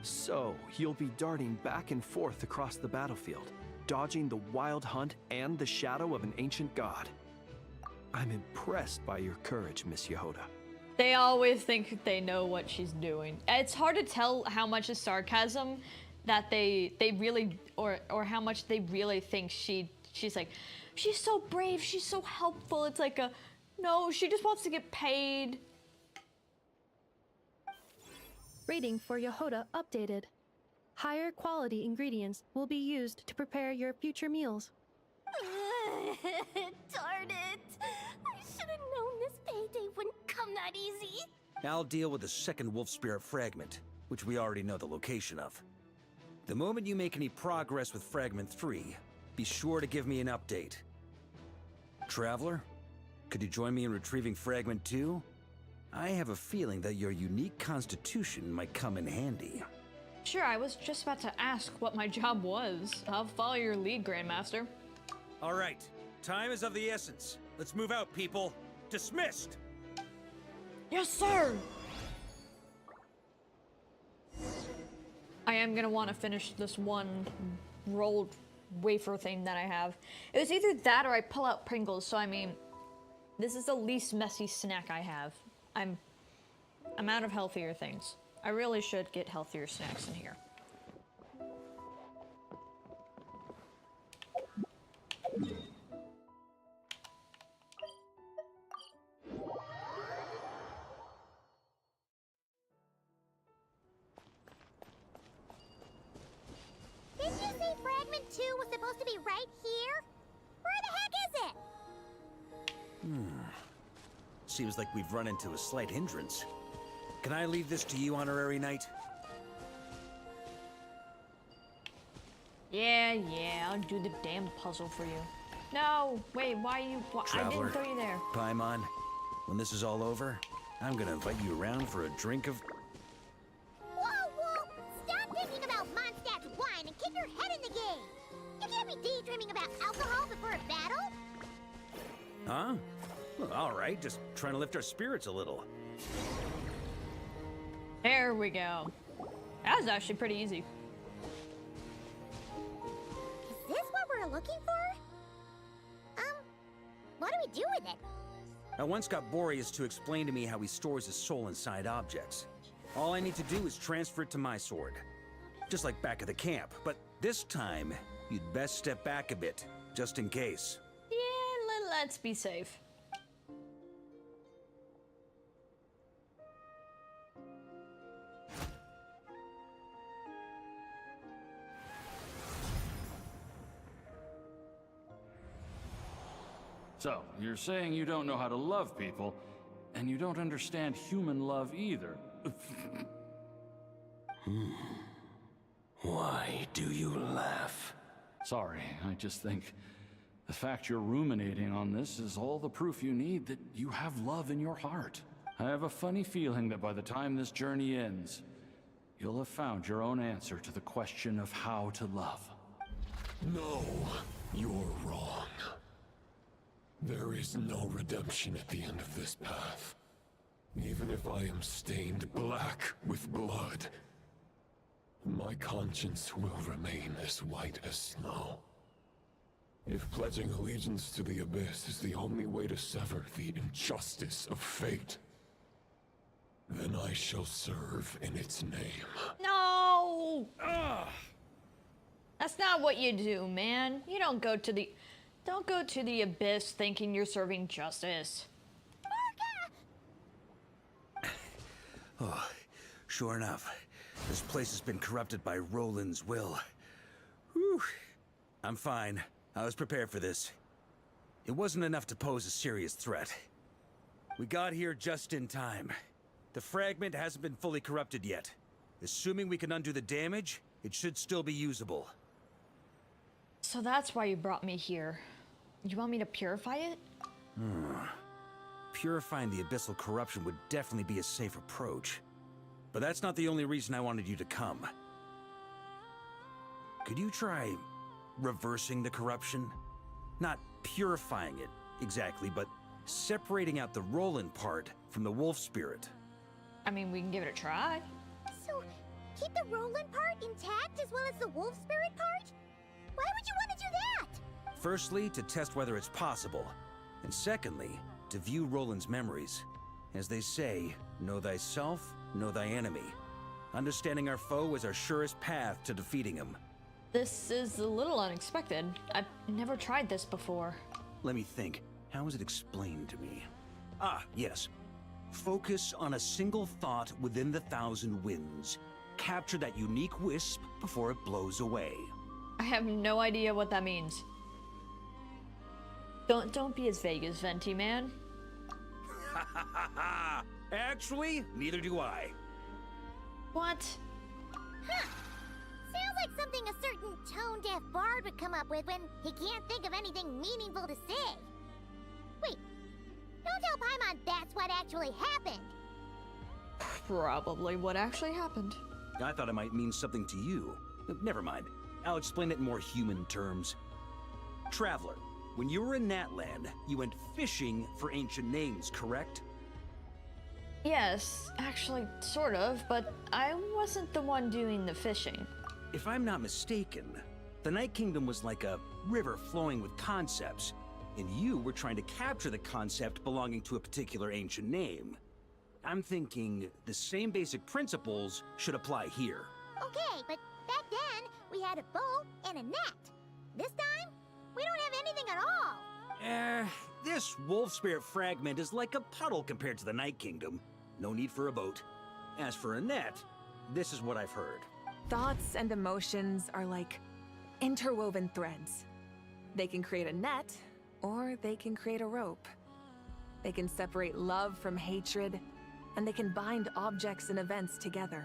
So, you'll be darting back and forth across the battlefield, dodging the wild hunt and the shadow of an ancient god. I'm impressed by your courage, Miss Yehoda. They always think they know what she's doing. It's hard to tell how much is sarcasm that they really, or how much they really think she's like, she's so brave, she's so helpful. It's like no, she just wants to get paid. Rating for Yehoda updated. Higher quality ingredients will be used to prepare your future meals. Darn it! I should have known this payday wouldn't come that easy. I'll deal with the second wolf spirit fragment, which we already know the location of. The moment you make any progress with Fragment 3, be sure to give me an update. Traveler, could you join me in retrieving Fragment 2? I have a feeling that your unique constitution might come in handy. Sure, I was just about to ask what my job was. I'll follow your lead, Grandmaster. All right, time is of the essence. Let's move out, people. Dismissed! Yes, sir! I am gonna want to finish this one rolled wafer thing that I have. It was either that or I pull out Pringles, so I mean, this is the least messy snack I have. I'm out of healthier things. I really should get healthier snacks in here. Didn't you say Fragment 2 was supposed to be right here? Where the heck is it? Seems like we've run into a slight hindrance. Can I leave this to you, Honorary Knight? Yeah, I'll do the damn puzzle for you. No, wait, why you? I Traveler, didn't throw you there. Paimon, when this is all over, I'm gonna invite you around for a drink of... Whoa! Stop thinking about Mondstadt's wine and keep your head in the game! You can't be daydreaming about alcohol before a battle! Huh? Well, all right, just trying to lift our spirits a little. There we go. That was actually pretty easy. Is this what we're looking for? What do we do with it? I once got Boreas to explain to me how he stores his soul inside objects. All I need to do is transfer it to my sword. Just like back at the camp, but this time, you'd best step back a bit, just in case. Yeah, let's be safe. So, you're saying you don't know how to love people, and you don't understand human love either. Why do you laugh? Sorry, I just think the fact you're ruminating on this is all the proof you need that you have love in your heart. I have a funny feeling that by the time this journey ends, you'll have found your own answer to the question of how to love. No, you're wrong. There is no redemption at the end of this path. Even if I am stained black with blood, my conscience will remain as white as snow. If pledging allegiance to the Abyss is the only way to sever the injustice of fate, then I shall serve in its name. No! Ugh. That's not what you do, man. You don't go to the Abyss thinking you're serving justice. Oh, sure enough. This place has been corrupted by Roland's will. Whew. I'm fine. I was prepared for this. It wasn't enough to pose a serious threat. We got here just in time. The fragment hasn't been fully corrupted yet. Assuming we can undo the damage, it should still be usable. So that's why you brought me here. You want me to purify it? Purifying the abyssal corruption would definitely be a safe approach. But that's not the only reason I wanted you to come. Could you try reversing the corruption? Not purifying it, exactly, but separating out the Roland part from the wolf spirit. I mean, we can give it a try. So, keep the Roland part intact as well as the wolf spirit part? Why would you want to do that? Firstly, to test whether it's possible. And secondly, to view Roland's memories. As they say, know thyself, know thy enemy. Understanding our foe is our surest path to defeating him. This is a little unexpected. I've never tried this before. Let me think. How was it explained to me? Ah, yes. Focus on a single thought within the 1,000 winds. Capture that unique wisp before it blows away. I have no idea what that means. Don't be as vague as Venti, man. Ha ha ha ha! Actually, neither do I. What? Huh. Sounds like something a certain tone-deaf bard would come up with when he can't think of anything meaningful to say. Wait, don't tell Paimon that's what actually happened. Probably what actually happened. I thought it might mean something to you. Never mind. I'll explain it in more human terms. Traveler, when you were in Natland, you went fishing for ancient names, correct? Yes, actually, sort of, but I wasn't the one doing the fishing. If I'm not mistaken, the Night Kingdom was like a river flowing with concepts, and you were trying to capture the concept belonging to a particular ancient name. I'm thinking the same basic principles should apply here. Okay, but back then, we had a bow and a net. This time, we don't have anything at all. This wolf spirit fragment is like a puddle compared to the Night Kingdom. No need for a boat. As for a net, this is what I've heard. Thoughts and emotions are like interwoven threads. They can create a net, or they can create a rope. They can separate love from hatred, and they can bind objects and events together.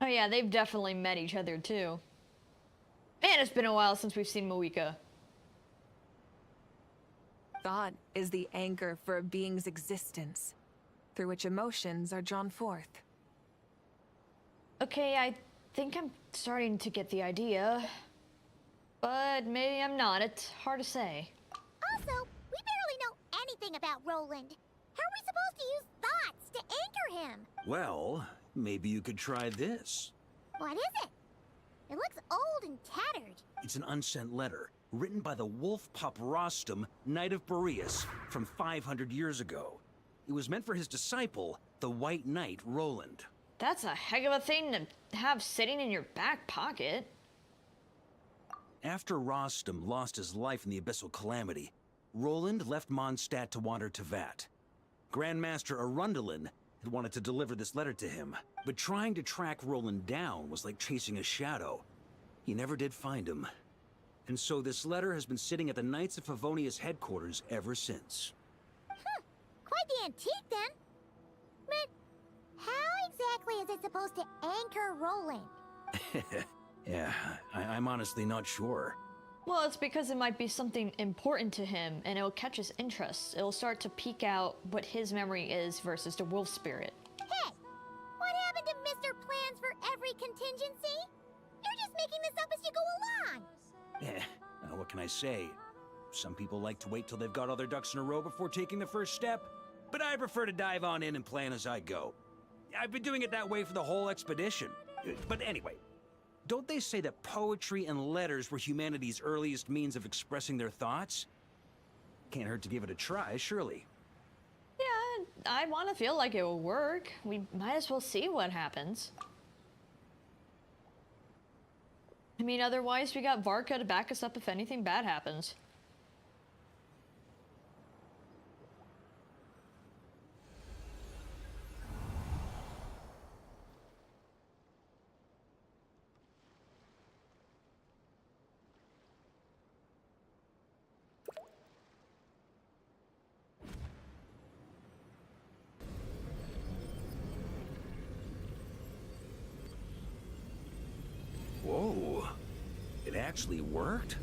Oh yeah, they've definitely met each other too. Man, it's been a while since we've seen Moika. Thought is the anchor for a being's existence, through which emotions are drawn forth. Okay, I think I'm starting to get the idea. But maybe I'm not. It's hard to say. Also, we barely know anything about Roland. How are we supposed to use thoughts to anchor him? Well, maybe you could try this. What is it? It looks old and tattered. It's an unsent letter, written by the wolf pup Rostam, Knight of Boreas, from 500 years ago. It was meant for his disciple, the White Knight Roland. That's a heck of a thing to have sitting in your back pocket. After Rostam lost his life in the abyssal calamity, Roland left Mondstadt to wander to Vat. Grandmaster Arundelen had wanted to deliver this letter to him, but trying to track Roland down was like chasing a shadow. He never did find him. And so this letter has been sitting at the Knights of Favonia's headquarters ever since. Quite the antique then. But how exactly is it supposed to anchor Roland? Yeah, I'm honestly not sure. Well, it's because it might be something important to him, and it'll catch his interest. It'll start to peek out what his memory is versus the wolf spirit. Hey! What happened to Mr. Plans for every contingency? You're just making this up as you go along! What can I say? Some people like to wait till they've got all their ducks in a row before taking the first step, but I prefer to dive on in and plan as I go. I've been doing it that way for the whole expedition. But anyway, don't they say that poetry and letters were humanity's earliest means of expressing their thoughts? Can't hurt to give it a try, surely. Yeah, I want to feel like it will work. We might as well see what happens. I mean, otherwise we got Varka to back us up if anything bad happens. Whoa, it actually worked?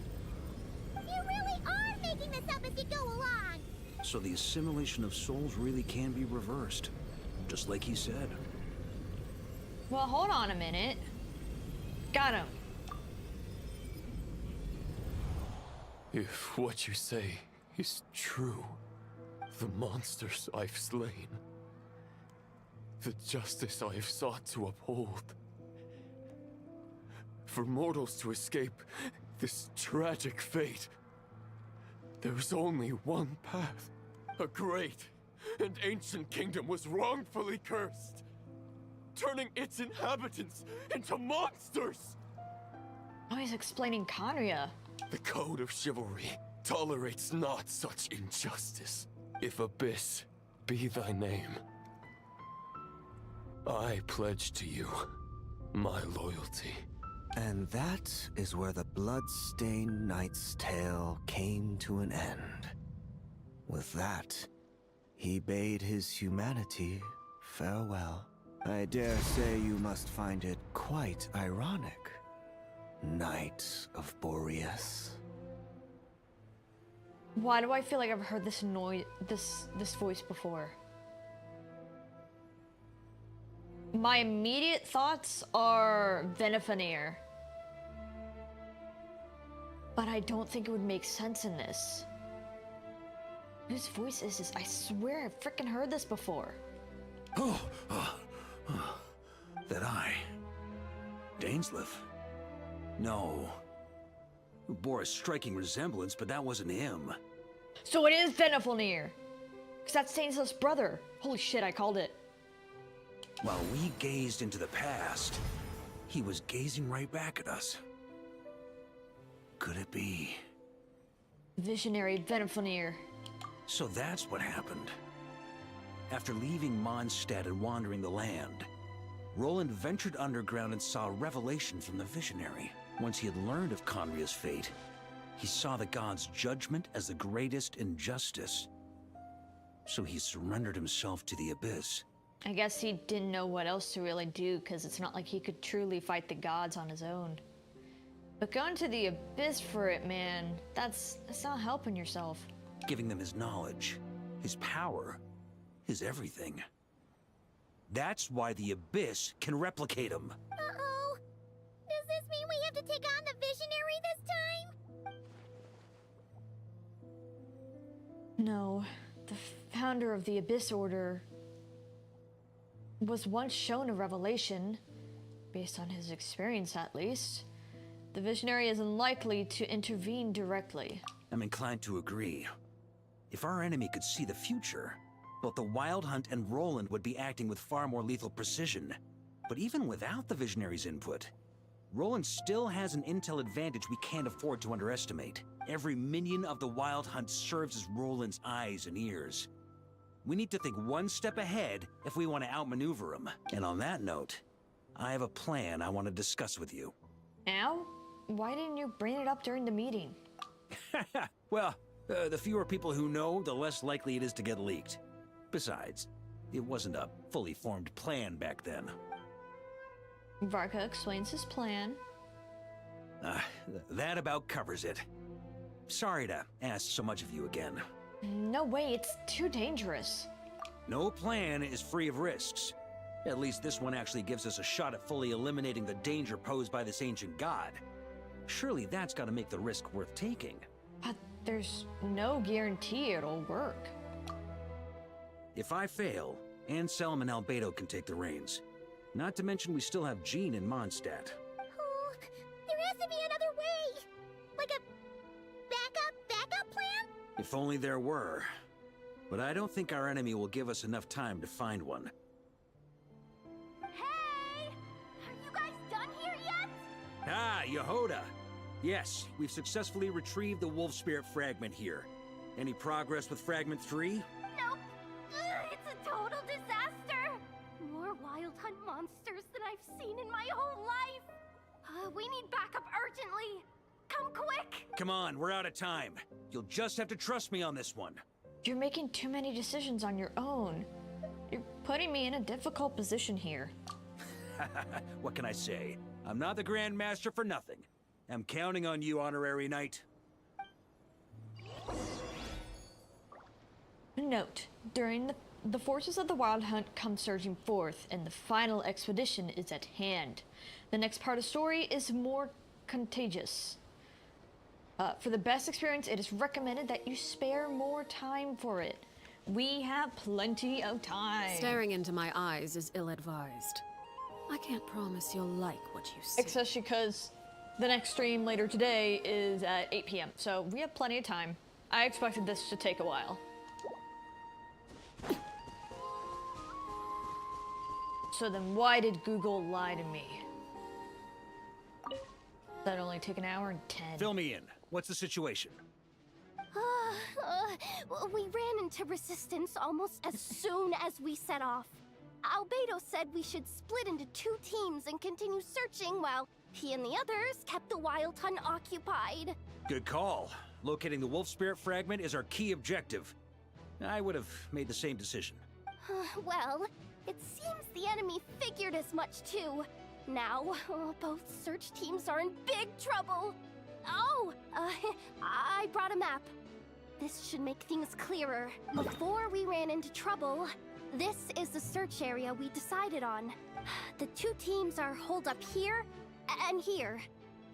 You really are making this up as you go along! So the assimilation of souls really can be reversed. just like he said. Well, hold on a minute. Got him. If what you say is true, the monsters I've slain, the justice I have sought to uphold, for mortals to escape this tragic fate, there's only one path. A great and ancient kingdom was wrongfully cursed, turning its inhabitants into monsters! Oh, he's explaining Khaenri'ah. The code of chivalry tolerates not such injustice. If Abyss be thy name, I pledge to you my loyalty. And that is where the blood-stained knight's tale came to an end. With that, he bade his humanity farewell. I dare say you must find it quite ironic, Knight of Boreas. Why do I feel like I've heard this this voice before? My immediate thoughts are Venifanir. But I don't think it would make sense in this. Whose voice is this? I swear I've freaking heard this before. That I... Dainsleif? No. It bore a striking resemblance, but that wasn't him. So it is Venifanir! Because that's Dainsleif's brother. Holy shit, I called it. While we gazed into the past, he was gazing right back at us. Could it be? Visionary Venifanir. So that's what happened. After leaving Mondstadt and wandering the land, Roland ventured underground and saw a revelation from the Visionary. Once he had learned of Khaenri'ah's fate, he saw the gods' judgment as the greatest injustice. So he surrendered himself to the Abyss. I guess he didn't know what else to really do, because it's not like he could truly fight the gods on his own. But going to the Abyss for it, man, that's not helping yourself. Giving them his knowledge, his power, his everything. That's why the Abyss can replicate him. Uh-oh. Does this mean we have to take on the Visionary this time? No. The founder of the Abyss Order was once shown a revelation, based on his experience at least. The Visionary is unlikely to intervene directly. I'm inclined to agree. If our enemy could see the future, both the Wild Hunt and Roland would be acting with far more lethal precision. But even without the Visionary's input, Roland still has an intel advantage we can't afford to underestimate. Every minion of the Wild Hunt serves as Roland's eyes and ears. We need to think one step ahead if we want to outmaneuver him. And on that note, I have a plan I want to discuss with you. Now? Why didn't you bring it up during the meeting? Well, the fewer people who know, the less likely it is to get leaked. Besides, it wasn't a fully formed plan back then. Varka explains his plan. That about covers it. Sorry to ask so much of you again. No way, it's too dangerous. No plan is free of risks. At least this one actually gives us a shot at fully eliminating the danger posed by this ancient god. Surely that's got to make the risk worth taking. But there's no guarantee it'll work. If I fail, Anselm and Albedo can take the reins. Not to mention we still have Jean in Mondstadt. Oh, there has to be another way! Like a backup plan? If only there were. But I don't think our enemy will give us enough time to find one. Hey! Are you guys done here yet? Ah, Yehoda! Yes, we've successfully retrieved the Wolf Spirit fragment here. Any progress with Fragment 3? Nope. It's a total disaster! More Wild Hunt monsters than I've seen in my whole life! We need backup urgently! Come quick! Come on, we're out of time. You'll just have to trust me on this one. You're making too many decisions on your own. You're putting me in a difficult position here. What can I say? I'm not the Grand Master for nothing. I'm counting on you, Honorary Knight. Note, during the the forces of the Wild Hunt come surging forth, and the final expedition is at hand. The next part of the story is more contagious. For the best experience, it is recommended that you spare more time for it. We have plenty of time. Staring into my eyes is ill-advised. I can't promise you'll like what you see. Especially because the next stream later today is at 8 p.m. So we have plenty of time. I expected this to take a while. So then why did Google lie to me? That only took an hour and 10. Fill me in. What's the situation? We ran into resistance almost as soon as we set off. Albedo said we should split into 2 teams and continue searching while he and the others kept the Wild Hunt occupied. Good call. Locating the wolf spirit fragment is our key objective. I would have made the same decision. Well, it seems the enemy figured as much too. Now, both search teams are in big trouble. Oh, I brought a map. This should make things clearer. Before we ran into trouble, this is the search area we decided on. The 2 teams are holed up here and here.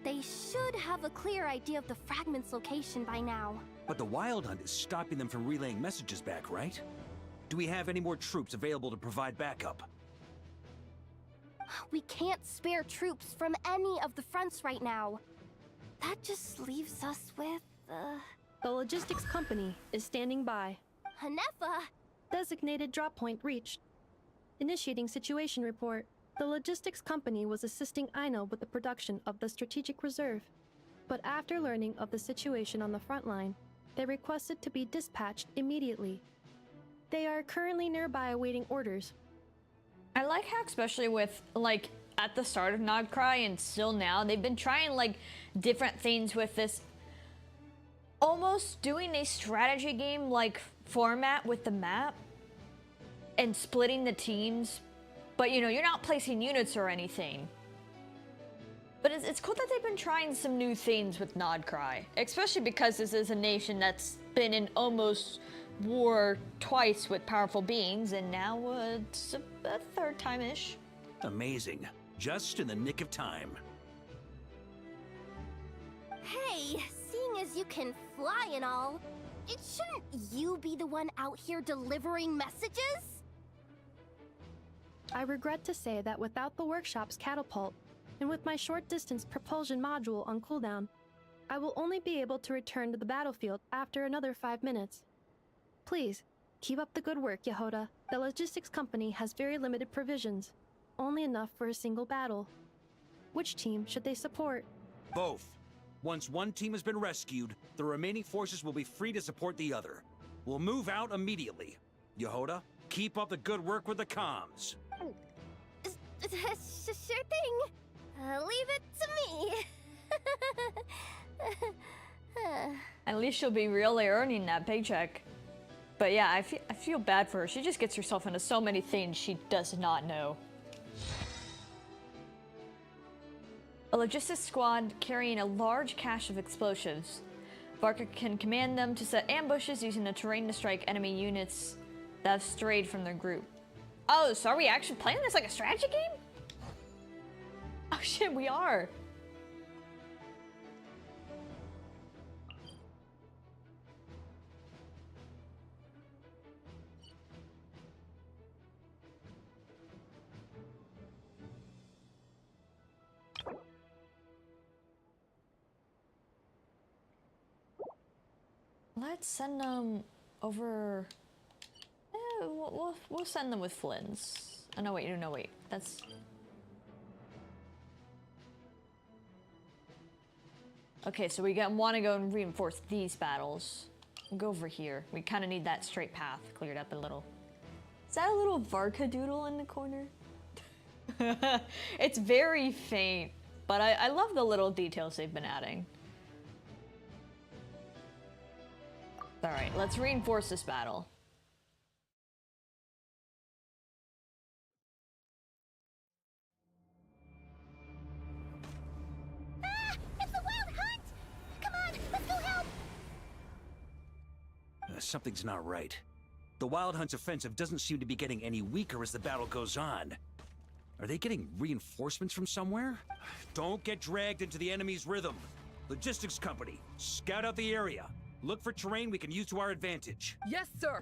They should have a clear idea of the fragment's location by now. But the Wild Hunt is stopping them from relaying messages back, right? Do we have any more troops available to provide backup? We can't spare troops from any of the fronts right now. That just leaves us with, The logistics company is standing by. Hanefa! Designated drop point reached. Initiating situation report. The logistics company was assisting Aino with the production of the strategic reserve. But after learning of the situation on the front line, they requested to be dispatched immediately. They are currently nearby awaiting orders. I like how, especially with, like, at the start of Nodcry and still now, they've been trying, like, different things with this. Almost doing a strategy game, like, format with the map. And splitting the teams. But, you know, you're not placing units or anything. But it's cool that they've been trying some new things with Nodcry. Especially because this is a nation that's been in almost war twice with powerful beings, and now it's a 3rd time-ish. Amazing. Just in the nick of time. Hey, seeing as you can fly and all, shouldn't you be the one out here delivering messages? I regret to say that without the workshop's catapult, and with my short-distance propulsion module on cooldown, I will only be able to return to the battlefield after another 5 minutes. Please, keep up the good work, Yehoda. The logistics company has very limited provisions, only enough for a single battle. Which team should they support? Both. Once one team has been rescued, the remaining forces will be free to support the other. We'll move out immediately. Yehoda, keep up the good work with the comms. Sure thing. Leave it to me. At least she'll be really earning that paycheck. But yeah, I feel bad for her. She just gets herself into so many things she does not know. A logistics squad carrying a large cache of explosives. Varka can command them to set ambushes using the terrain to strike enemy units that have strayed from their group. Oh, so are we actually playing this like a strategy game? Oh shit, we are. Let's send them over. We'll send them with Flynn's. Oh no, wait, no, wait. That's. Okay, so we want to go and reinforce these battles. We'll go over here. We kind of need that straight path cleared up a little. Is that a little Varka doodle in the corner? It's very faint, but I love the little details they've been adding. All right, let's reinforce this battle. Ah! It's the Wild Hunt! Come on, let's go help! Something's not right. The Wild Hunt's offensive doesn't seem to be getting any weaker as the battle goes on. Are they getting reinforcements from somewhere? Don't get dragged into the enemy's rhythm. Logistics company, scout out the area. Look for terrain we can use to our advantage. Yes, sir.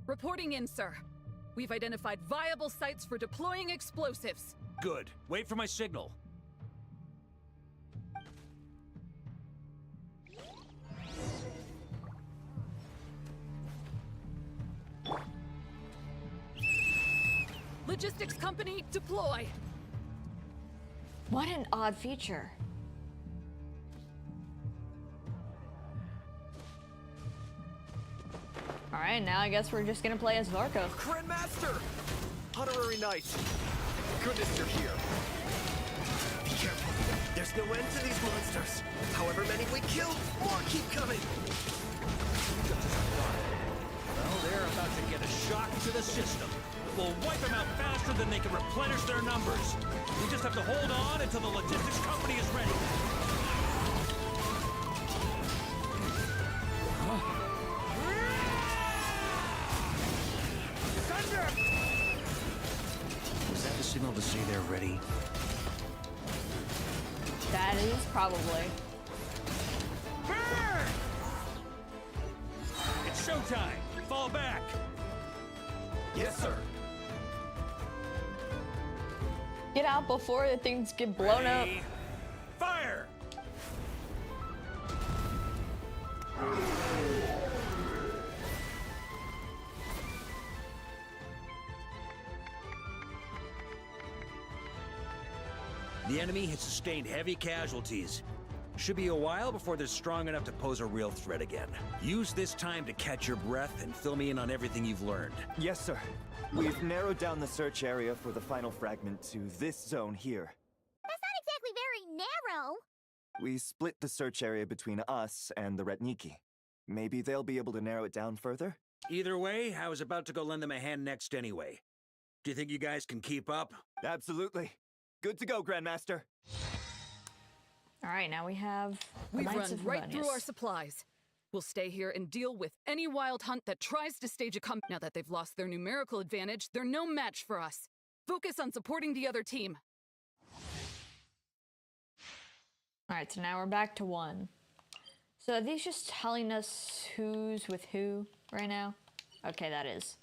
Reporting in, sir. We've identified viable sites for deploying explosives. Good. Wait for my signal. Logistics company, deploy! What an odd feature. Alright, now I guess we're just gonna play as Varka. Grandmaster! Honorary Knight! Goodness you're here. Be careful. There's no end to these monsters. However many we kill, more keep coming. Well, they're about to get a shock to the system. We'll wipe them out faster than they can replenish their numbers. We just have to hold on until the logistics company is ready. Thunder! Is that the signal to say they're ready? That is probably. Burn! It's showtime! Fall back! Yes, sir. Get out before the things get blown up. Fire! The enemy has sustained heavy casualties. Should be a while before they're strong enough to pose a real threat again. Use this time to catch your breath and fill me in on everything you've learned. Yes, sir. We've narrowed down the search area for the final fragment to this zone here. That's not exactly very narrow. We split the search area between us and the Retniki. Maybe they'll be able to narrow it down further? Either way, I was about to go lend them a hand next anyway. Do you think you guys can keep up? Absolutely. Good to go, Grandmaster. Alright, now we have the We've Knights run of right through Runius. our supplies. We'll stay here and deal with any wild hunt that tries to stage a comeback. Now that they've lost their numerical advantage, they're no match for us. Focus on supporting the other team. Alright, so now we're back to 1. So are these just telling us who's with who right now? Okay, that is.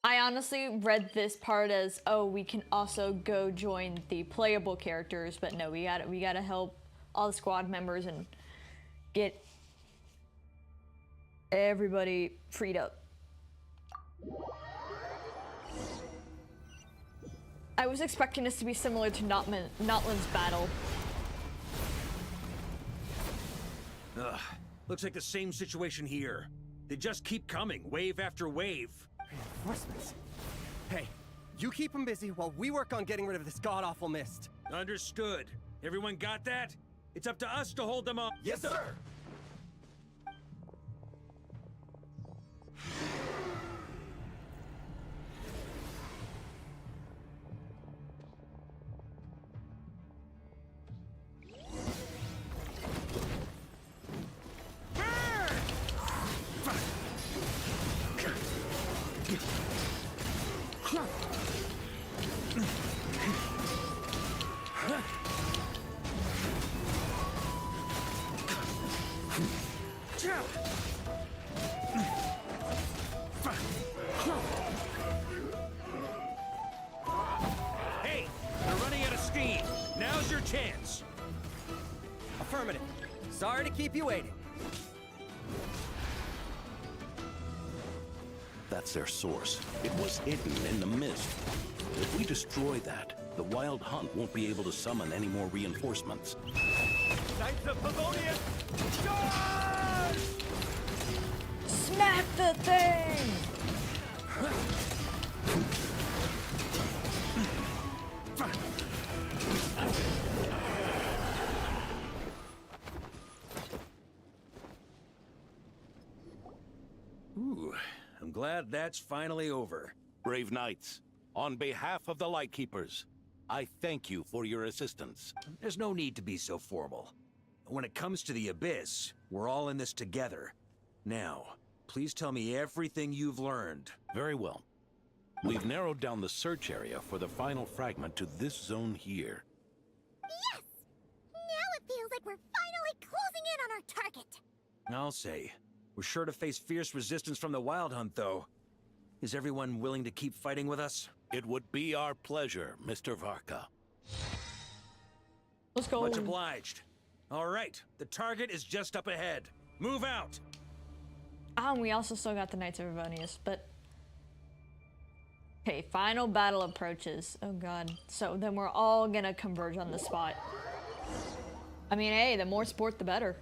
I honestly read this part as, oh, we can also go join the playable characters, but no, we gotta help all the squad members and get everybody freed up. I was expecting this to be similar to Notland's battle. Ugh, looks like the same situation here. They just keep coming, wave after wave. Reinforcements. Hey, you keep them busy while we work on getting rid of this god-awful mist. Understood. Everyone got that? It's up to us to hold them up. Yes, sir! Hey, they're running out of steam. Now's your chance. Affirmative. Sorry to keep you waiting. That's their source. It was hidden in the mist. If we destroy that, the Wild Hunt won't be able to summon any more reinforcements. Knights of Pavonius, charge! Smack the thing! Ooh, I'm glad that's finally over. Brave Knights, on behalf of the Lightkeepers, I thank you for your assistance. There's no need to be so formal. when it comes to the Abyss, we're all in this together. Now, please tell me everything you've learned. Very well. We've narrowed down the search area for the final fragment to this zone here. Yes! Now it feels like we're finally closing in on our target. I'll say. We're sure to face fierce resistance from the Wild Hunt, though. Is everyone willing to keep fighting with us? It would be our pleasure, Mr. Varka. Let's go. Much obliged. All right, the target is just up ahead. Move out! Ah, and we also still got the Knights of Avonius, but... Okay, final battle approaches. Oh god. So then we're all gonna converge on the spot. I mean, hey, the more sport, the better.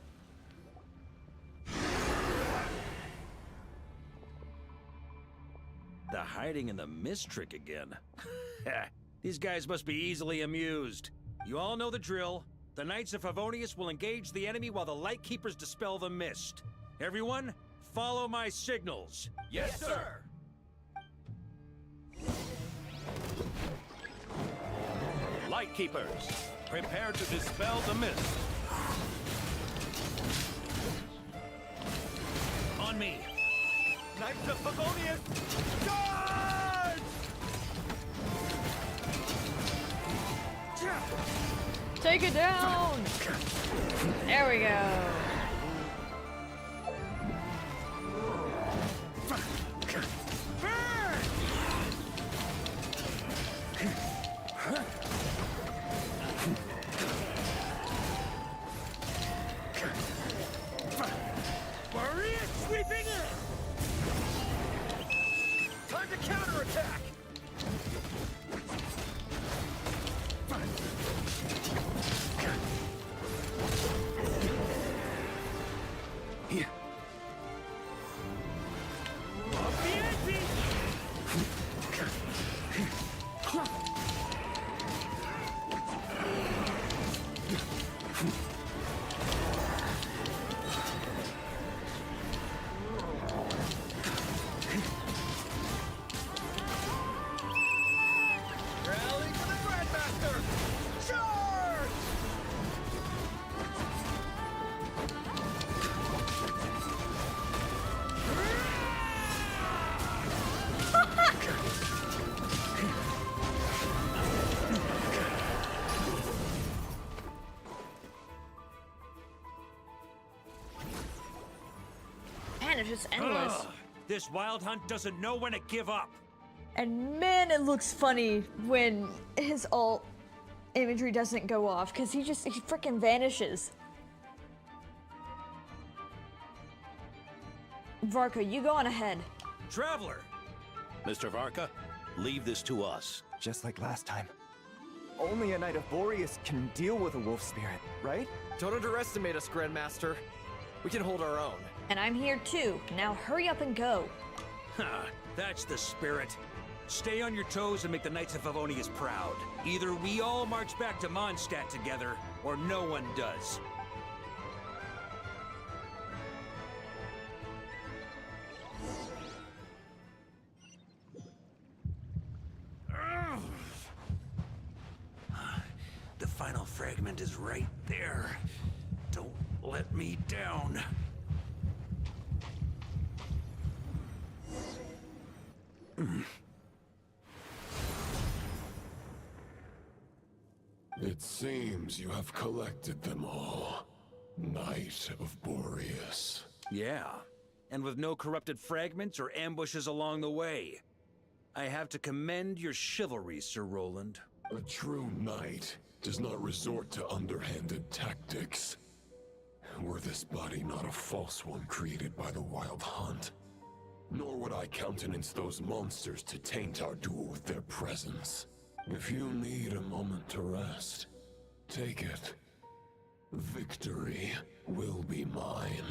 The hiding in the mist trick again. These guys must be easily amused. You all know the drill. The Knights of Favonius will engage the enemy while the Lightkeepers dispel the mist. Everyone, follow my signals. Yes, sir! Lightkeepers, prepare to dispel the mist. On me. Knights of Favonius, charge! Take it down! There we go. Maria sweeping in! Time to counterattack! Rally for the Grandmaster! Charge! Man, it's just endless. Ugh, this Wild Hunt doesn't know when to give up. And man, it looks funny when his ult imagery doesn't go off, because he freaking vanishes. Varka, you go on ahead. Traveler! Mr. Varka, leave this to us. Just like last time. Only a Knight of Boreas can deal with a wolf spirit, right? Don't underestimate us, Grandmaster. We can hold our own. And I'm here too. Now hurry up and go. Ha, that's the spirit. Stay on your toes and make the Knights of Favonius proud. Either we all march back to Mondstadt together, or no one does. The final fragment is right there. Don't let me down. It seems you have collected them all, Knight of Boreas. Yeah, and with no corrupted fragments or ambushes along the way. I have to commend your chivalry, Sir Roland. A true knight does not resort to underhanded tactics. Were this body not a false one created by the Wild Hunt, nor would I countenance those monsters to taint our duel with their presence. If you need a moment to rest, take it. Victory will be mine,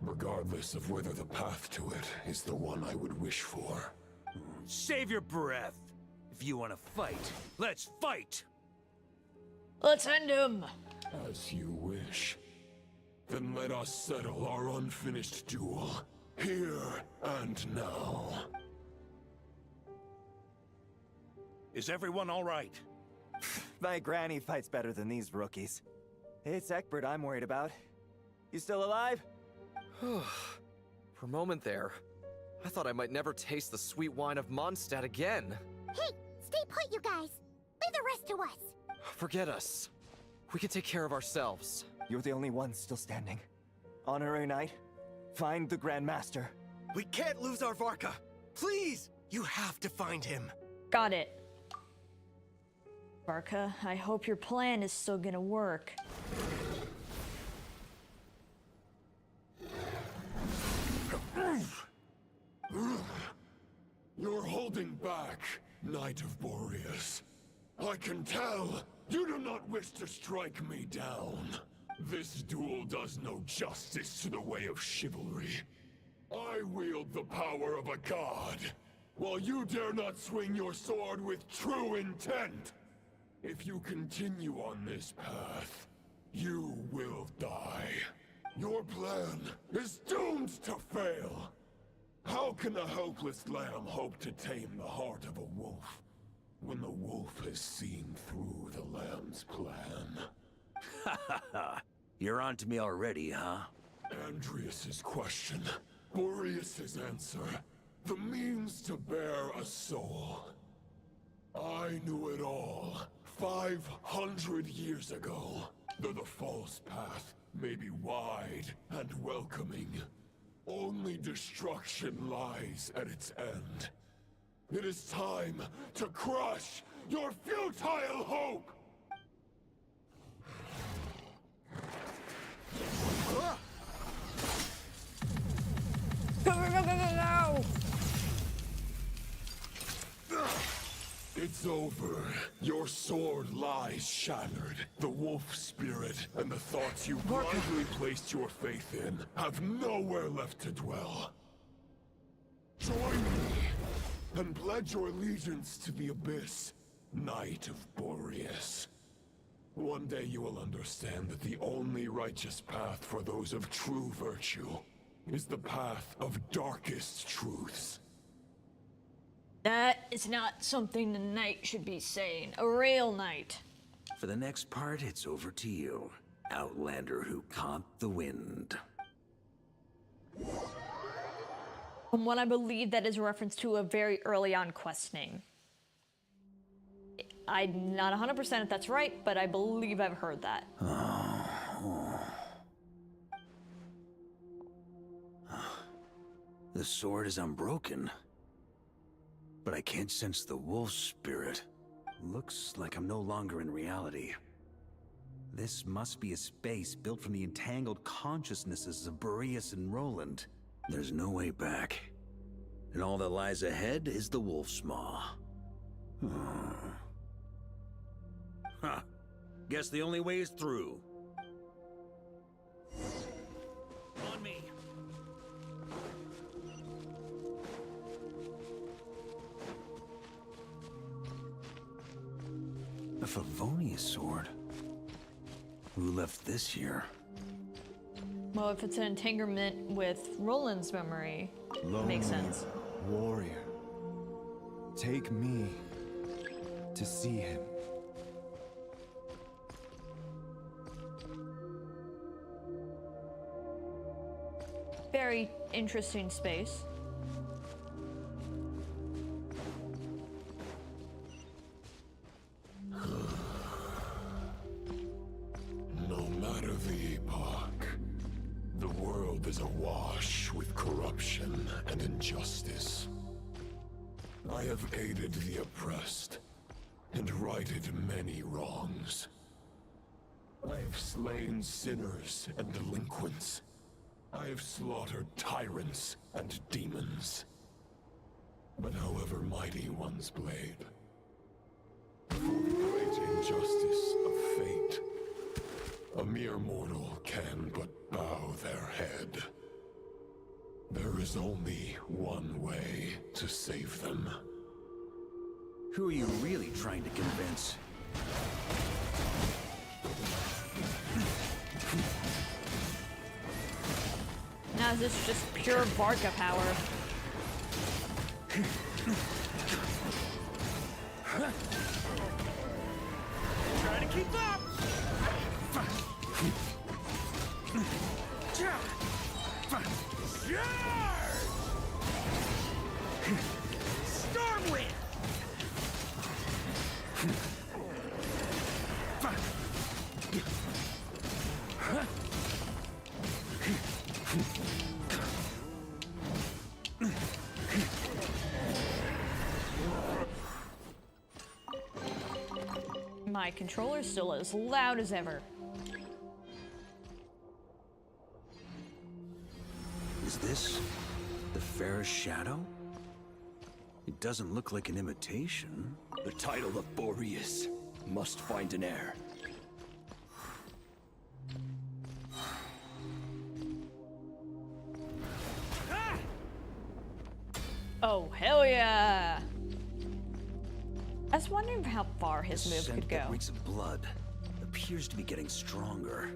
regardless of whether the path to it is the one I would wish for. Save your breath. If you want to fight, let's fight! Let's end him! As you wish. Then let us settle our unfinished duel, here and now. Is everyone all right? My granny fights better than these rookies. It's Egbert I'm worried about. You still alive? For a moment there, I thought I might never taste the sweet wine of Mondstadt again. Hey, stay put, you guys. Leave the rest to us. Forget us. We can take care of ourselves. You're the only one still standing. Honorary Knight, find the Grand Master. We can't lose our Varka. Please, you have to find him. Got it. Varka, I hope your plan is still gonna work. You're holding back, Knight of Boreas. I can tell you do not wish to strike me down. This duel does no justice to the way of chivalry. I wield the power of a god, while you dare not swing your sword with true intent. If you continue on this path, you will die. Your plan is doomed to fail. How can a helpless lamb hope to tame the heart of a wolf, when the wolf has seen through the lamb's plan? Ha ha ha. You're on to me already, huh? Andreas's question, Boreas's answer, the means to bear a soul. I knew it all 500 years ago. Though the false path may be wide and welcoming, only destruction lies at its end. It is time to crush your futile hope! No! It's over. Your sword lies shattered. The wolf spirit and the thoughts you blindly placed your faith in have nowhere left to dwell. Join me and pledge your allegiance to the abyss, Knight of Boreas. One day you will understand that the only righteous path for those of true virtue is the path of darkest truths. That is not something the knight should be saying. A real knight. For the next part, it's over to you, Outlander who caught the wind. From what I believe, that is a reference to a very early on quest name. I'm not 100% if that's right, but I believe I've heard that. The sword is unbroken, but I can't sense the wolf spirit. Looks like I'm no longer in reality. This must be a space built from the entangled consciousnesses of Boreas and Roland. There's no way back. And all that lies ahead is the wolf's maw. Huh. Guess the only way is through. On me. A Favonius sword? Who left this here? Well, if it's an entanglement with Roland's memory, makes sense. Warrior, take me to see him. Very interesting space. No matter the epoch, the world is awash with corruption and injustice. I have aided the oppressed and righted many wrongs. I have slain sinners and delinquents. I have slaughtered tyrants and demons. But however mighty one's blade, for the great injustice of fate, a mere mortal can but bow their head. There is only one way to save them. Who are you really trying to convince? Now is this just pure Varka power? Trying to keep up! Stormwind! My controller's still as loud as ever. Is this the fairest shadow? It doesn't look like an imitation. The title of Boreas must find an heir. Oh, hell yeah! I was wondering how far his The move scent could go. that reeks of blood appears to be getting stronger.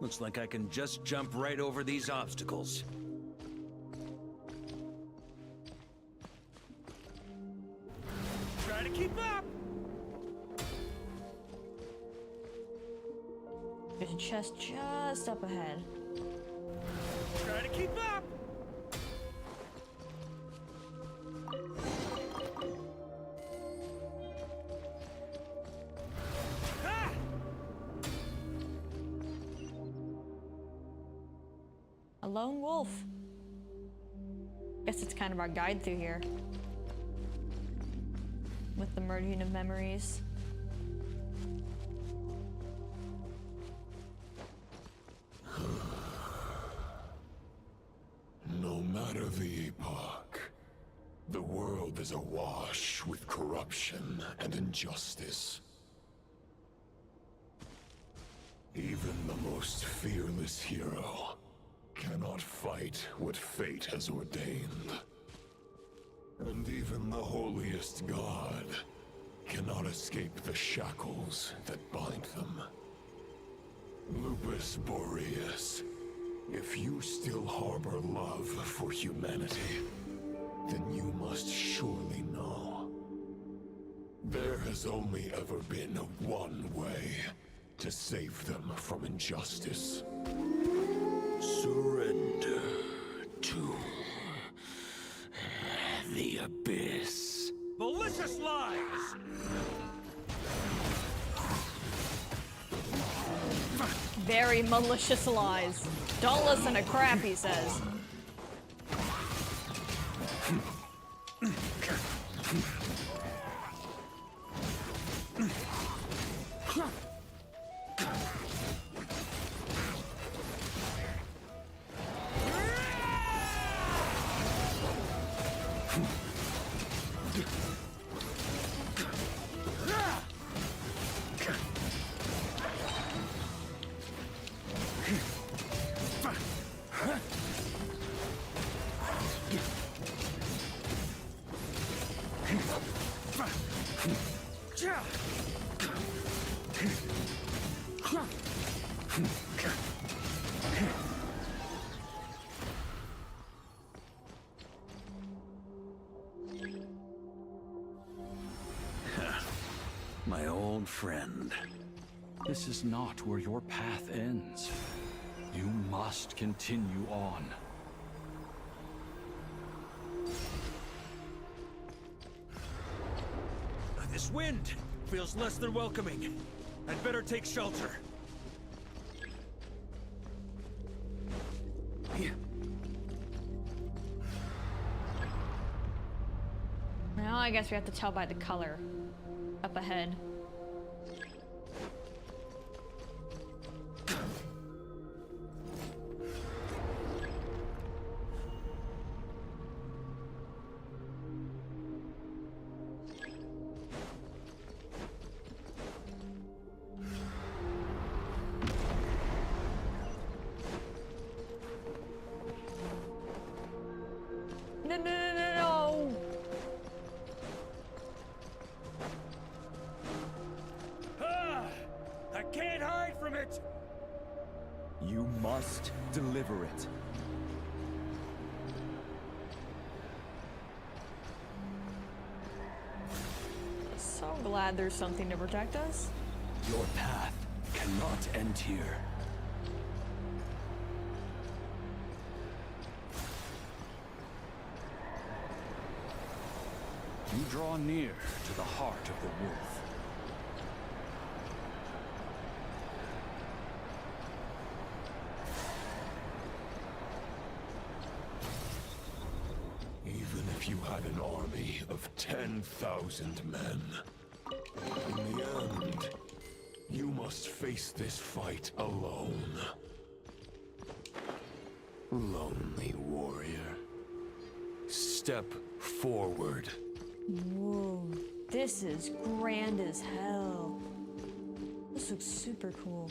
Looks like I can just jump right over these obstacles. Try to keep up! There's a chest just up ahead. Try to keep up! Ah! A lone wolf. Guess it's kind of our guide through here. With the merging of memories. No matter the epoch, the world is awash with corruption and injustice. Even the most fearless hero cannot fight what fate has ordained. And even the holiest god cannot escape the shackles that bind them. Lupus Boreas, if you still harbor love for humanity, then you must surely know. There has only ever been one way to save them from injustice. Surrender to the abyss. Malicious lies! Very malicious lies. Don't listen to crap he says. My old friend. This is not where your path ends. You must continue on. This wind feels less than welcoming. I'd better take shelter. Now I guess we have to tell by the color. Up ahead. No. I can't hide from it! You must deliver it. glad there's something to protect us. Your path cannot end here. You draw near to the heart of the wolf. Even if you had an army of 10,000 men, in the end, you must face this fight alone. Lonely warrior. Step forward. Whoa, this is grand as hell. This looks super cool.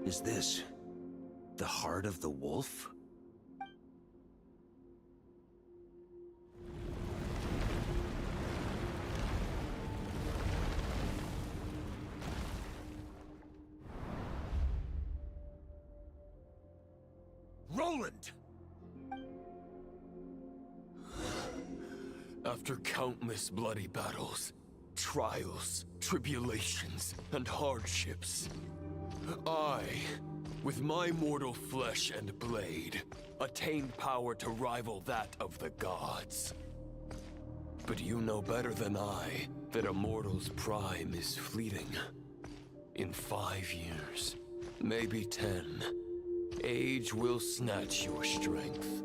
Is this the heart of the wolf? Roland! After countless bloody battles, trials, tribulations, and hardships, I, with my mortal flesh and blade, attained power to rival that of the gods. But you know better than I that a mortal's prime is fleeting. In 5 years, maybe 10, age will snatch your strength.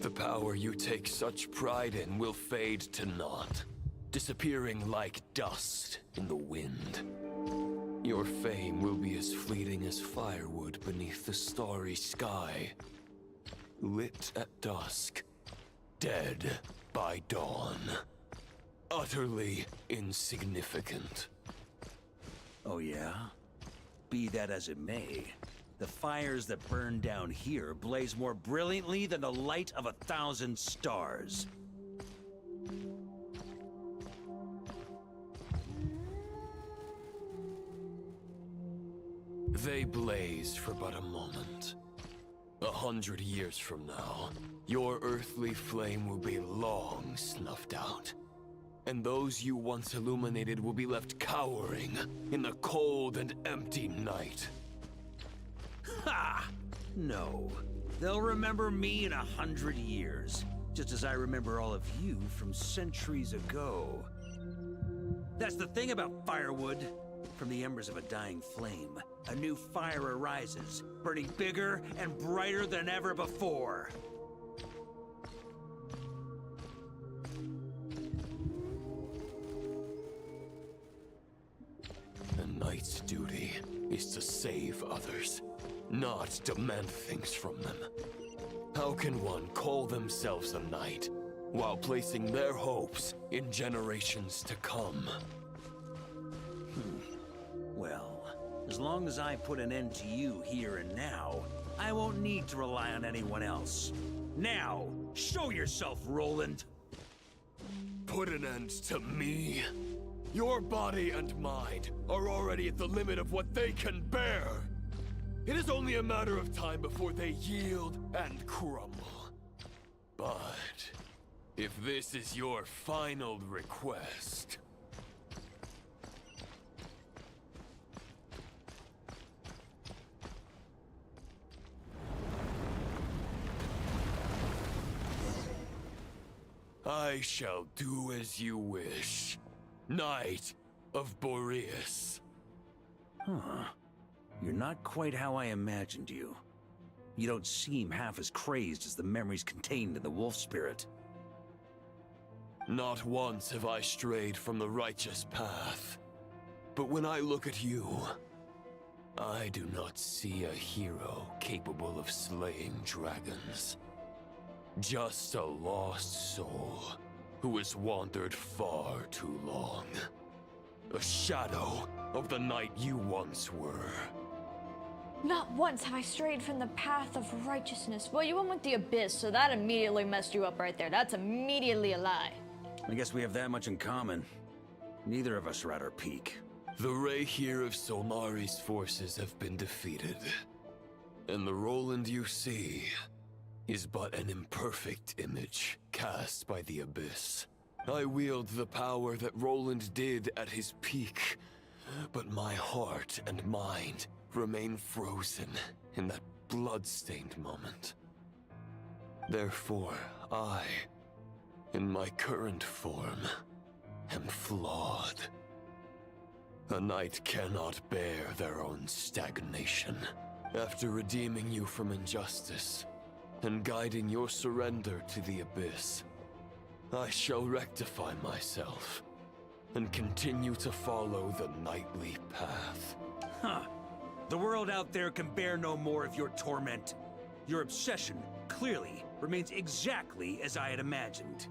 The power you take such pride in will fade to naught, disappearing like dust in the wind. Your fame will be as fleeting as firewood beneath the starry sky, lit at dusk, dead by dawn. Utterly insignificant. Oh yeah? Be that as it may, the fires that burn down here blaze more brilliantly than the light of 1,000 stars. They blaze for but a moment. 100 years from now, your earthly flame will be long snuffed out. And those you once illuminated will be left cowering in the cold and empty night. Ha! No. They'll remember me in 100 years, just as I remember all of you from centuries ago. That's the thing about firewood. From the embers of a dying flame, a new fire arises, burning bigger and brighter than ever before. A knight's duty is to save others, not demand things from them. How can one call themselves a knight while placing their hopes in generations to come? Well, as long as I put an end to you here and now, I won't need to rely on anyone else. Now, show yourself, Roland! Put an end to me? Your body and mind are already at the limit of what they can bear. It is only a matter of time before they yield and crumble. But if this is your final request... I shall do as you wish. Knight of Boreas. Huh. You're not quite how I imagined you. You don't seem half as crazed as the memories contained in the wolf spirit. Not once have I strayed from the righteous path. But when I look at you, I do not see a hero capable of slaying dragons. Just a lost soul who has wandered far too long. A shadow of the knight you once were. Not once have I strayed from the path of righteousness. Well, you went with the abyss, so that immediately messed you up right there. That's immediately a lie. I guess we have that much in common. Neither of us are at our peak. The Rahyr of Solnari's forces have been defeated. And the Roland you see is but an imperfect image cast by the abyss. I wield the power that Roland did at his peak, but my heart and mind remain frozen in that blood-stained moment. Therefore, I, in my current form, am flawed. A knight cannot bear their own stagnation. After redeeming you from injustice and guiding your surrender to the abyss, I shall rectify myself and continue to follow the knightly path. Huh. The world out there can bear no more of your torment. Your obsession, clearly, remains exactly as I had imagined.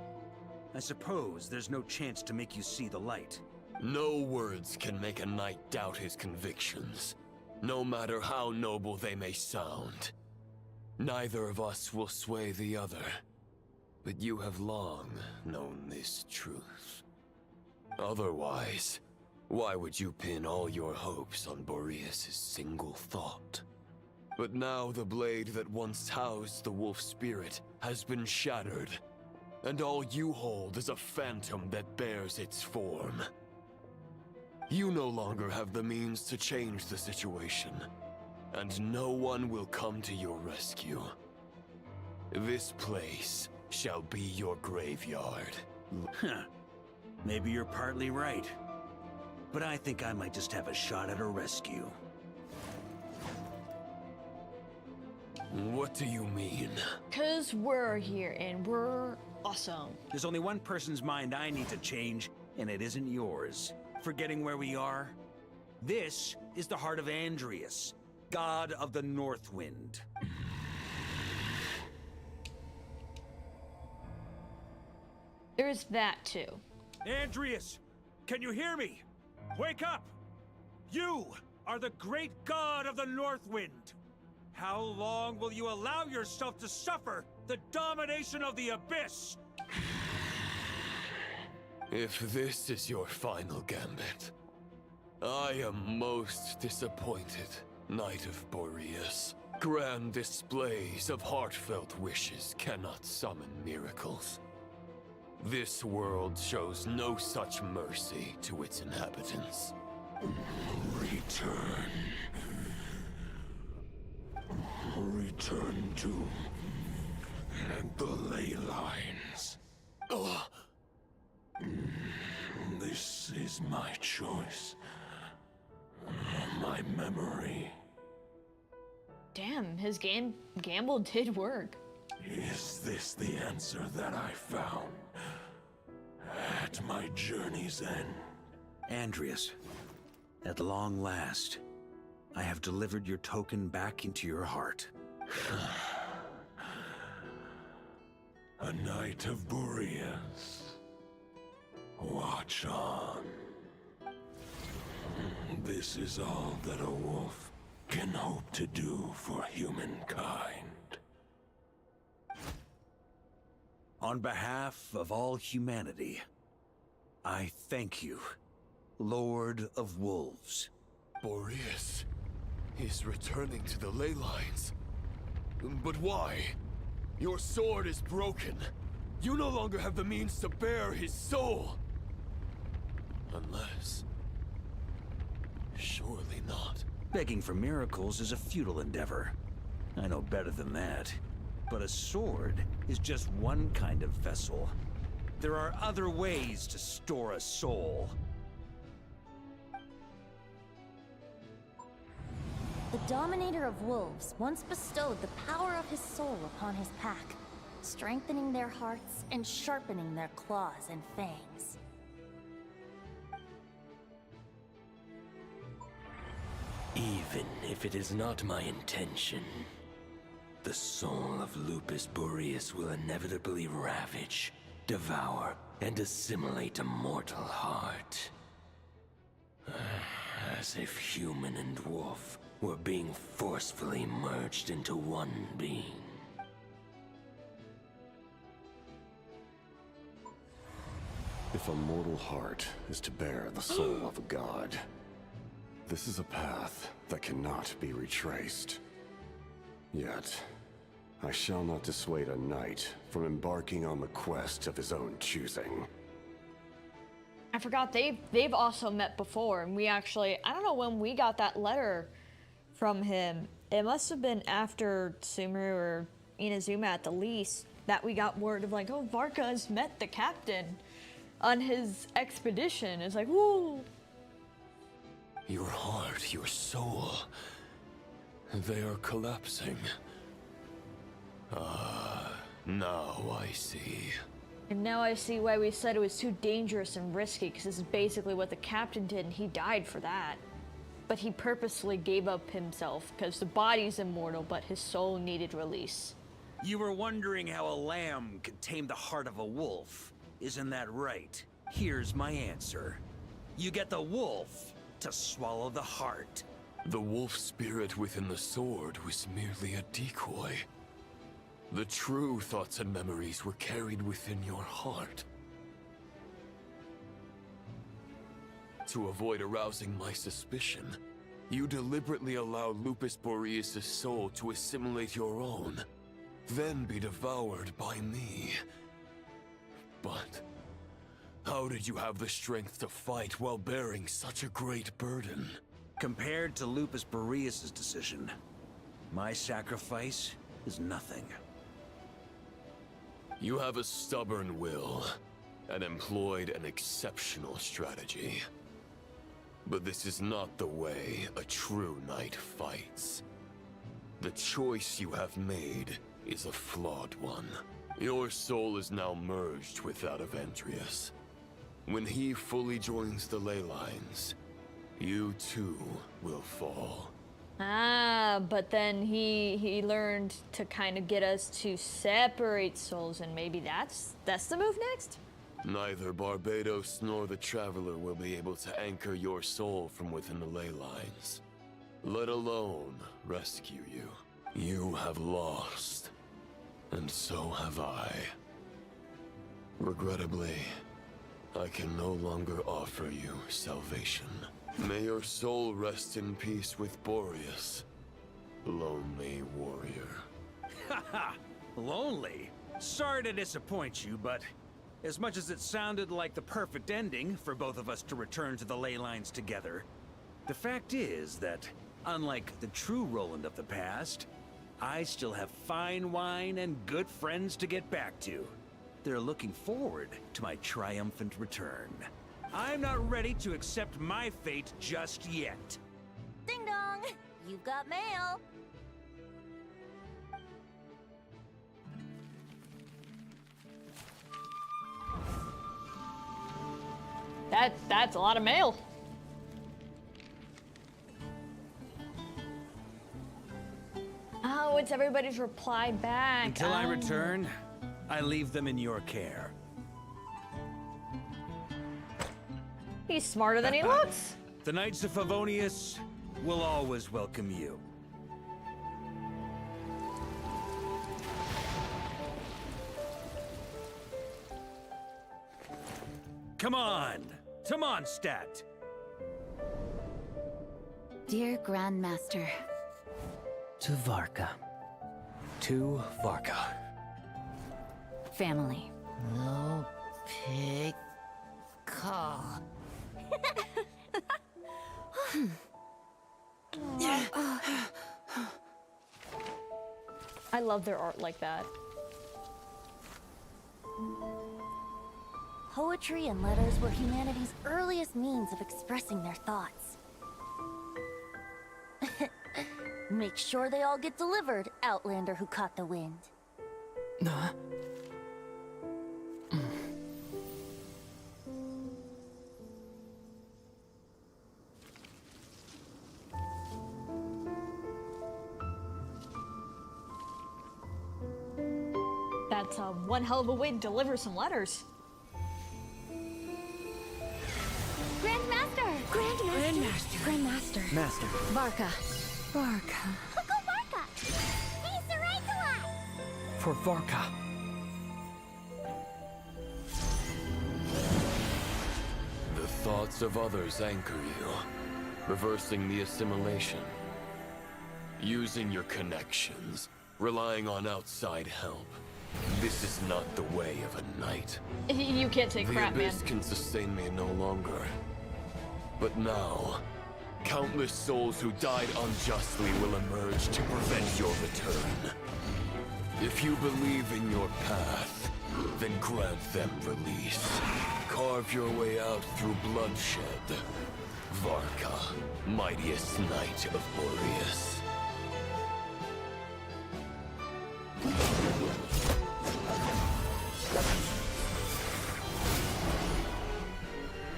I suppose there's no chance to make you see the light. No words can make a knight doubt his convictions, no matter how noble they may sound. Neither of us will sway the other, but you have long known this truth. Otherwise, why would you pin all your hopes on Boreas' single thought? But now the blade that once housed the wolf spirit has been shattered, and all you hold is a phantom that bears its form. You no longer have the means to change the situation, and no one will come to your rescue. This place shall be your graveyard. Huh. Maybe you're partly right. But I think I might just have a shot at a rescue. What do you mean? 'Cause we're here and we're awesome. There's only one person's mind I need to change, and it isn't yours. Forgetting where we are? This is the heart of Andreas, god of the North Wind. There's that too. Andreas, can you hear me? Wake up! You are the great god of the North Wind. How long will you allow yourself to suffer the domination of the Abyss? If this is your final gambit, I am most disappointed, Knight of Boreas. Grand displays of heartfelt wishes cannot summon miracles. This world shows no such mercy to its inhabitants. Return. Return to the ley lines. This is my choice. My memory. Damn, his gamble did work. Is this the answer that I found at my journey's end? Andreas, at long last, I have delivered your token back into your heart. A Knight of Boreas. Watch on. This is all that a wolf can hope to do for humankind. On behalf of all humanity, I thank you, Lord of Wolves. Boreas is returning to the ley lines. But why? Your sword is broken. You no longer have the means to bear his soul. Unless... surely not. Begging for miracles is a futile endeavor. I know better than that. But a sword is just one kind of vessel. There are other ways to store a soul. The Dominator of Wolves once bestowed the power of his soul upon his pack, strengthening their hearts and sharpening their claws and fangs. Even if it is not my intention, the soul of Lupus Boreas will inevitably ravage, devour, and assimilate a mortal heart. As if human and wolf were being forcefully merged into one being. If a mortal heart is to bear the soul of a god, this is a path that cannot be retraced. Yet, I shall not dissuade a knight from embarking on the quest of his own choosing. I forgot they've also met before, and we actually, I don't know when we got that letter from him. It must have been after Sumeru or Inazuma at the least that we got word of like, oh, Varka's met the captain on his expedition. It's like, woo! Your heart, your soul, they are collapsing. Now I see. And now I see why we said it was too dangerous and risky, because this is basically what the captain did, and he died for that. But he purposely gave up himself, because the body's immortal, but his soul needed release. You were wondering how a lamb could tame the heart of a wolf. Isn't that right? Here's my answer. You get the wolf to swallow the heart. The wolf spirit within the sword was merely a decoy. The true thoughts and memories were carried within your heart. To avoid arousing my suspicion, you deliberately allow Lupus Boreas' soul to assimilate your own, then be devoured by me. But how did you have the strength to fight while bearing such a great burden? Compared to Lupus Boreas' decision, my sacrifice is nothing. You have a stubborn will, and employed an exceptional strategy. But this is not the way a true knight fights. The choice you have made is a flawed one. Your soul is now merged with that of Andreas. When he fully joins the ley lines, you too will fall. Ah, but then he learned to kind of get us to separate souls, and maybe that's the move next? Neither Barbados nor the Traveler will be able to anchor your soul from within the ley lines, let alone rescue you. You have lost, and so have I. Regrettably, I can no longer offer you salvation. May your soul rest in peace with Boreas, lonely warrior. Haha, lonely? Sorry to disappoint you, but as much as it sounded like the perfect ending for both of us to return to the ley lines together, the fact is that, unlike the true Roland of the past, I still have fine wine and good friends to get back to. They're looking forward to my triumphant return. I'm not ready to accept my fate just yet. Ding dong! You've got mail! That's a lot of mail. Oh, it's everybody's reply back. Until I return, I leave them in your care. He's smarter than he looks. The Knights of Favonius will always welcome you. Come on, Mondstadt. Dear Grandmaster. To Varka. To Varka. Family. No pig call. I love their art like that. Poetry and letters were humanity's earliest means of expressing their thoughts. Make sure they all get delivered, Outlander who caught the wind. That's one hell of a way to deliver some letters. Grandmaster! Grandmaster. Master. Varka. Varka. Uncle Varka! He's the right to us! For Varka. The thoughts of others anchor you, reversing the assimilation. Using your connections, relying on outside help. This is not the way of a knight. You can't take crap, The man. abyss can sustain me no longer. But now, countless souls who died unjustly will emerge to prevent your return. If you believe in your path, then grant them release. Carve your way out through bloodshed. Varka, mightiest knight of Boreas.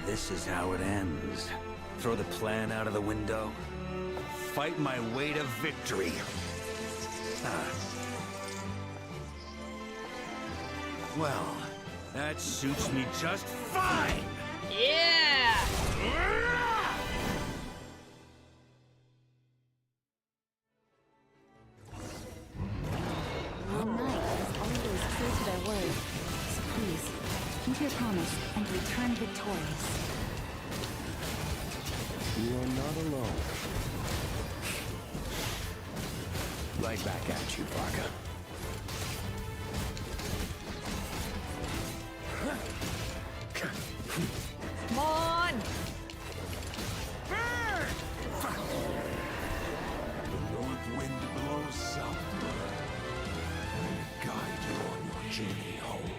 This is how it ends. Throw the plan out of the window. Fight my way to victory. Well, that suits me just fine! Yeah! The knight is always true to their word. So please, keep your promise and return victorious. You are not alone. Right back at you, Varka. Come on! The north wind blows southward and guide you on your journey home.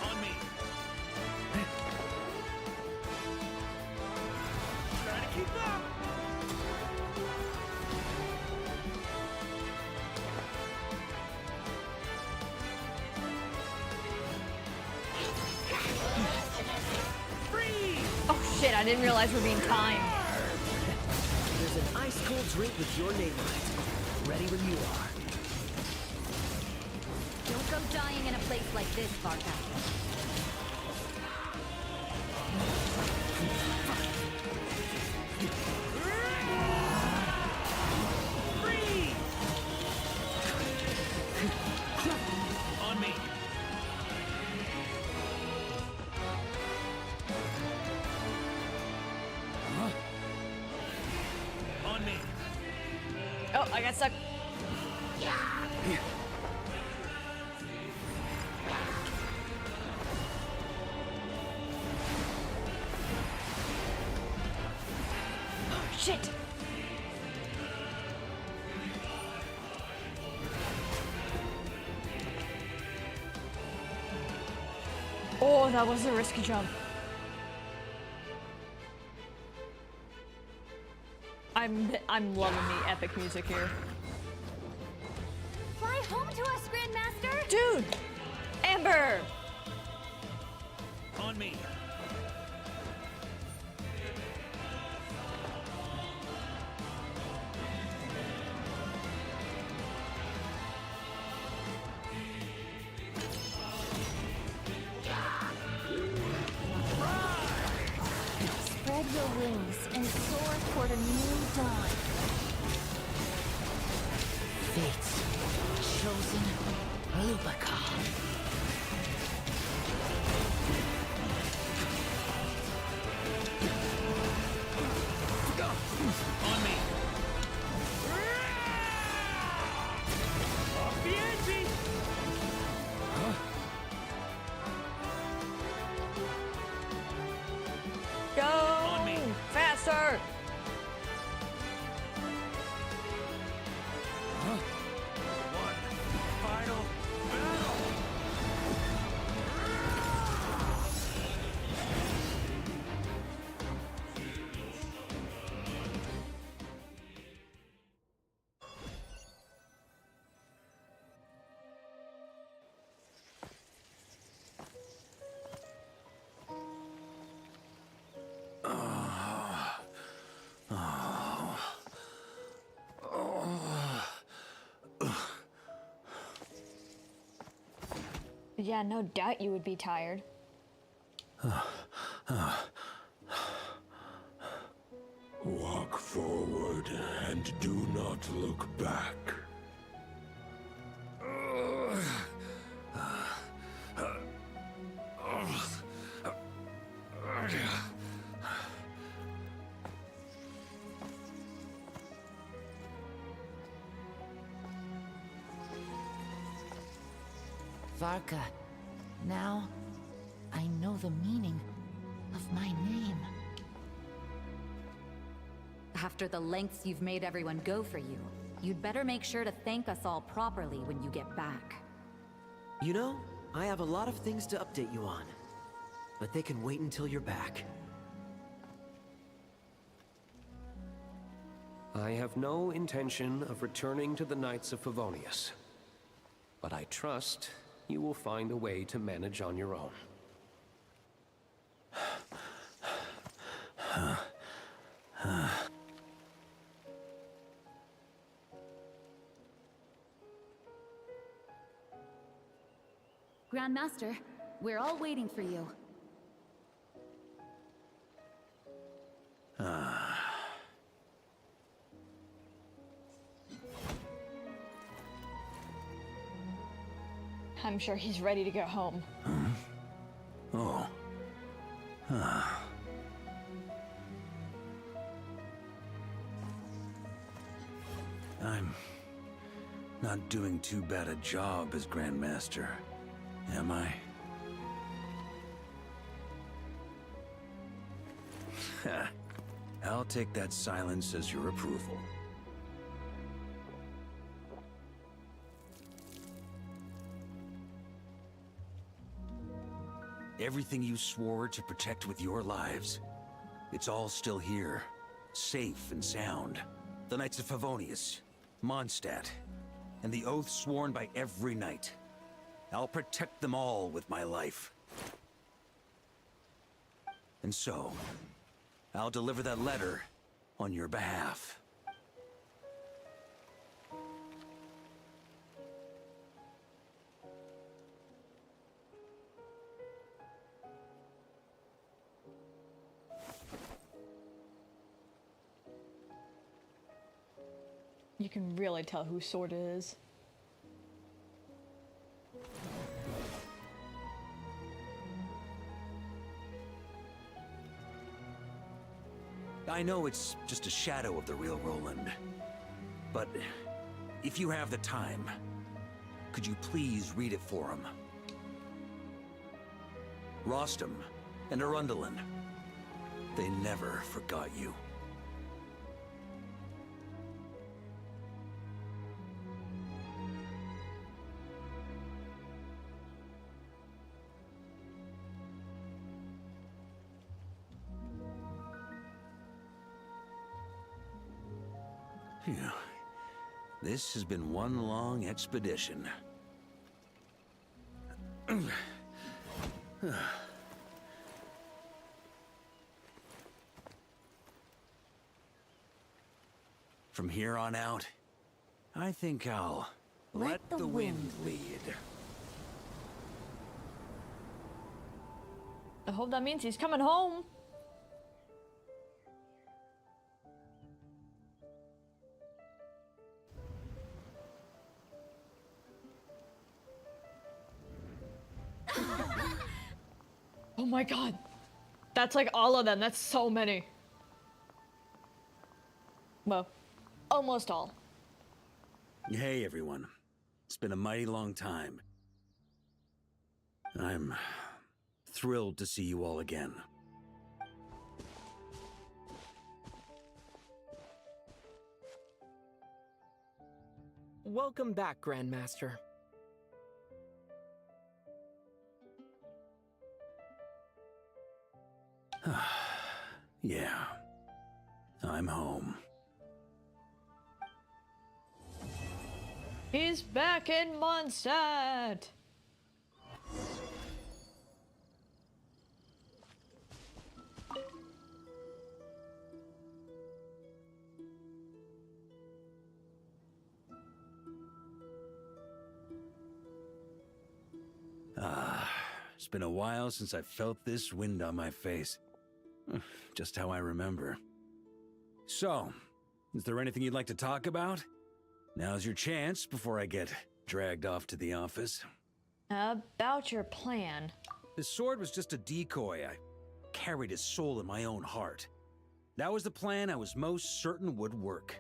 On me. Try to keep up. Oh shit, I didn't realize we're being timed. There's an ice-cold drink with your name on it. Ready when you are. Don't go dying in a place like this, Varka. On me. On me. Oh, I got stuck. Oh, shit. Oh, that was a risky jump. I'm loving the epic music here. Fly home to us, Grandmaster! Dude! Amber! On me. Spread your wings and soar toward a new dawn. Fate's chosen Lupaka. On me. Off the edge. Go! On me. Faster! One final battle. Yeah, no doubt you would be tired. Walk forward and do not look back. Varka, now I know the meaning of my name. After the lengths you've made everyone go for you, you'd better make sure to thank us all properly when you get back. You know, I have a lot of things to update you on, but they can wait until you're back. I have no intention of returning to the Knights of Favonius, but I trust you will find a way to manage on your own. Grandmaster, we're all waiting for you. I'm sure he's ready to go home. Oh. I'm not doing too bad a job as Grandmaster, am I? I'll take that silence as your approval. Everything you swore to protect with your lives, it's all still here, safe and sound. The Knights of Favonius, Mondstadt, and the oath sworn by every knight. I'll protect them all with my life. And so, I'll deliver that letter on your behalf. You can really tell whose sword it is. I know it's just a shadow of the real Roland, but if you have the time, could you please read it for him? Rostam and Arundelen, they never forgot you. Phew. This has been one long expedition. From here on out, I think I'll let the wind lead. I hope that means he's coming home. Oh my god. That's like all of them. That's so many. Well, almost all. Hey everyone. It's been a mighty long time. I'm thrilled to see you all again. Welcome back, Grandmaster. Yeah. I'm home. He's back in Mondstadt. It's been a while since I felt this wind on my face. Just how I remember. So, is there anything you'd like to talk about? Now's your chance before I get dragged off to the office. About your plan. The sword was just a decoy. I carried his soul in my own heart. That was the plan I was most certain would work.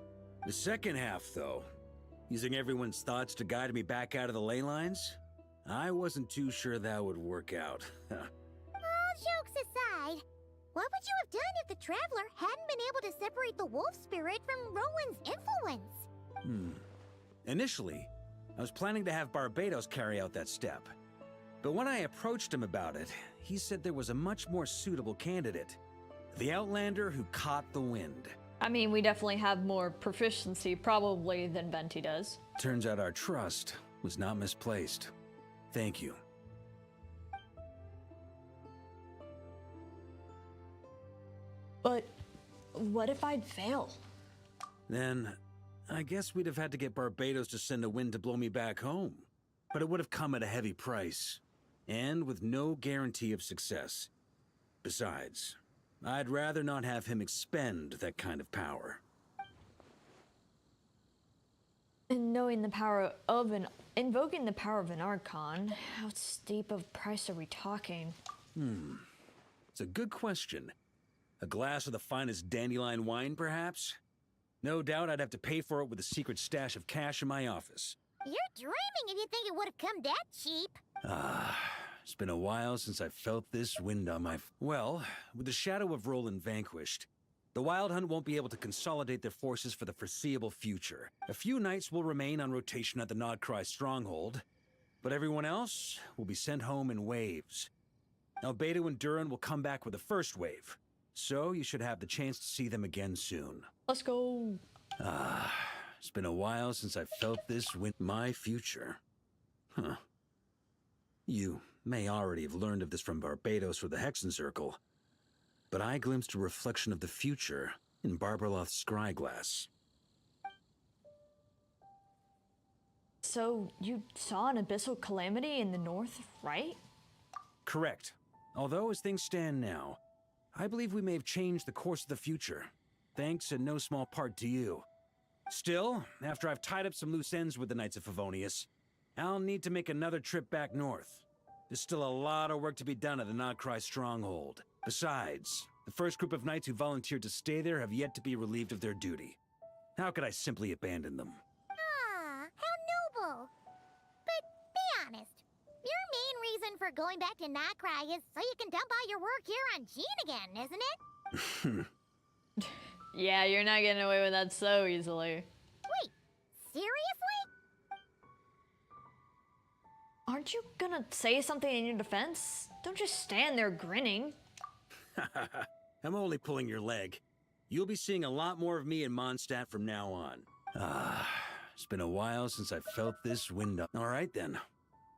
The second half, though, using everyone's thoughts to guide me back out of the ley lines, I wasn't too sure that would work out. All jokes aside, what would you have done if the Traveler hadn't been able to separate the wolf spirit from Roland's influence? Initially, I was planning to have Barbatos carry out that step. But when I approached him about it, he said there was a much more suitable candidate. The Outlander who caught the wind. I mean, we definitely have more proficiency, probably, than Venti does. Turns out our trust was not misplaced. Thank you. But what if I'd fail? Then, I guess we'd have had to get Barbatos to send a wind to blow me back home. But it would have come at a heavy price, and with no guarantee of success. Besides, I'd rather not have him expend that kind of power. And knowing the power of invoking the power of an Archon, how steep of price are we talking? It's a good question. A glass of the finest dandelion wine, perhaps? No doubt I'd have to pay for it with a secret stash of cash in my office. You're dreaming if you think it would have come that cheap. It's been a while since I felt this wind on my... Well, with the shadow of Roland vanquished, the Wild Hunt won't be able to consolidate their forces for the foreseeable future. A few knights will remain on rotation at the Nodcry stronghold, but everyone else will be sent home in waves. Albedo and Durin will come back with the first wave, so you should have the chance to see them again soon. Let's go. It's been a while since I felt this wind. My future. You may already have learned of this from Barbatos or the Hexen Circle, but I glimpsed a reflection of the future in Barbarloth's scryglass. So, you saw an abyssal calamity in the north, right? Correct. Although, as things stand now, I believe we may have changed the course of the future, thanks in no small part to you. Still, after I've tied up some loose ends with the Knights of Favonius, I'll need to make another trip back north. There's still a lot of work to be done at the Nodcry stronghold. Besides, the first group of knights who volunteered to stay there have yet to be relieved of their duty. How could I simply abandon them? How noble. But be honest, your main reason for going back to Nodcry is so you can dump all your work here on Gene again, isn't it? Yeah, you're not getting away with that so easily. Wait, seriously? Aren't you gonna say something in your defense? Don't just stand there grinning. I'm only pulling your leg. You'll be seeing a lot more of me in Mondstadt from now on. It's been a while since I felt this wind up. All right then.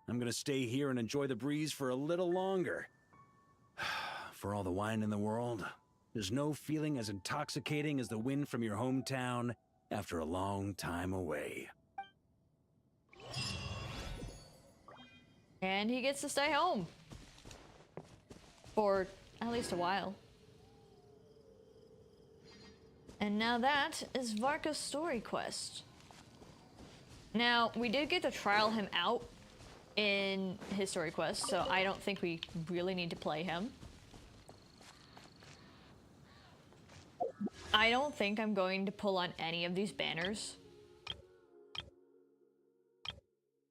I'm gonna stay here and enjoy the breeze for a little longer. For all the wine in the world, there's no feeling as intoxicating as the wind from your hometown after a long time away. And he gets to stay home. For at least a while. And now that is Varka's story quest. Now, we did get to trial him out in his story quest, so I don't think we really need to play him. I don't think I'm going to pull on any of these banners.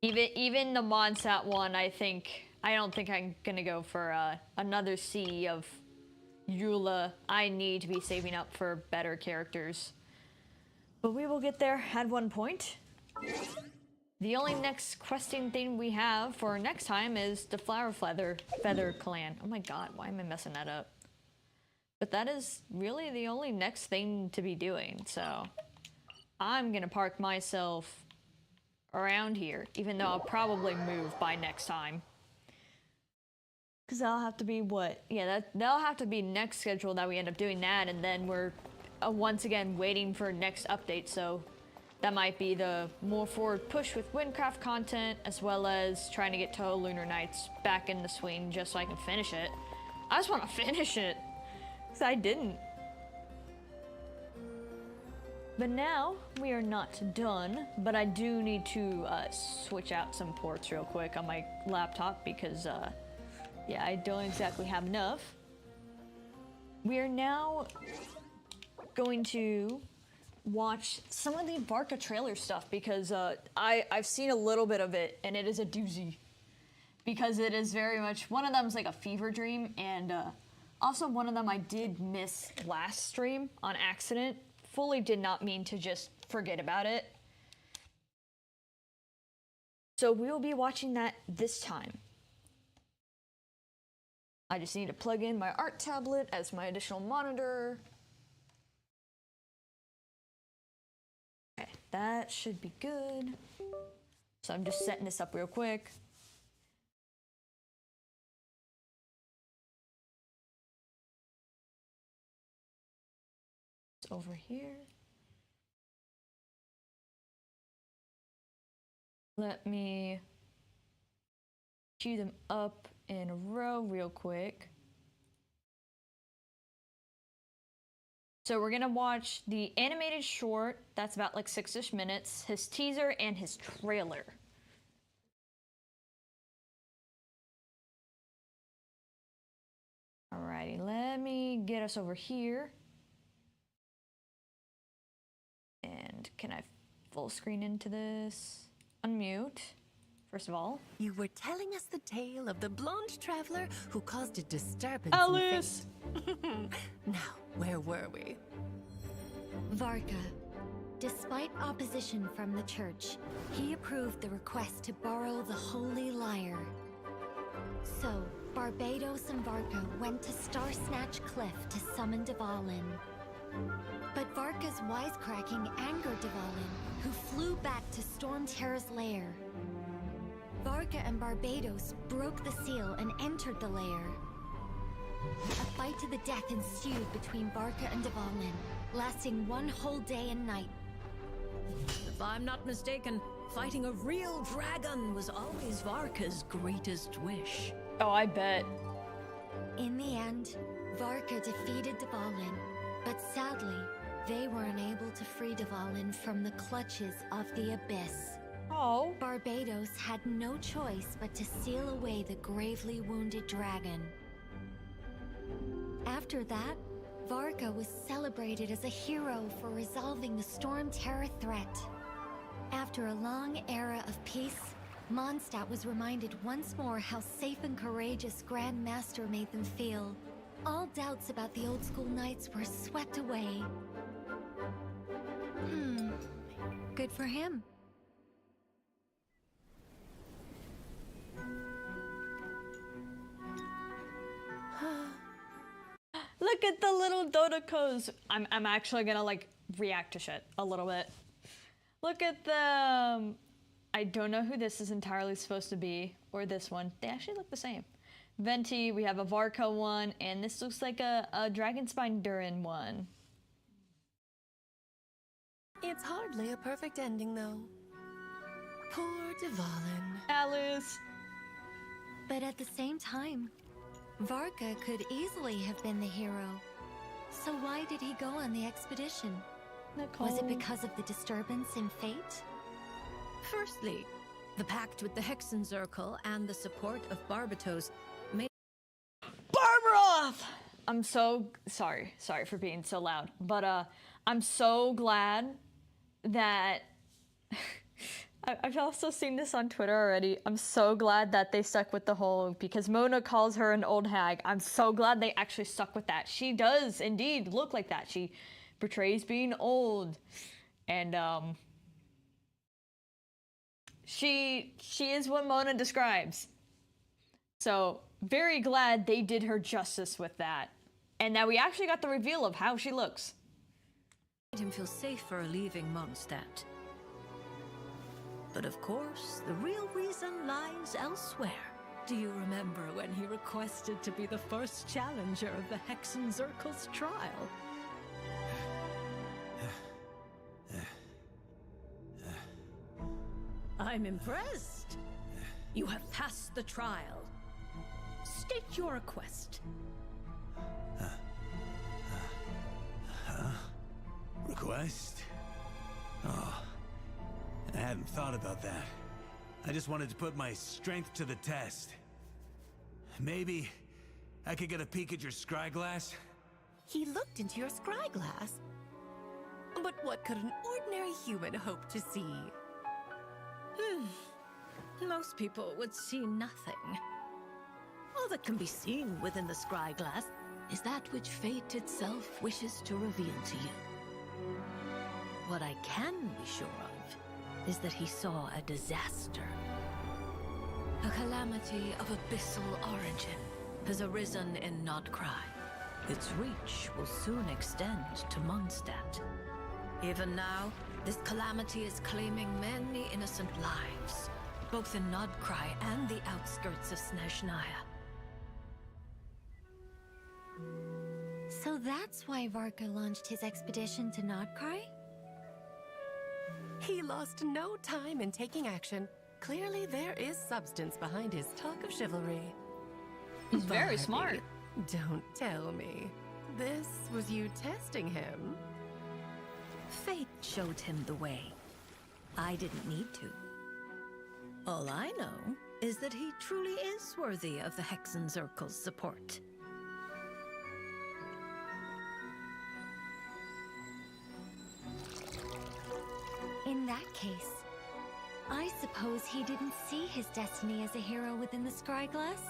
Even the Mondstadt one, I don't think I'm gonna go for another C of Eula. I need to be saving up for better characters. But we will get there at one point. The only next questing thing we have for next time is the Flower Feather clan. Oh my god, why am I messing that up? But that is really the only next thing to be doing, so I'm gonna park myself around here, even though I'll probably move by next time. Because that'll have to be what? Yeah, that'll have to be next schedule that we end up doing that, and then we're once again waiting for next update, so that might be the more forward push with Windcraft content, as well as trying to get Toho Lunar Nights back in the swing just so I can finish it. I just want to finish it, because I didn't. But now, we are not done, but I do need to switch out some ports real quick on my laptop because, yeah, I don't exactly have enough. We are now going to watch some of the Varka trailer stuff because I've seen a little bit of it and it is a doozy. Because it is very much, one of them is like a fever dream, and also one of them I did miss last stream on accident. Fully did not mean to just forget about it. So we will be watching that this time. I just need to plug in my art tablet as my additional monitor. Okay, that should be good. So I'm just setting this up real quick. It's over here. Let me queue them up in a row real quick. So we're gonna watch the animated short, that's about like 6-ish minutes, his teaser and his trailer. Alrighty, let me get us over here. And can I full screen into this? Unmute, first of all. You were telling us the tale of the blonde traveler who caused a disturbance. Alice! Now, where were we? Varka. Despite opposition from the church, he approved the request to borrow the Holy Lyre. So, Barbados and Varka went to Star Snatch Cliff to summon Dvalin. But Varka's wisecracking angered Dvalin, who flew back to Storm Terra's lair. Varka and Barbados broke the seal and entered the lair. A fight to the death ensued between Varka and Dvalin, lasting one whole day and night. If I'm not mistaken, fighting a real dragon was always Varka's greatest wish. Oh, I bet. In the end, Varka defeated Dvalin, but sadly, they were unable to free Dvalin from the clutches of the abyss. Oh. Barbados had no choice but to seal away the gravely wounded dragon. After that, Varka was celebrated as a hero for resolving the Storm Terror threat. After a long era of peace, Mondstadt was reminded once more how safe and courageous Grand Master made them feel. All doubts about the old school knights were swept away. Good for him. Look at the little Dodecos. I'm actually gonna like react to shit a little bit. Look at them. I don't know who this is entirely supposed to be, or this one. They actually look the same. Venti, we have a Varka one, and this looks like a Dragonspine Durin one. It's hardly a perfect ending, though. Poor Dvalin. Alice. But at the same time, Varka could easily have been the hero. So why did he go on the expedition? Was it because of the disturbance in fate? Firstly, the pact with the Hexenzirkel and the support of Barbatos made... Barbaroth! I'm so sorry for being so loud, but I'm so glad that I've also seen this on Twitter already. I'm so glad that they stuck with the whole, because Mona calls her an old hag. I'm so glad they actually stuck with that. She does indeed look like that. She portrays being old, and she is what Mona describes. So very glad they did her justice with that, and that we actually got the reveal of how she looks. Made him feel safer leaving Mondstadt. But of course, the real reason lies elsewhere. Do you remember when he requested to be the first challenger of the Hexenzirkel's trial? I'm impressed. You have passed the trial. State your request. Request? Oh, I hadn't thought about that. I just wanted to put my strength to the test. Maybe I could get a peek at your scry glass? He looked into your scry glass. But what could an ordinary human hope to see? Most people would see nothing. All that can be seen within the scry glass is that which fate itself wishes to reveal to you. What I can be sure of is that he saw a disaster. A calamity of abyssal origin has arisen in Nodcry. Its reach will soon extend to Mondstadt. Even now, this calamity is claiming many innocent lives, both in Nodcry and the outskirts of Snezhnaya. So that's why Varka launched his expedition to Nodcry? He lost no time in taking action. Clearly there is substance behind his talk of chivalry. He's very Barney, smart. Don't tell me. This was you testing him? Fate showed him the way. I didn't need to. All I know is that he truly is worthy of the Hexen Circle's support. In that case, I suppose he didn't see his destiny as a hero within the Scryglass?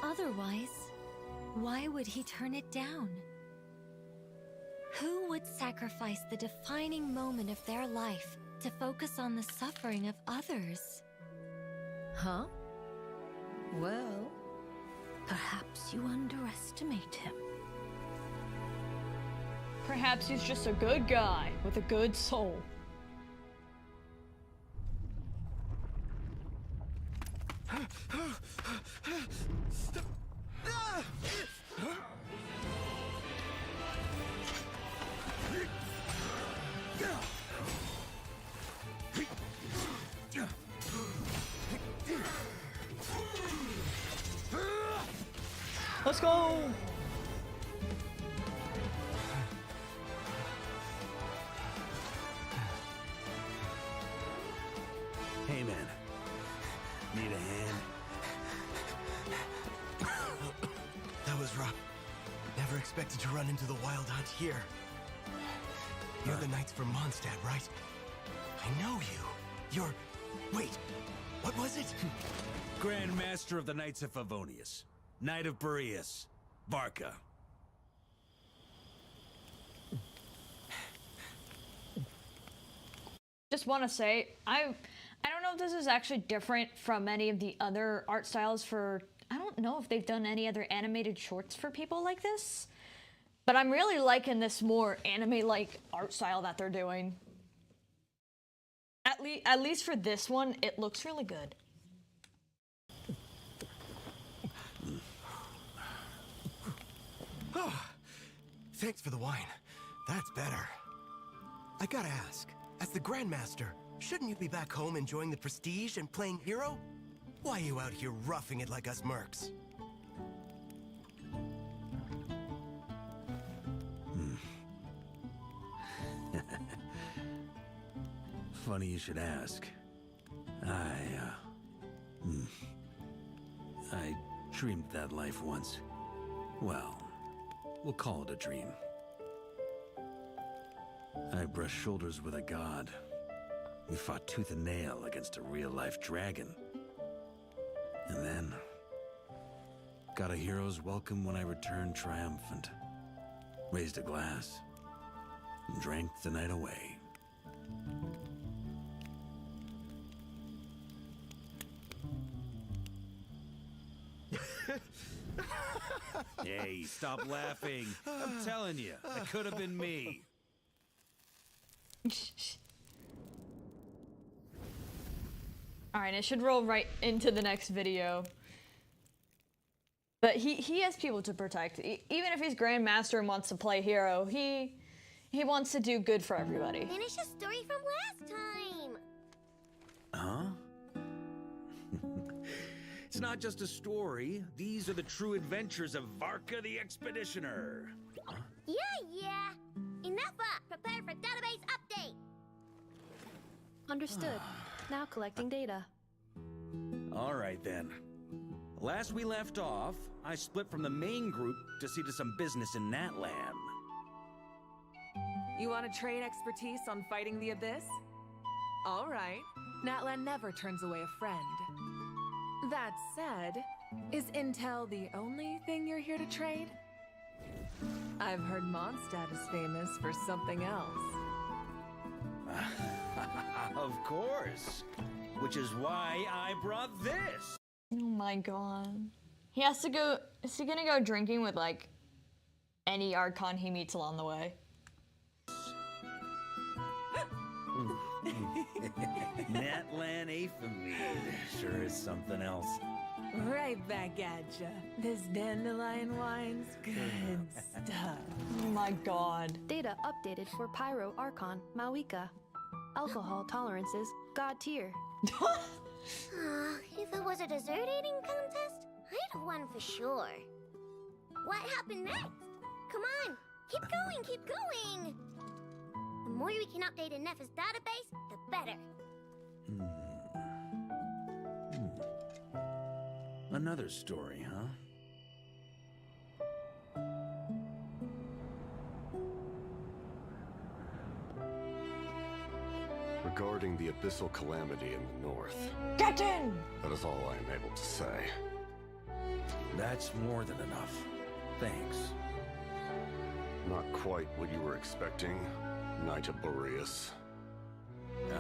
Otherwise, why would he turn it down? Who would sacrifice the defining moment of their life to focus on the suffering of others? Huh? Well, perhaps you underestimate him. Perhaps he's just a good guy with a good soul. Let's go! Hey, man. Need a hand? That was rough. Never expected to run into the Wild Hunt here. You're the Knights from Mondstadt, right? I know you. You're... Wait, what was it? Grand Master of the Knights of Favonius. Knight of Boreas. Varka. Just want to say, I don't know if this is actually different from any of the other art styles for... I don't know if they've done any other animated shorts for people like this. But I'm really liking this more anime-like art style that they're doing. At least for this one, it looks really good. Oh, thanks for the wine. That's better. I gotta ask, as the Grandmaster, shouldn't you be back home enjoying the prestige and playing hero? Why are you out here roughing it like us mercs? Funny you should ask. I dreamed that life once. Well, we'll call it a dream. I brushed shoulders with a god. We fought tooth and nail against a real-life dragon. And then... got a hero's welcome when I returned triumphant. Raised a glass. And drank the night away. Hey, stop laughing. I'm telling you, that could have been me. Alright, it should roll right into the next video. But he has people to protect. Even if he's Grandmaster and wants to play hero, he He wants to do good for everybody. Finish a story from last time. Huh? It's not just a story. These are the true adventures of Varka the Expeditioner. Huh? Yeah. Enough up. Prepare for database update. Understood. Now collecting data. All right then. Last we left off, I split from the main group to see to some business in Natlan. You want to trade expertise on fighting the abyss? All right. Natlan never turns away a friend. That said, is intel the only thing you're here to trade? I've heard Mondstadt is famous for something else. Of course. Which is why I brought this. Oh my god. He has to go. Is he gonna go drinking with like any Archon he meets along the way? Natlan Aphemide sure is something else. Right back at ya. This dandelion wine's good stuff. Oh my god. Data updated for Pyro Archon Mawika. Alcohol tolerances God tier. If it was a dessert eating contest, I'd have won for sure. What happened next? Come on, keep going! The more we can update in Neffa's database, the better. Another story, huh? Regarding the abyssal calamity in the north. Captain! That is all I am able to say. That's more than enough. Thanks. Not quite what you were expecting, Knight of Boreas.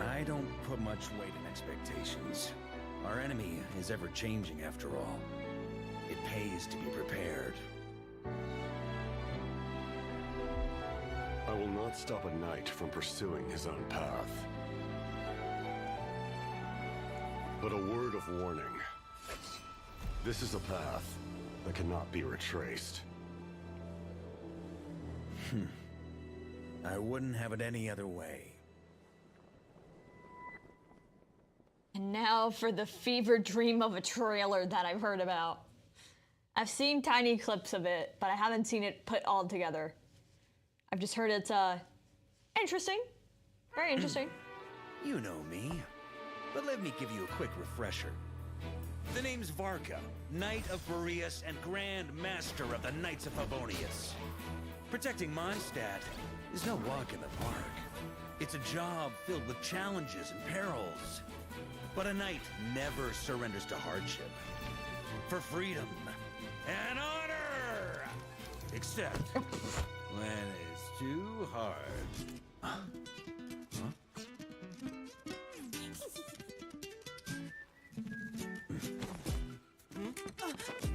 I don't put much weight in expectations. Our enemy is ever changing after all. It pays to be prepared. I will not stop a knight from pursuing his own path. But a word of warning. This is a path that cannot be retraced. I wouldn't have it any other way. And now for the fever dream of a trailer that I've heard about. I've seen tiny clips of it, but I haven't seen it put all together. I've just heard it's interesting. Very interesting. You know me, but let me give you a quick refresher. The name's Varka, Knight of Boreas and Grand Master of the Knights of Favonius. Protecting Mondstadt is no walk in the park. It's a job filled with challenges and perils. But a knight never surrenders to hardship. For freedom and honor! Except when it's too hard.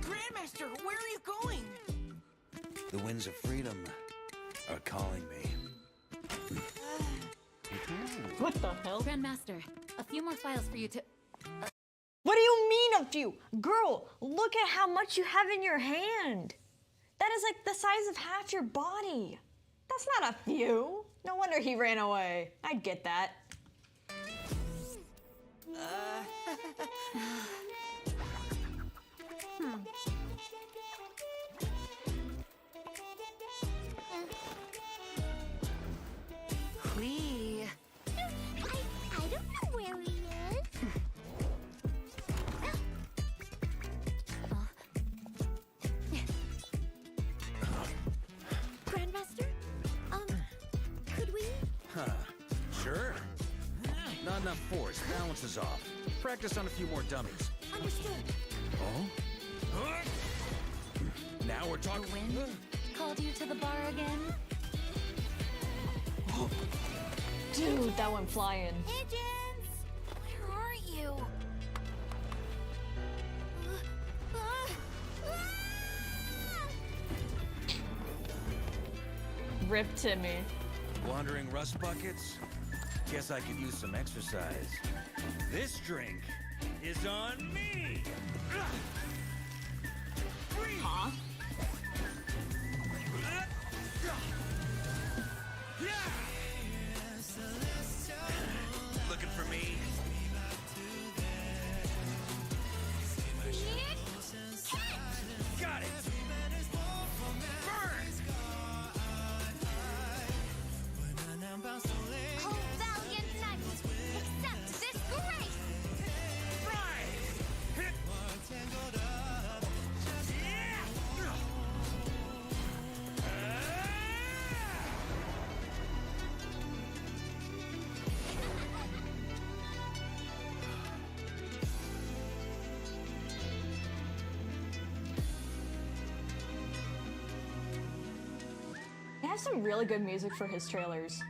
Grandmaster, where are you going? The winds of freedom are calling me. What the hell? Grandmaster, a few more files for you to... What do you mean a few? Girl, look at how much you have in your hand. That is like the size of half your body. That's not a few. No wonder he ran away. I'd get that. I don't know where he is. Grandmaster? Could we? Sure. Not enough force, balance is off. Practice on a few more dummies. Understood. Oh? Now we're talking. The wind called you to the bar again? Dude, that went flying. Pigeons! Where are you? Rip Timmy. Wandering rust buckets? Guess I could use some exercise. This drink is on me! Huh? Yeah! has some really good music for his trailers.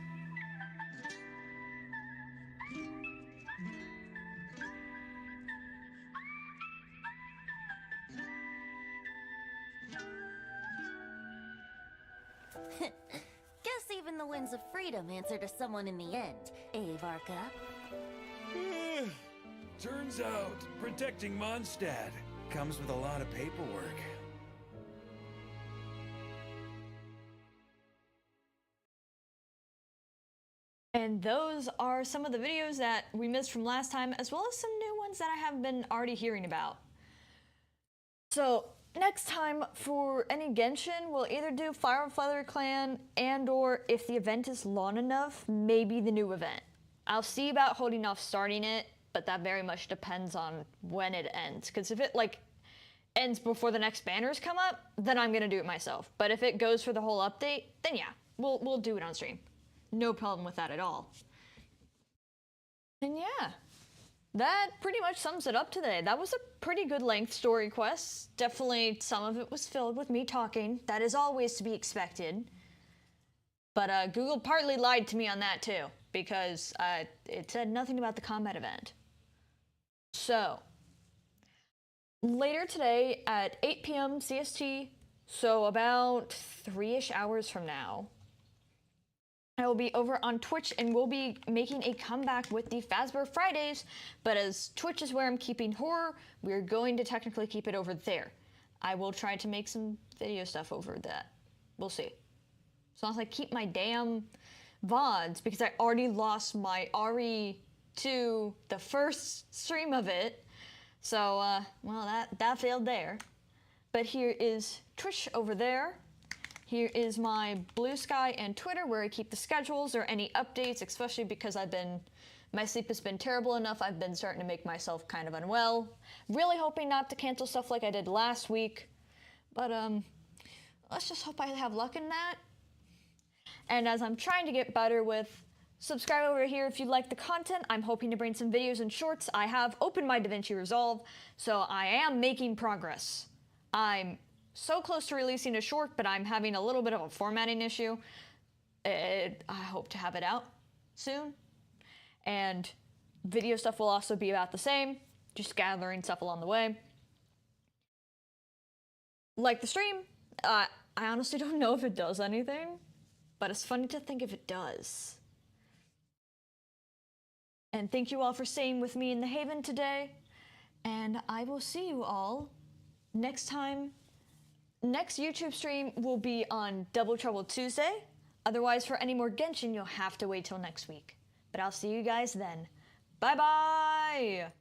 Guess even the winds of freedom answer to someone in the end, eh, Varka? Turns out, protecting Mondstadt comes with a lot of paperwork. And those are some of the videos that we missed from last time, as well as some new ones that I have been already hearing about. So, next time for any Genshin, we'll either do Fire and Feather Clan, and or if the event is long enough, maybe the new event. I'll see about holding off starting it, but that very much depends on when it ends. Because if it, like, ends before the next banners come up, then I'm gonna do it myself. But if it goes for the whole update, then yeah, we'll do it on stream. No problem with that at all. And yeah, that pretty much sums it up today. That was a pretty good length story quest. Definitely some of it was filled with me talking. That is always to be expected. But Google partly lied to me on that too, because it said nothing about the combat event. So, later today at 8 p.m. CST, so about 3-ish hours from now, I will be over on Twitch and we'll be making a comeback with the Fazbear Fridays, but as Twitch is where I'm keeping horror, we're going to technically keep it over there. I will try to make some video stuff over that. We'll see. As long as I keep my damn VODs, because I already lost my RE to the first stream of it. So, well, that failed there. But here is Twitch over there. Here is my Blue Sky and Twitter where I keep the schedules or any updates, especially because my sleep has been terrible enough. I've been starting to make myself kind of unwell. Really hoping not to cancel stuff like I did last week. But let's just hope I have luck in that. And as I'm trying to get better with subscribe over here if you like the content. I'm hoping to bring some videos and shorts. I have opened my DaVinci Resolve, so I am making progress. I'm so close to releasing a short, but I'm having a little bit of a formatting issue. I hope to have it out soon. And video stuff will also be about the same, just gathering stuff along the way. Like the stream, I honestly don't know if it does anything, but it's funny to think if it does. And thank you all for staying with me in the Haven today, and I will see you all next time. Next YouTube stream will be on Double Trouble Tuesday. Otherwise, for any more Genshin, you'll have to wait till next week. But I'll see you guys then. Bye-bye!